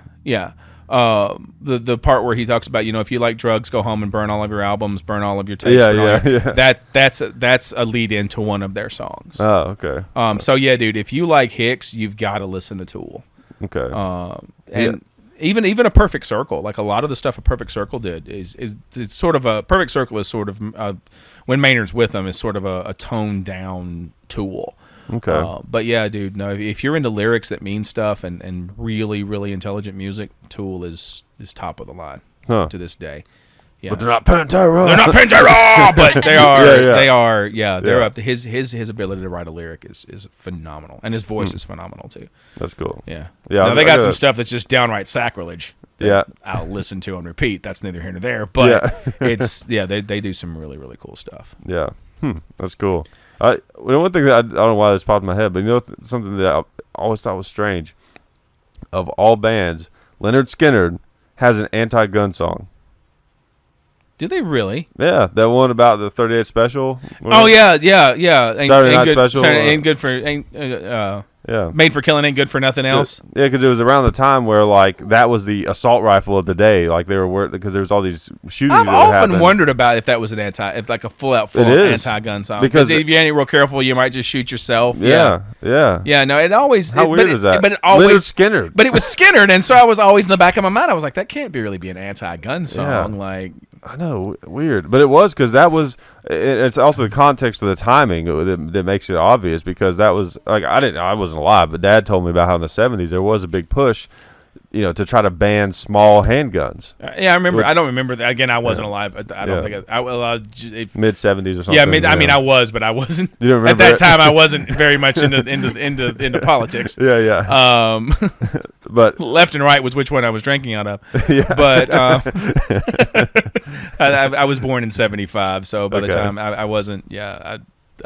The part where he talks about, if you like drugs, go home and burn all of your albums, burn all of your tapes. Yeah. That's a lead into one of their songs. Oh, okay. So yeah, dude, if you like Hicks, you've got to listen to Tool. Okay. And even a Perfect Circle, like a lot of the stuff a Perfect Circle did is it's sort of a Perfect Circle is sort of when Maynard's with them is sort of a toned down Tool. Okay. But yeah, dude, no, if you're into lyrics that mean stuff and really, really intelligent music, Tool is top of the line to this day. Yeah. But they're not Pantera. They're not Pantera, but they are. They are. Yeah, they're Yeah. up. His ability to write a lyric is phenomenal, and his voice is phenomenal too. That's cool. Yeah. Yeah. Now, they got some stuff that's just downright sacrilege. Yeah. I'll listen to and repeat. That's neither here nor there. But they do some really, really cool stuff. Yeah. That's cool. One thing that I don't know why this popped in my head, but something that I always thought was strange. Of all bands, Leonard Skinner has an anti-gun song. Do they really? Yeah, that one about the 38 special. Oh yeah. Saturday Night Special. Ain't good for Made for Killing, ain't good for nothing else. Yeah, because it was around the time where like that was the assault rifle of the day. Like they were because there was all these shootings. I've often wondered about if that was like a full anti-gun song. Because if you ain't real careful, you might just shoot yourself. Yeah. No, it always. How weird is that? But it always Leonard Skinner. But it was Skinner, and so I was always in the back of my mind. I was like, that can't really be an anti-gun song. Yeah. Like, I know, weird, but it was because that was. It's also the context of the timing that makes it obvious because that was like I wasn't alive, but Dad told me about how in the 70s there was a big push, to try to ban small handguns. Yeah, I remember. I don't remember that. Again, I wasn't alive. I don't think mid 70s or something. Yeah, I mean, I was, but I wasn't. You don't remember at that time, I wasn't very much into politics. Yeah. But left and right was which one I was drinking out of. Yeah. But I was born in 75, so by the time I wasn't. Yeah,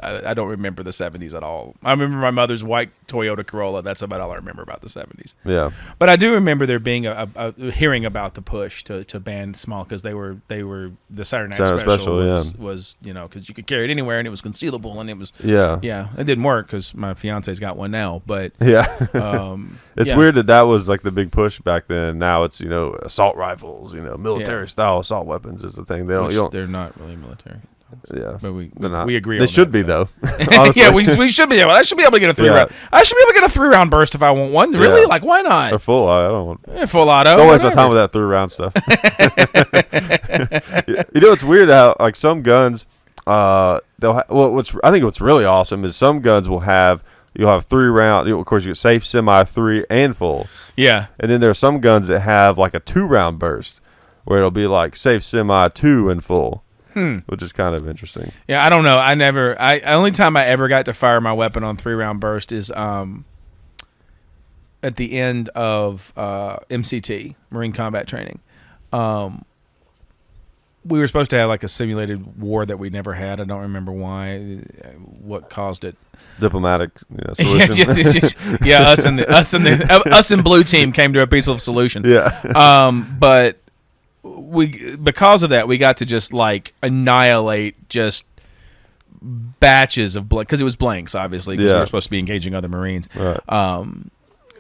I don't remember the 70s at all. I remember my mother's white Toyota Corolla. That's about all I remember about the 70s. Yeah. But I do remember there being a hearing about the push to ban small because they were the Saturday Night Special was because you could carry it anywhere and it was concealable and it was it didn't work because my fiance's got one now. But it's weird that was like the big push back then. Now it's assault rifles, military style assault weapons is the thing. They're not really military. Yeah, but we agree. They should be though. Yeah, we should be able. I should be able to get a 3-round. I should be able to get a 3-round burst if I want one. Really? Like, why not? Or full. I don't want. Full auto. Don't waste my time with that 3-round stuff. It's weird how like some guns, I think what's really awesome is some guns you'll have 3-round. Of course, you get safe, semi, 3, and full. Yeah. And then there are some guns that have like a 2-round burst, where it'll be like safe, semi, 2, and full. Which is kind of interesting. Yeah, I don't know. Only time I ever got to fire my weapon on 3-round burst is at the end of MCT, Marine Combat Training. we were supposed to have like a simulated war that we never had. I don't remember why, what caused it. Diplomatic solution. yes. Yeah, us and Blue Team came to a peaceful solution. Yeah. But because of that, we got to just like annihilate just batches of blank, because it was blanks, obviously, because we were supposed to be engaging other Marines. Right.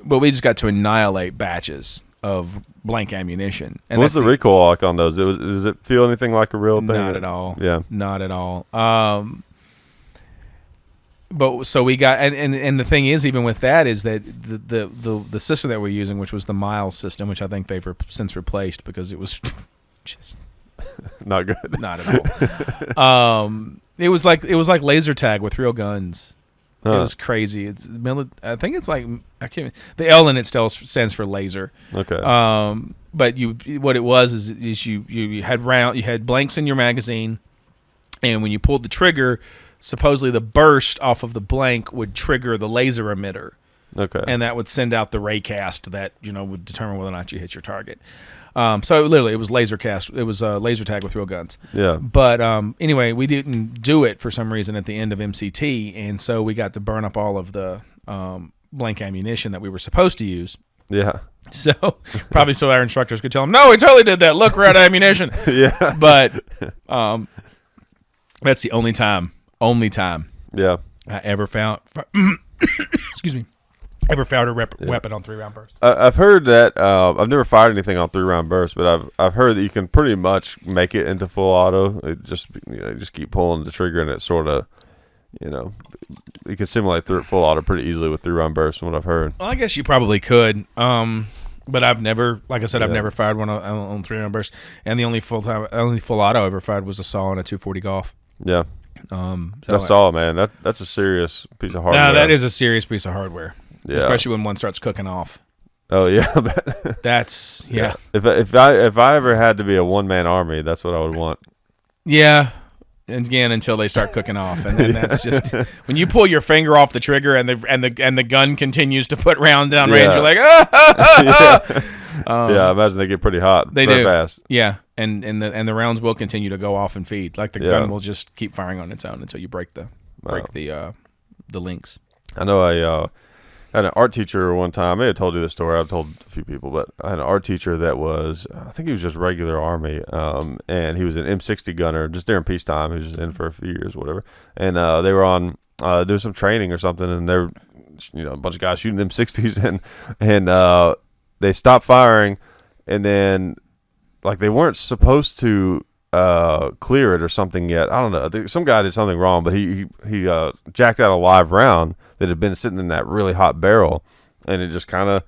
But we just got to annihilate batches of blank ammunition. And what's the recoil like on those? Does it feel anything like a real thing? Not at all. Yeah. Not at all. But so we got, and the thing is, even with that, is that the system that we're using, which was the Miles system, which I think they've since replaced because it was just not good. Not at all. It was like laser tag with real guns. It was crazy. I think it's like, I can't. The L in it still stands for laser. Okay. But what it was is you had blanks in your magazine, and when you pulled the trigger, supposedly the burst off of the blank would trigger the laser emitter. Okay. And that would send out the raycast that would determine whether or not you hit your target. So it was laser cast. It was laser tag with real guns. Yeah. But anyway, we didn't do it for some reason at the end of MCT, and so we got to burn up all of the blank ammunition that we were supposed to use. Yeah. So probably so our instructors could tell them, no, we totally did that. Look, we're out of ammunition. Yeah. But that's the only time yeah, I ever found excuse me, ever fired a weapon on 3-round burst. I've heard that I've never fired anything on 3-round burst, but I've heard that you can pretty much make it into full auto. It just just keep pulling the trigger, and it sort of you can simulate full auto pretty easily with 3-round burst. From what I've heard. Well, I guess you probably could. But I've never, like I said, I've never fired one on 3-round burst, and the only full auto I ever fired was a SAW on a 240 Golf. Yeah. I saw it, man. That's a serious piece of hardware. No, that is a serious piece of hardware. Yeah. Especially when one starts cooking off. Oh yeah. That's yeah. If I ever had to be a one-man army, that's what I would want. Yeah. And again, until they start cooking off, and then that's just when you pull your finger off the trigger and the gun continues to put round down range. You're like, yeah. I imagine they get pretty hot. They very do fast. Yeah, and the rounds will continue to go off and feed. Like the gun will just keep firing on its own until you break the links. I know I had an art teacher one time. I may have told you this story. I've told a few people, but I had an art teacher that was, I think he was just regular Army, and he was an M60 gunner just during peacetime. He was just in for a few years, whatever. And they were on doing some training or something, and they're a bunch of guys shooting M60s, and they stopped firing, and then like they weren't supposed to clear it or something yet. I don't know. I think some guy did something wrong, but he jacked out a live round that had been sitting in that really hot barrel, and it just kind of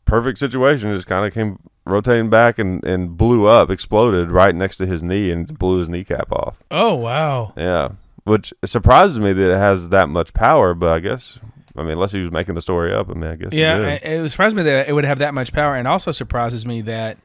perfect situation. It just kind of came rotating back and blew up, exploded right next to his knee and blew his kneecap off. Oh wow! Yeah, which surprises me that it has that much power. But I guess, unless he was making the story up, I guess. Yeah, it surprised me that it would have that much power, and also surprises me that.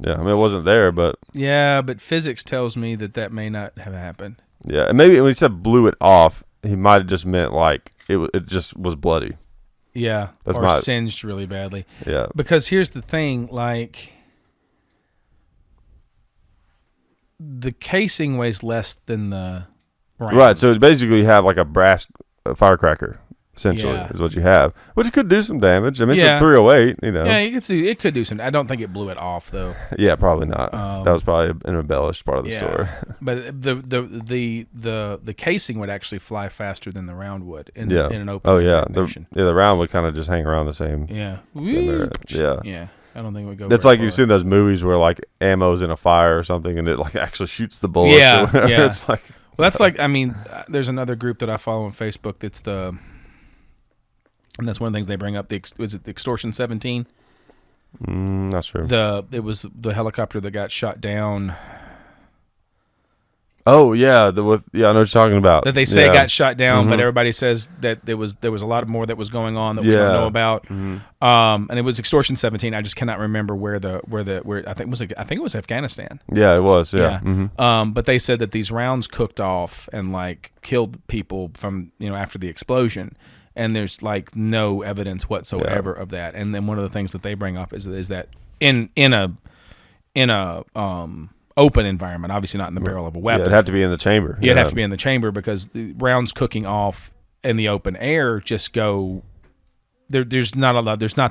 Yeah, it wasn't there, but... Yeah, but physics tells me that may not have happened. Yeah, and maybe when he said blew it off, he might have just meant like it just was bloody. Yeah, singed really badly. Yeah. Because here's the thing, like... The casing weighs less than the round. Right, so basically you have like a brass firecracker. Essentially, is what you have, which could do some damage. It's a 308, Yeah, it could do some. I don't think it blew it off though. Yeah, probably not. That was probably an embellished part of the story. But the casing would actually fly faster than the round would in an open. Oh yeah, the round would kind of just hang around the same. Yeah. Yeah. I don't think it would go. It's like you've seen those movies where like ammo's in a fire or something, and it like actually shoots the bullets. Yeah. It's like. Well, that's like there's another group that I follow on Facebook that's and that's one of the things they bring up. Was it the Extortion 17? Not sure. It was the helicopter that got shot down. Oh yeah, I know what you're talking about. That they say got shot down, but everybody says that there was a lot more that was going on that we don't know about. And it was Extortion 17. I just cannot remember where I think it was Afghanistan. Yeah, it was. Yeah. But they said that these rounds cooked off and like killed people from after the explosion. and there's like no evidence whatsoever of that. And then one of the things that they bring up is that in a open environment, obviously not in the barrel of a weapon. Yeah, it'd have to be in the chamber. It'd have to be in the chamber because the rounds cooking off in the open air just go. There's not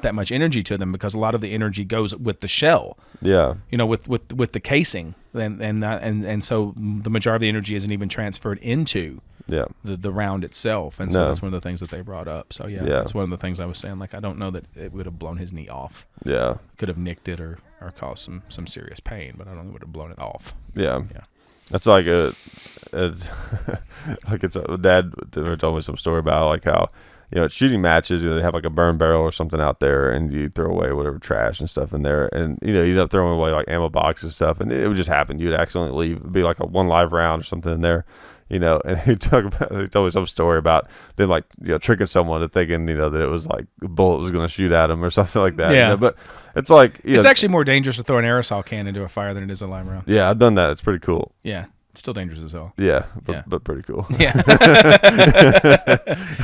that much energy to them because a lot of the energy goes with the shell. Yeah. With the casing, and so the majority of the energy isn't even transferred into the round itself, and so that's one of the things that they brought up. So that's one of the things I was saying. Like I don't know that it would have blown his knee off. Yeah. Could have nicked it or caused some serious pain, but I don't think it would have blown it off. Yeah. Yeah. That's like it's like Dad told me some story about like how. At shooting matches, they have like a burn barrel or something out there, and you throw away whatever trash and stuff in there, and you end up throwing away like ammo boxes and stuff, and it would just happen. You'd accidentally leave, it'd be like a one live round or something in there, And he told me some story about them like tricking someone to thinking that it was like a bullet was going to shoot at him or something like that. Yeah, but it's like it's actually more dangerous to throw an aerosol can into a fire than it is a live round. Yeah, I've done that. It's pretty cool. Yeah. Still dangerous as hell. Yeah, but pretty cool. Yeah.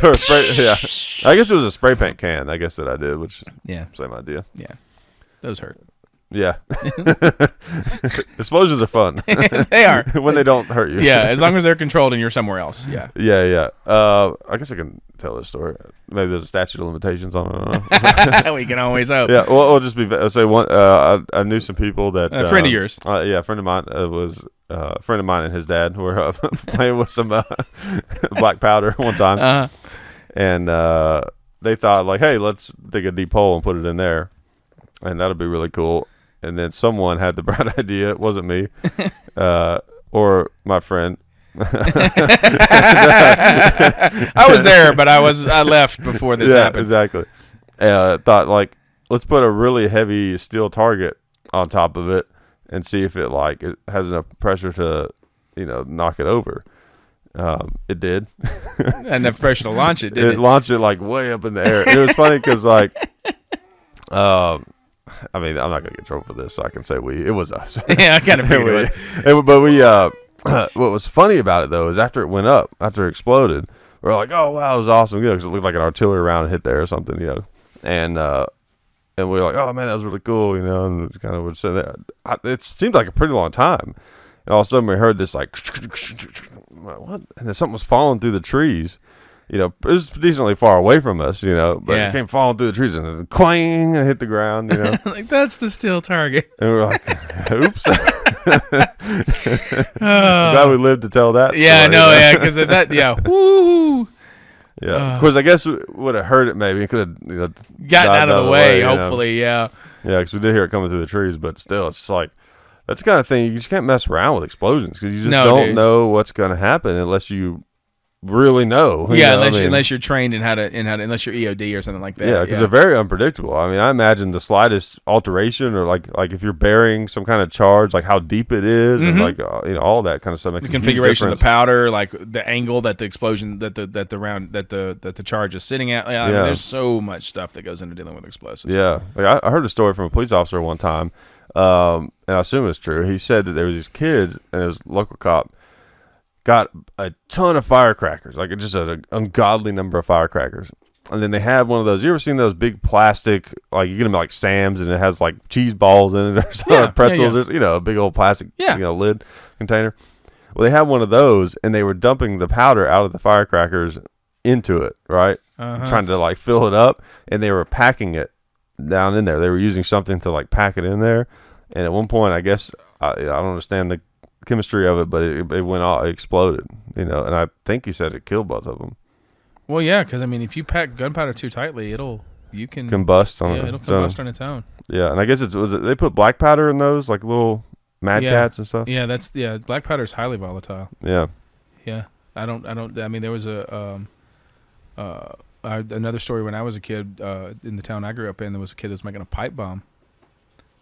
Or a spray, yeah. I guess it was a spray paint can. I guess that I did, which same idea. Yeah, those hurt. Yeah. Explosions are fun. They are when they don't hurt you. Yeah, as long as they're controlled and you're somewhere else. Yeah. Yeah. I guess I can tell this story. Maybe there's a statute of limitations on it. I don't know. We can always hope. Yeah. Well, it'll just be. I'll say one. I knew some people that a friend of yours. Yeah, a friend of mine was. A friend of mine and his dad were playing with some black powder one time, and they thought like, "Hey, let's dig a deep hole and put it in there, and that'll be really cool." And then someone had the bright idea. It wasn't me, or my friend. I was there, but I left before this happened. Exactly. Thought like, let's put a really heavy steel target on top of it. And see if it has enough pressure to, knock it over. It did. Enough pressure to launch it, didn't it? It launched it way up in the air. It was funny because I mean, I'm not gonna get in trouble for this, so I can say we. It was us. Yeah, I kind of figured it was. But we. What was funny about it though is after it went up, after it exploded, we're like, oh wow, it was awesome, because it looked like an artillery round hit there or something, And we were like, oh, man, that was really cool, and we kind of would say that. It seemed like a pretty long time. And all of a sudden we heard this, what? And then something was falling through the trees. It was decently far away from us, but it came falling through the trees and then clang and hit the ground, Like, that's the steel target. And we were like, oops. Glad we lived to tell that Yeah, story, no, yeah, because of that, yeah. Woo! Yeah, of course. I guess would have hurt it. Maybe it could have, gotten out of the way. Hopefully, yeah. Yeah, because we did hear it coming through the trees, but still, it's just like that's the kind of thing you just can't mess around with explosions because you just don't know what's going to happen unless you really know. Yeah, unless you're trained in how to unless you're EOD or something like that. Yeah, because they're very unpredictable. I mean, I imagine the slightest alteration or like if you're burying some kind of charge, like how deep it is, and all that kind of stuff. Makes the configuration of the powder, like the angle that the explosion that the charge is sitting at. I mean, there's so much stuff that goes into dealing with explosives. Yeah, like I heard a story from a police officer one time, and I assume it's true. He said that there was these kids, and it was a local cop. Got a ton of firecrackers, like just an ungodly number of firecrackers. And then they had one of those. You ever seen those big plastic, like you get them at like Sam's and it has like cheese balls in it or something, pretzels, a big old plastic lid container. Well, they had one of those and they were dumping the powder out of the firecrackers into it, right? Trying to fill it up, and they were packing it down in there. They were using something to pack it in there. And at one point, I guess, I don't understand the chemistry of it, but it went all, it exploded, and I think he said it killed both of them. Well, yeah, because I mean, if you pack gunpowder too tightly, it'll combust on it'll combust on its own. Yeah, and I guess they put black powder in those, like little Mad Cats and stuff. Yeah, black powder is highly volatile. Yeah. I mean, there was another story when I was a kid in the town I grew up in. There was a kid that was making a pipe bomb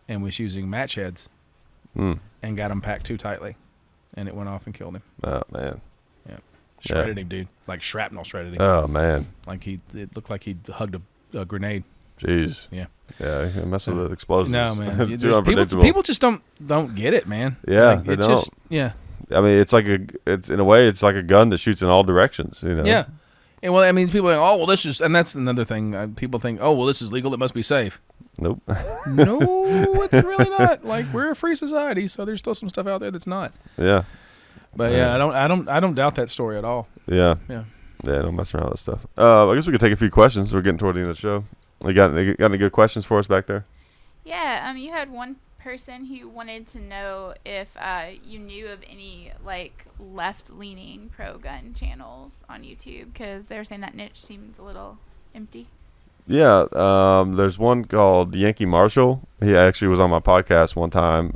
and was using match heads. And got him packed too tightly, and it went off and killed him. Oh man! Yeah, shredded him, dude. Like shrapnel shredded him. Oh man! Like it looked like he hugged a grenade. Jeez. Yeah. Yeah, you mess with explosives. No man, too unpredictable. People just don't get it, man. Yeah, they don't. Yeah. I mean, it's in a way, it's like a gun that shoots in all directions. Yeah. And, well, I mean, people think, oh, well, this is, and that's another thing. People think, oh, well, this is legal. It must be safe. Nope. No, it's really not. Like, we're a free society, so there's still some stuff out there that's not. Yeah. But yeah, I don't doubt that story at all. Yeah. Yeah. Yeah, don't mess around with that stuff. I guess we could take a few questions. We're getting toward the end of the show. You got any good questions for us back there? Yeah, you had one person who wanted to know if you knew of any like left-leaning pro-gun channels on YouTube, because they're saying that niche seems a little empty. Yeah, there's one called Yankee Marshall. He actually was on my podcast one time.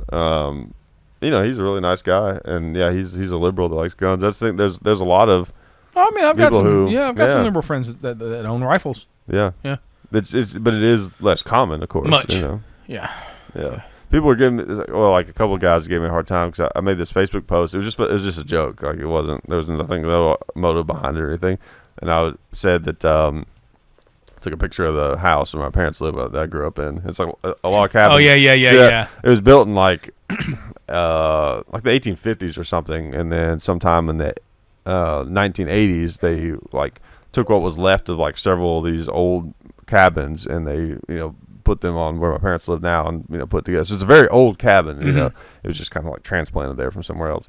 He's a really nice guy, and yeah, he's a liberal that likes guns. I think there's a lot of. I mean, I've got some liberal friends that own rifles. Yeah, yeah. But it is less common, of course. Much. Yeah. People were giving me, like a couple of guys gave me a hard time because I made this Facebook post. It was just a joke. Like there was nothing, no motive behind it or anything. And I said that took a picture of the house where my parents live that I grew up in. It's like a log cabin. Oh yeah. It was built in like the 1850s or something, and then sometime in the 1980s they like took what was left of like several of these old cabins and they put them on where my parents live now and put together. So it's a very old cabin. It was just kind of like transplanted there from somewhere else.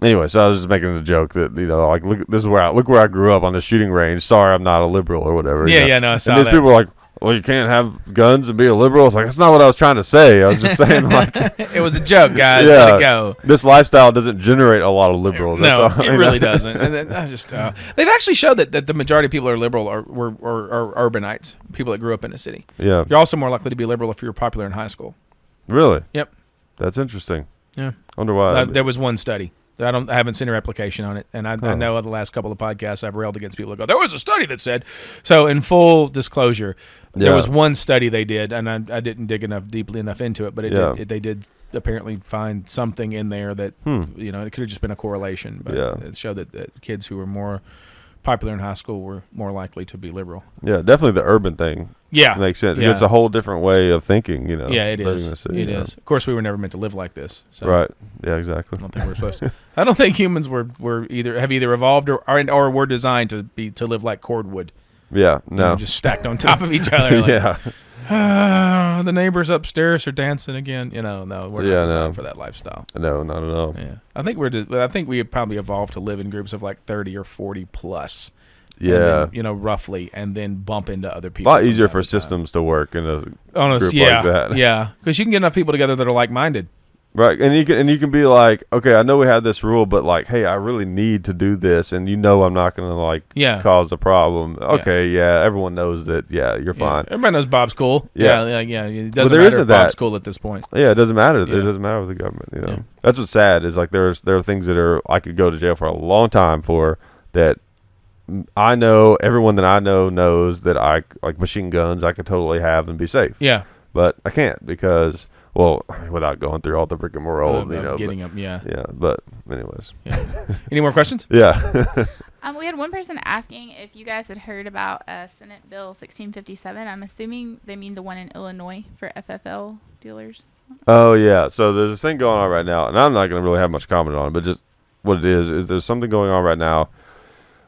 Anyway, so I was just making a joke that like look where I grew up on the shooting range. Sorry, I'm not a liberal or whatever. No, I saw and that. People were like, well, you can't have guns and be a liberal. It's like, that's not what I was trying to say. I was just saying, like, it was a joke, guys. Yeah, let it go. This lifestyle doesn't generate a lot of liberals. No, it really doesn't. And then I just they've actually showed that the majority of people who are liberal are urbanites, people that grew up in a city. Yeah, you're also more likely to be liberal if you were popular in high school. Really? Yep. That's interesting. Yeah. I wonder why. There was one study. I haven't seen a replication on it, and I know the last couple of podcasts I've railed against people that go, there was a study that said. So in full disclosure, there was one study they did, and I didn't dig deeply enough into it, but they did apparently find something in there that it could have just been a correlation, but it showed that kids who were more popular in high school were more likely to be liberal. Yeah, definitely the urban thing. Yeah, makes sense. Yeah. It's a whole different way of thinking. Yeah, it is. It is. Of course, we were never meant to live like this. So right. Yeah, exactly. I don't think we're supposed to. I don't think humans were either evolved or were designed to live like cordwood. Yeah. No. Just stacked on top of each other. Like, yeah. The neighbors upstairs are dancing again. No, we're not designed for that lifestyle. No, not at all. Yeah, I think we probably evolved to live in groups of like 30 or 40 plus. Yeah, and then, roughly, and then bump into other people. A lot easier for systems to work in a group like that. Yeah, because you can get enough people together that are like-minded. Right, and you can be like, okay, I know we have this rule, but like, hey, I really need to do this, and I'm not going to cause a problem. Okay, everyone knows that. Yeah, you're fine. Everybody knows Bob's cool. Yeah. It doesn't matter if Bob's cool at this point. Yeah, it doesn't matter. It doesn't matter with the government. That's what's sad is like there are things that I could go to jail for a long time for that. I know everyone that I know knows that I like machine guns. I could totally have and be safe. Yeah, but I can't because, without going through all the rigmarole, Yeah, but anyways. Yeah. Any more questions? Yeah. We had one person asking if you guys had heard about Senate Bill 1657. I'm assuming they mean the one in Illinois for FFL dealers. Oh yeah. So there's this thing going on right now, and I'm not going to really have much comment on it, but just what it is there's something going on right now.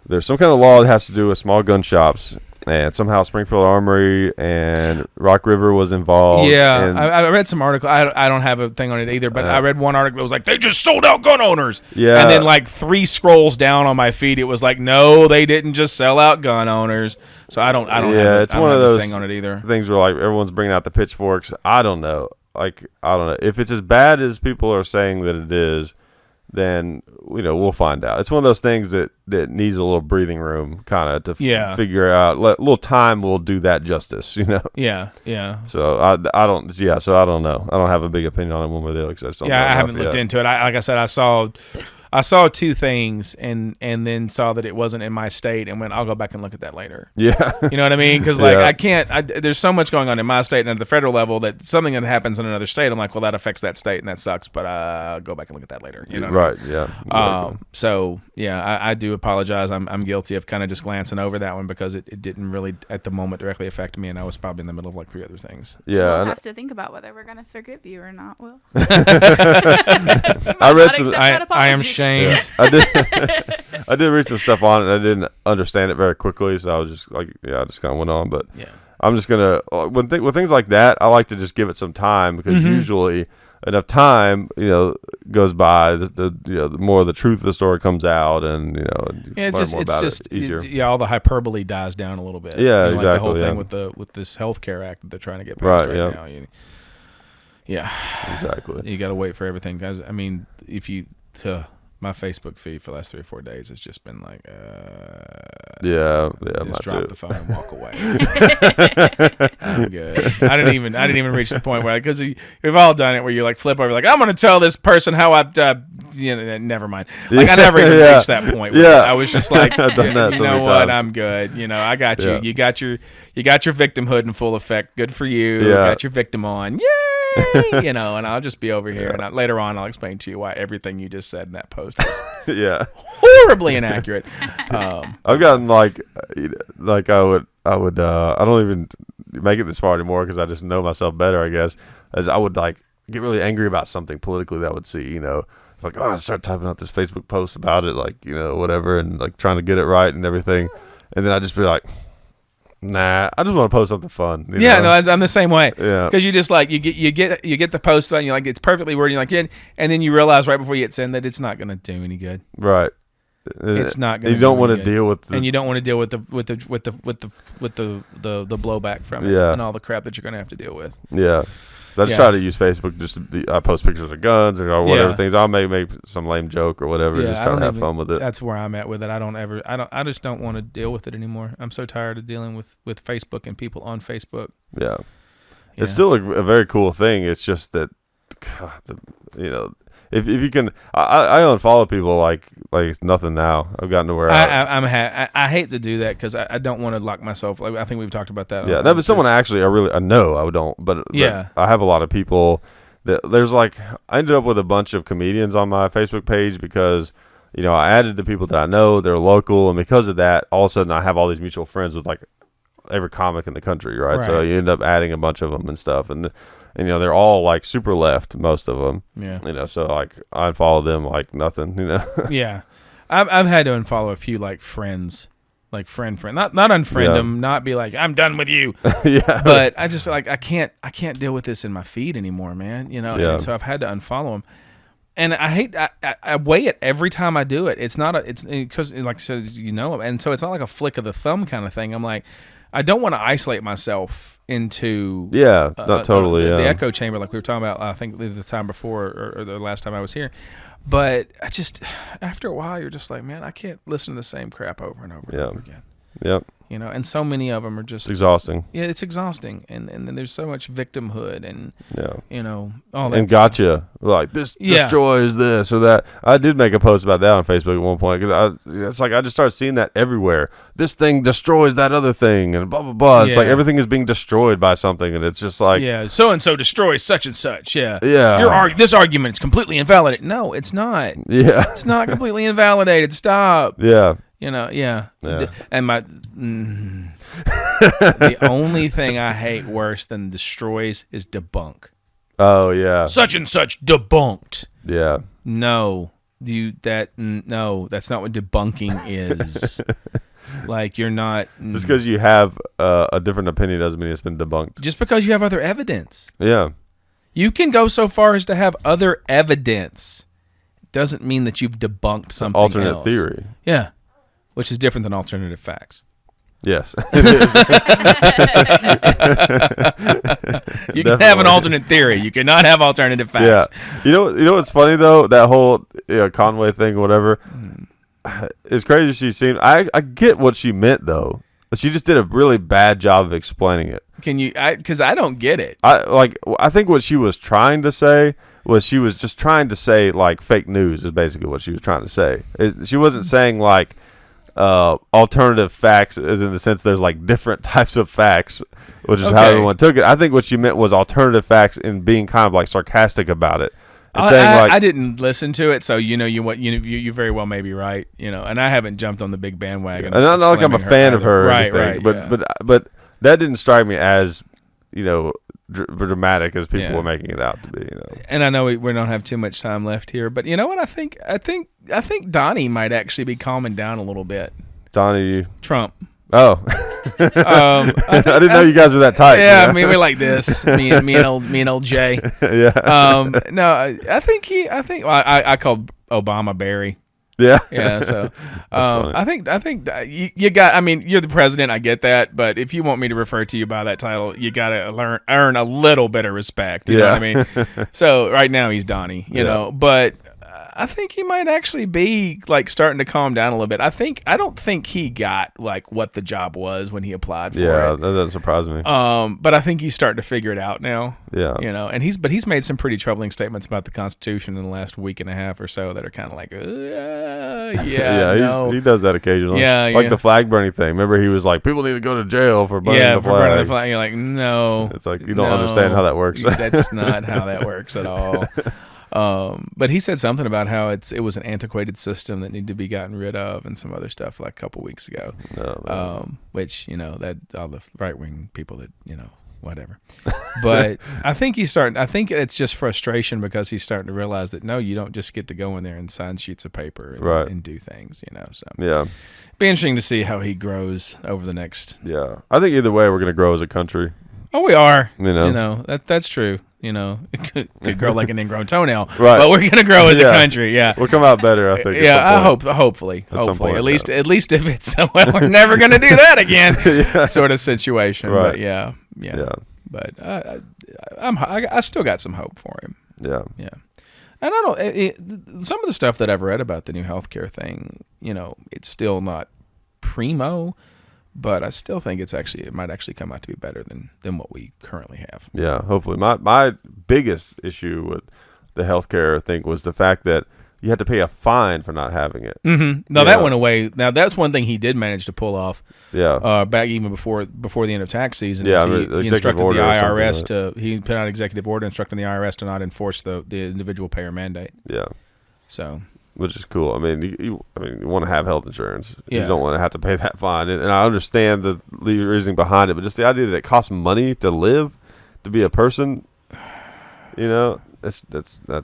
There's some kind of law that has to do with small gun shops, and somehow Springfield Armory and Rock River was involved. Yeah, I read some article. I don't have a thing on it either, but I read one article that was like, they just sold out gun owners. Yeah. And then like 3 scrolls down on my feed, it was like, no, they didn't just sell out gun owners. So I don't have it's one of those thing on it either. Things where like everyone's bringing out the pitchforks. I don't know. Like, I don't know. If it's as bad as people are saying that it is, then we'll find out. It's one of those things that needs a little breathing room, kind of to figure out. Little time will do that justice, Yeah. So I don't. Yeah. So I don't know. I don't have a big opinion on it one way or the other. I haven't looked into it. Like I said, I saw 2 things and then saw that it wasn't in my state and went, I'll go back and look at that later. Yeah. You know what I mean? Because I can't, there's so much going on in my state and at the federal level that something that happens in another state, I'm like, well, that affects that state and that sucks, but I'll go back and look at that later. You know what right. I mean? Yeah. Exactly. So yeah, I do apologize. I'm guilty of kind of just glancing over that one because it didn't really at the moment directly affect me, and I was probably in the middle of like 3 other things. Yeah. We'll have to think about whether we're going to forgive you or not, Will. I read some. I am chains. I did. I did read some stuff on it. And I didn't understand it very quickly, so I was just like, I just kind of went on. But Yeah. I'm just gonna with things like that, I like to just give it some time because usually enough time, goes by, the more the truth of the story comes out, and all the hyperbole dies down a little bit. Yeah, exactly. Like the whole thing with this healthcare act that they're trying to get passed now. Yeah, exactly. You got to wait for everything, guys. I mean, my Facebook feed for the last 3 or 4 days has just been like, just drop the phone and walk away. I'm good. I didn't even reach the point where, because we've all done it, where you like flip over, like, I'm going to tell this person how never mind. Like, I never even reached that point. I was just like, I've done that you so know many what, times. I'm good. I got you. You got your victimhood in full effect. Good for you. Yeah. Got your victim on. Yay! And I'll just be over here, and later on I'll explain to you why everything you just said in that post was horribly inaccurate. I've gotten like I would I don't even make it this far anymore because I just know myself better, I guess. As I would like get really angry about something politically that I would see, like, I start typing out this Facebook post about it, like, whatever, and like trying to get it right and everything, and then I just be like, nah, I just want to post something fun. I'm the same way. Yeah, because you just like you get the post and you're like, it's perfectly worded, you're like, yeah, and then you realize right before you hit send that it's not going to do any good. Right. It's not going. You don't want to deal with and you don't want to deal with the blowback from it, and all the crap that you're going to have to deal with. Yeah. I just try to use Facebook I post pictures of guns or whatever things. I'll make some lame joke or whatever. Just try to have fun with it. That's where I'm at with it. I just don't want to deal with it anymore. I'm so tired of dealing with Facebook and people on Facebook. Yeah. It's still a very cool thing. It's just that, God, if you can, I unfollow people like it's nothing now. I've gotten to where I hate to do that because I don't want to lock myself. Like, I think we've talked about that. Yeah, but someone actually, I know I don't, but I have a lot of people that I ended up with a bunch of comedians on my Facebook page because, I added the people that I know, they're local, and because of that, all of a sudden I have all these mutual friends with like every comic in the country, right? So you end up adding a bunch of them and stuff, and they're all like super left, most of them. Yeah. So like I unfollow them like nothing. Yeah, I've had to unfollow a few like friends, like friend, not unfriend them, not be like I'm done with you. Yeah. But I just like I can't deal with this in my feed anymore, man. And so I've had to unfollow them. And I weigh it every time I do it. It's because like I said, and so it's not like a flick of the thumb kind of thing. I'm like, I don't want to isolate myself into not totally the echo chamber like we were talking about. I think the time before or the last time I was here. But I just after a while you're just like, man, I can't listen to the same crap over and over and over again. Yep. And so many of them are just exhausting. Yeah, it's exhausting, and then there's so much victimhood and all that. And gotcha, like this destroys this or that. I did make a post about that on Facebook at one point because I just started seeing that everywhere. This thing destroys that other thing, and blah blah blah. It's like everything is being destroyed by something, and it's just like so and so destroys such and such. Yeah. This argument is completely invalidated. No, it's not. Yeah, it's not completely invalidated. Stop. Yeah. And the only thing I hate worse than destroys is debunk. Oh yeah. Such and such debunked. Yeah. No, that's not what debunking is. Like, you're not just because you have a different opinion doesn't mean it's been debunked. Just because you have other evidence. Yeah. You can go so far as to have other evidence. It doesn't mean that you've debunked something alternate else. Theory. Yeah. Which is different than alternative facts. Yes, it is. You can have an alternate theory. You cannot have alternative facts. Yeah. You know what's funny though? That whole Conway thing, whatever. It's crazy. She seemed. I get what she meant though. She just did a really bad job of explaining it. Can you? Because I don't get it. I think what she was trying to say was she was just trying to say like fake news is basically what she was trying to say. She wasn't saying like. Alternative facts is in the sense there's like different types of facts, which is how everyone took it. I think what she meant was alternative facts and being kind of like sarcastic about it. And I didn't listen to it, so you very well may be right, and I haven't jumped on the big bandwagon. And not like I'm a fan of her or right, anything, right, but that didn't strike me as dramatic as people were making it out to be. And I know we don't have too much time left here, but you know what? I think Donnie might actually be calming down a little bit. Donnie Trump. Oh, I didn't know you guys were that tight. Yeah, I mean we're like this. me and old Jay. Yeah. No, I think I called Obama Barry. Yeah. Yeah. So, I think that you got. I mean, you're the president. I get that, but if you want me to refer to you by that title, you got to earn a little bit of respect. You know what I mean? So right now he's Donnie. You know, but I think he might actually be like starting to calm down a little bit. I don't think he got like what the job was when he applied for it. Yeah, that doesn't surprise me. But I think he's starting to figure it out now. Yeah. You know, and he's made some pretty troubling statements about the Constitution in the last week and a half or so that are kind of like, he does that occasionally. Yeah, like the flag burning thing. Remember, he was like, people need to go to jail for burning the flag. For burning the flag. You're like, no. It's like you don't understand how that works. That's not how that works at all. But he said something about how it was an antiquated system that needed to be gotten rid of and some other stuff like a couple weeks ago. Which, that all the right-wing people that, whatever. But I think I think it's just frustration because he's starting to realize that, no, you don't just get to go in there and sign sheets of paper and do things, So yeah. Be interesting to see how he grows over the next. Yeah. I think either way we're going to grow as a country. Oh, we are. That's true. It could grow like an ingrown toenail, right? But we're gonna grow as a country. Yeah, we'll come out better, I think. Yeah, hopefully. At least if it's we're never gonna do that again, sort of situation. Right. But yeah. But I still got some hope for him. Yeah. And I don't. Some of the stuff that I've read about the new healthcare thing, it's still not primo. But I still think it might actually come out to be better than what we currently have. Yeah, hopefully. My biggest issue with the healthcare thing was the fact that you had to pay a fine for not having it. Mm-hmm. Now that went away. Now that's one thing he did manage to pull off. Yeah. Back even before the end of tax season. Yeah. He instructed the IRS he put out an executive order instructing the IRS to not enforce the individual payer mandate. Yeah. So. Which is cool. I mean, you want to have health insurance. Yeah. You don't want to have to pay that fine. And I understand the reasoning behind it, but just the idea that it costs money to live, to be a person, that's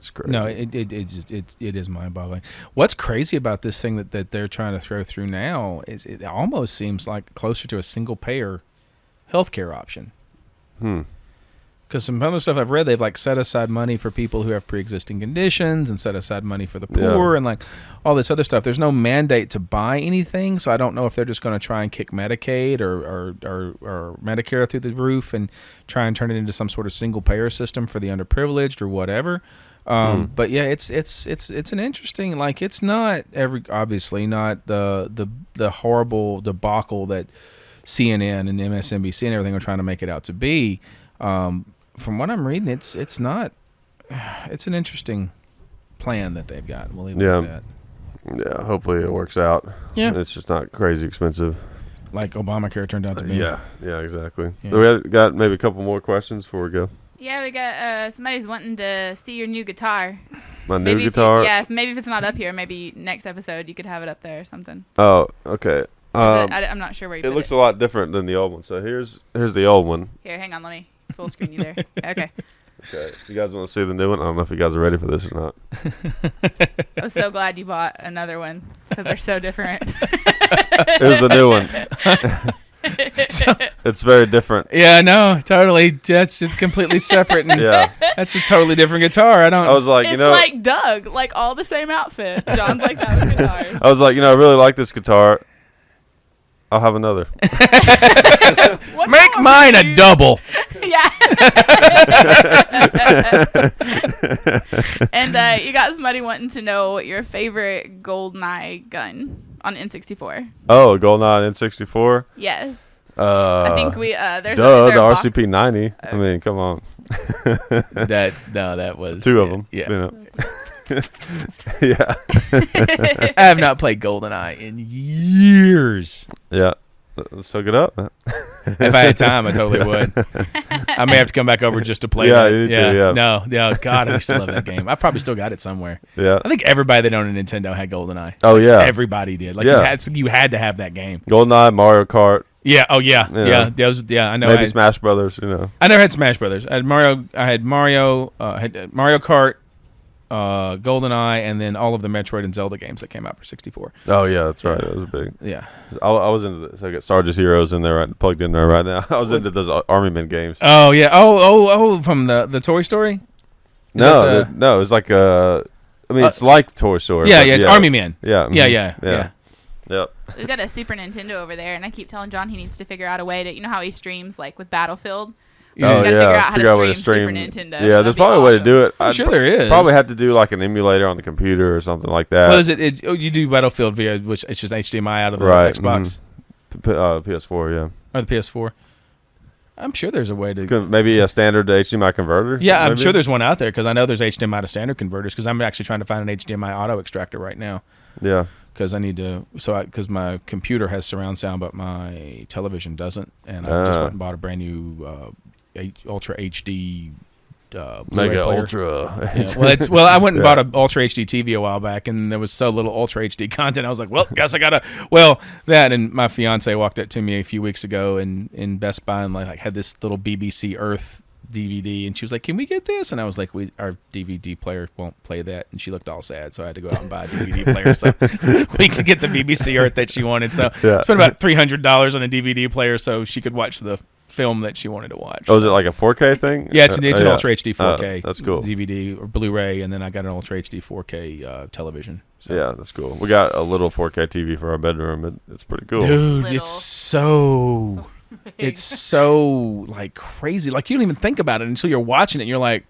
crazy. No, it is mind-boggling. What's crazy about this thing that they're trying to throw through now is it almost seems like closer to a single-payer healthcare option. Because some other stuff I've read, they've like set aside money for people who have pre-existing conditions and set aside money for the poor and like all this other stuff. There's no mandate to buy anything, so I don't know if they're just going to try and kick Medicaid or Medicare through the roof and try and turn it into some sort of single-payer system for the underprivileged or whatever. But yeah, it's an interesting, like, it's not obviously not the horrible debacle that CNN and MSNBC and everything are trying to make it out to be. From what I'm reading, it's not. It's an interesting plan that they've got. We'll leave it at that. Yeah, hopefully it works out. Yeah, it's just not crazy expensive, like Obamacare turned out to be. Yeah, exactly. Yeah. So we got maybe a couple more questions before we go. Yeah, we got somebody's wanting to see your new guitar. My new guitar. Maybe if it's not up here, maybe next episode you could have it up there or something. Oh, okay. I'm not sure where you put it. It looks a lot different than the old one. So here's the old one. Here, hang on, let me full screen you there. Okay. Okay. You guys want to see the new one? I don't know if you guys are ready for this or not. I was so glad you bought another one because they're so different. Here's the new one. It's very different. Yeah, no, totally. It's completely separate. And that's a totally different guitar. I was like, it's like Doug, like all the same outfit. John's like that with guitars. I was like, I really like this guitar. I'll have another. Make mine a double. Yeah. And you got somebody wanting to know your favorite GoldenEye gun on N64. Oh, GoldenEye N64? Yes. I think we there's the RCP 90. I mean, come on. that was two of them. Yeah. Yeah. I have not played GoldenEye in years. Yeah. Let's hook it up. If I had time, I totally would. I may have to come back over just to play that. You do, yeah. No, God, I used to love that game. I probably still got it somewhere. Yeah. I think everybody that owned a Nintendo had GoldenEye. Oh, yeah. Everybody did. Like, you had to have that game. GoldenEye, Mario Kart. Yeah. Oh yeah. You know? Yeah. Those. Yeah. I know. Maybe Smash Brothers. You know. I never had Smash Brothers. I had Mario. I had Mario. Had Mario Kart, GoldenEye, and then all of the Metroid and Zelda games that came out for 64. Oh yeah, that's right. That was big. Yeah. I was into this. I got Sarge's Heroes in there, plugged in there right now. I was into those Army Men games. Oh yeah. Oh. From the Toy Story. No, it's like it's like Toy Story. Yeah. Yeah. It's Army Men. Yeah. Yeah. Yep. We've got a Super Nintendo over there, and I keep telling John he needs to figure out a way to, how he streams like with Battlefield. Yeah. You gotta figure out how a way to stream Super Nintendo. Yeah, there's probably a way to do it. I'm sure there is. Probably have to do like an emulator on the computer or something like that. Well, is it? You do Battlefield via which it's just HDMI out of the Xbox, PS4, yeah, or the PS4. I'm sure there's a way to maybe a standard HDMI converter. Yeah, I'm sure there's one out there because I know there's HDMI to standard converters. Because I'm actually trying to find an HDMI auto extractor right now. Yeah. Because I need to, because my computer has surround sound, but my television doesn't, and I just went and bought a brand new Ultra HD Blu-ray Mega player. Ultra. Yeah. Well, I went and bought an Ultra HD TV a while back, and there was so little Ultra HD content. I was like, well, guess I gotta. Well, that and my fiance walked up to me a few weeks ago in Best Buy and like had this little BBC Earth DVD, and she was like, "Can we get this?" And I was like, "Our DVD player won't play that." And she looked all sad, so I had to go out and buy a DVD player so we could get the BBC Earth that she wanted. So spent about $300 on a DVD player so she could watch the film that she wanted to watch. Oh, is it like a 4K thing? Yeah, it's an Ultra HD 4K. That's cool. DVD or Blu-ray, and then I got an Ultra HD 4K television. So. Yeah, that's cool. We got a little 4K TV for our bedroom. It's pretty cool. Dude, it's so it's so like crazy. Like you don't even think about it until you're watching it and you're like,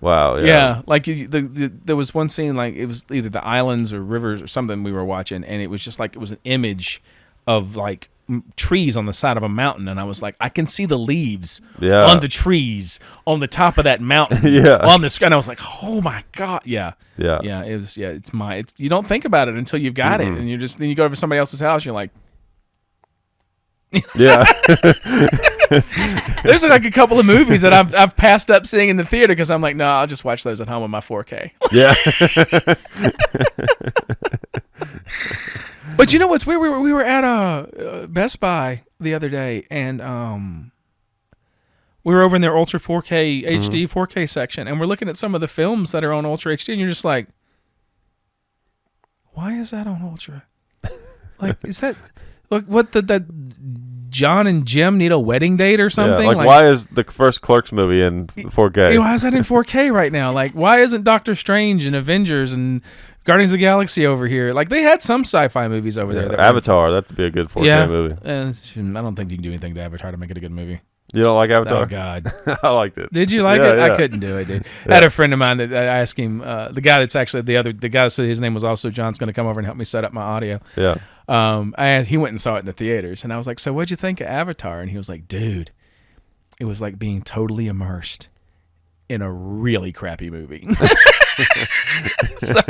wow, yeah. Like there was one scene, like it was either the islands or rivers or something we were watching, and it was just like it was an image of like trees on the side of a mountain, and I was like, I can see the leaves on the trees on the top of that mountain on the sky, and I was like, oh my god, yeah. It was it's you don't think about it until you've got it, and then you go over to somebody else's house, you're like, yeah. There's like a couple of movies that I've passed up seeing in the theater because I'm like, no, I'll just watch those at home on my 4K. Yeah. But you know what's weird? We were at Best Buy the other day, and we were over in their Ultra 4K HD 4K section, and we're looking at some of the films that are on Ultra HD, and you're just like, why is that on Ultra? Like, is that look what that John and Jim need a wedding date or something? Yeah, like why is the first Clerks movie in 4K? Why is that in 4K right now? Like, why isn't Doctor Strange and Avengers and Guardians of the Galaxy over here? Like, they had some sci-fi movies over there. Avatar, that'd be a good 4K movie. And I don't think you can do anything to Avatar to make it a good movie. You don't like Avatar? Oh, God. I liked it. Did you like it? Yeah. I couldn't do it, dude. I had a friend of mine that I asked him, the guy that's actually the guy that said his name was also John's going to come over and help me set up my audio. Yeah. He went and saw it in the theaters, and I was like, so what'd you think of Avatar? And he was like, dude, it was like being totally immersed in a really crappy movie. So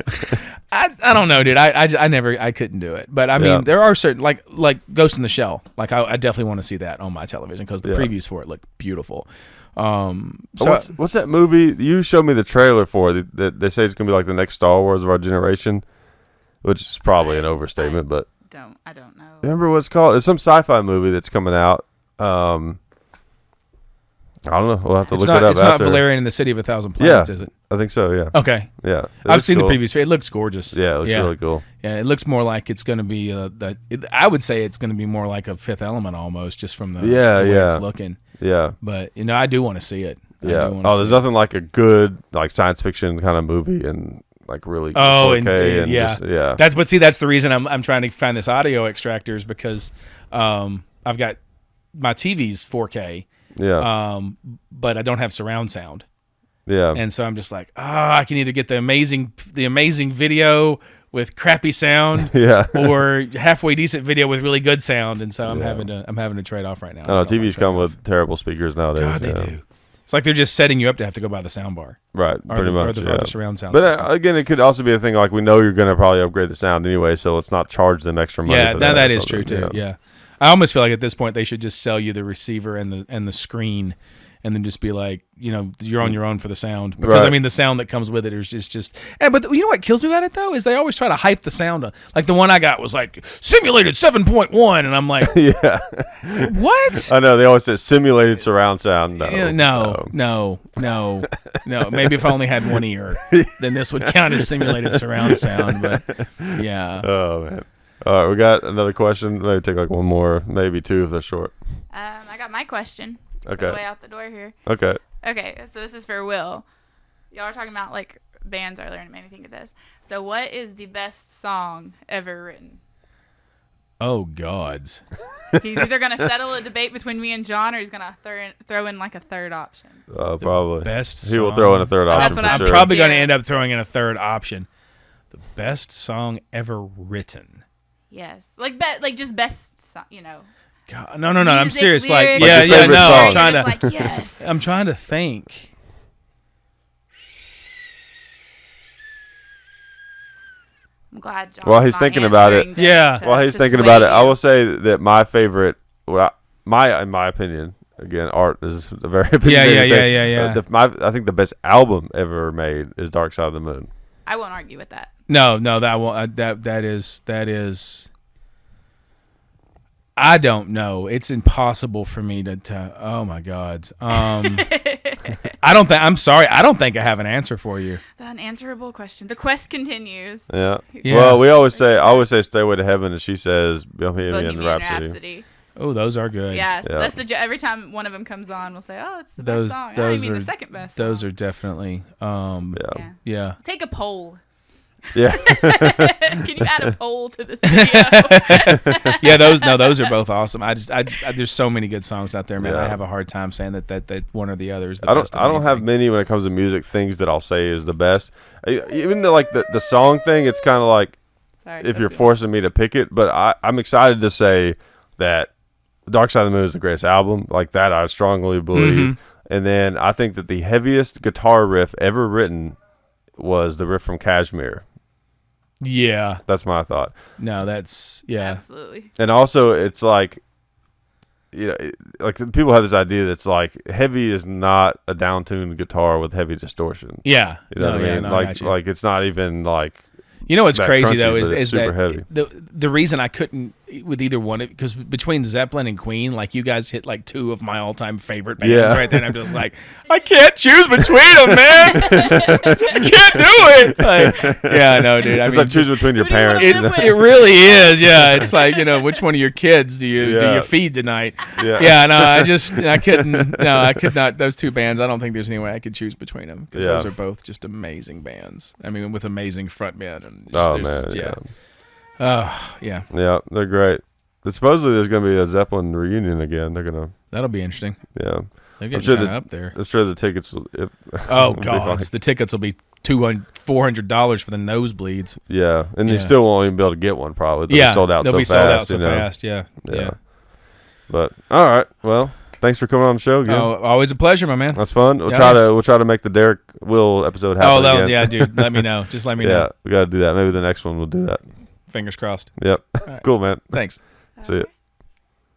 I don't know, dude. I couldn't do it. But I mean, there are certain like Ghost in the Shell. Like I definitely want to see that on my television because the previews for it look beautiful. So what's that movie? You showed me the trailer for it. That they say it's gonna be like the next Star Wars of our generation, which is probably an overstatement. But I don't know. Remember what it's called? It's some sci-fi movie that's coming out. I don't know. We'll have to look it up. It's not Valerian in the City of a Thousand Planets, is it? I think so, yeah. Okay. Yeah. I've seen the previews. It looks gorgeous. Yeah, it looks really cool. Yeah, it looks more like it's going to be, I would say it's going to be more like a Fifth Element almost, just from the way it's looking. Yeah. But, I do want to see it. Yeah. There's nothing like a good like science fiction kind of movie and like really 4K and that's the reason I'm trying to find this audio extractors because I've got my TV's 4K. Yeah. But I don't have surround sound. Yeah. And so I'm just like, I can either get the amazing video with crappy sound, or halfway decent video with really good sound. And so I'm having to trade off right now. I know TVs come with terrible speakers nowadays. God, they do. It's like they're just setting you up to have to go buy the sound bar. Right, pretty much. Or the surround sound. But again, it could also be a thing like we know you're going to probably upgrade the sound anyway, so let's not charge them extra money. Yeah, that is true too. Yeah. I almost feel like at this point they should just sell you the receiver and the screen, and then just be like, you're on your own for the sound. Because, Right. the sound that comes with it is just but you know what kills me about it, though, is they always try to hype the sound up. Like, the one I got was, like, simulated 7.1, and I'm like, Yeah. what? I know. They always say simulated surround sound. No. Maybe if I only had one ear, then this would count as simulated surround sound, but, yeah. Oh, man. All right, we got another question. Maybe take like one more, maybe two if they're short. I got my question. Okay. On the way out the door here. Okay. Okay, so this is for Will. Y'all are talking about like bands earlier, and it made me think of this. So, what is the best song ever written? Oh, gods. He's either gonna settle a debate between me and John, or he's gonna throw in like a third option. Probably. Best He will song. throw in a third option That's what for I'm sure. Probably going to Yeah. end up throwing in a third option. The best song ever written. Yes, like just best, God, no. I'm Music, serious. lyrics, Like your favorite No. song. I'm trying to. Just like, yes. I'm trying to think. I'm glad John. While he's thinking about it- Yeah. While he's thinking about it, I will say that my favorite, in my opinion, again, art is a very opinionated thing. Yeah. I think the best album ever made is Dark Side of the Moon. I won't argue with that. No, that won't. That is. I don't know. It's impossible for me to. Oh my God. I don't think. I'm sorry. I don't think I have an answer for you. The unanswerable question. The quest continues. Yeah. Yeah. Well, I always say Stairway to Heaven, and she says Bohemian Rhapsody. Oh, those are good. Yeah, Yeah. that's every time one of them comes on, we'll say, "Oh, it's the Those- best song." those I mean, are- the second best. Those song. are definitely. Yeah. Yeah. Take a poll. Yeah. Can you add a poll to this video? Yeah, those are both awesome. I just there's so many good songs out there, man. Yeah. I have a hard time saying that one or the other is the I best. don't have many when it comes to music things that I'll say is the best. Even though, like the song thing, it's kind of like Sorry, if you're forcing me to pick it, but I'm excited to say that Dark Side of the Moon is the greatest album. Like that, I strongly believe. Mm-hmm. And then I think that the heaviest guitar riff ever written was the riff from Kashmir. Yeah. That's my thought. No, that's yeah. Absolutely. And also, it's like, like people have this idea that's like heavy is not a down-tuned guitar with heavy distortion. Yeah. You know what I mean? I got you. Like it's not even like. You know what's that crazy crunchy, though but it's is super that heavy. the reason I couldn't with either one, because between Zeppelin and Queen, like you guys hit like two of my all-time favorite bands right there, and I'm just like, I can't choose between them, man. I can't do it. Like, yeah, I know, dude. It's like choosing between your Who do you wanna parents. live with? It really is, yeah. It's like, which one of your kids do you feed tonight? Yeah, no, I could not. Those two bands, I don't think there's any way I could choose between them, because those are both just amazing bands. I mean, with amazing frontmen and Yeah, they're great. Supposedly there's going to be a Zeppelin reunion again. That'll be interesting. Yeah. They're getting sure kind of up there. I'm sure the tickets. Oh God, the tickets will be $400 for the nosebleeds. Yeah, and you still won't even be able to get one probably. They'll be sold out they'll so be fast. sold out so fast. Yeah. But all right, well, thanks for coming on the show again. Oh, always a pleasure, my man. That's fun. We'll try to make the Derek Will episode happen. Oh, again. yeah, dude. Let me know. Just let me know. Yeah, we got to do that. Maybe the next one we'll do that. Fingers crossed. Yep. Right. Cool, man. Thanks. See ya.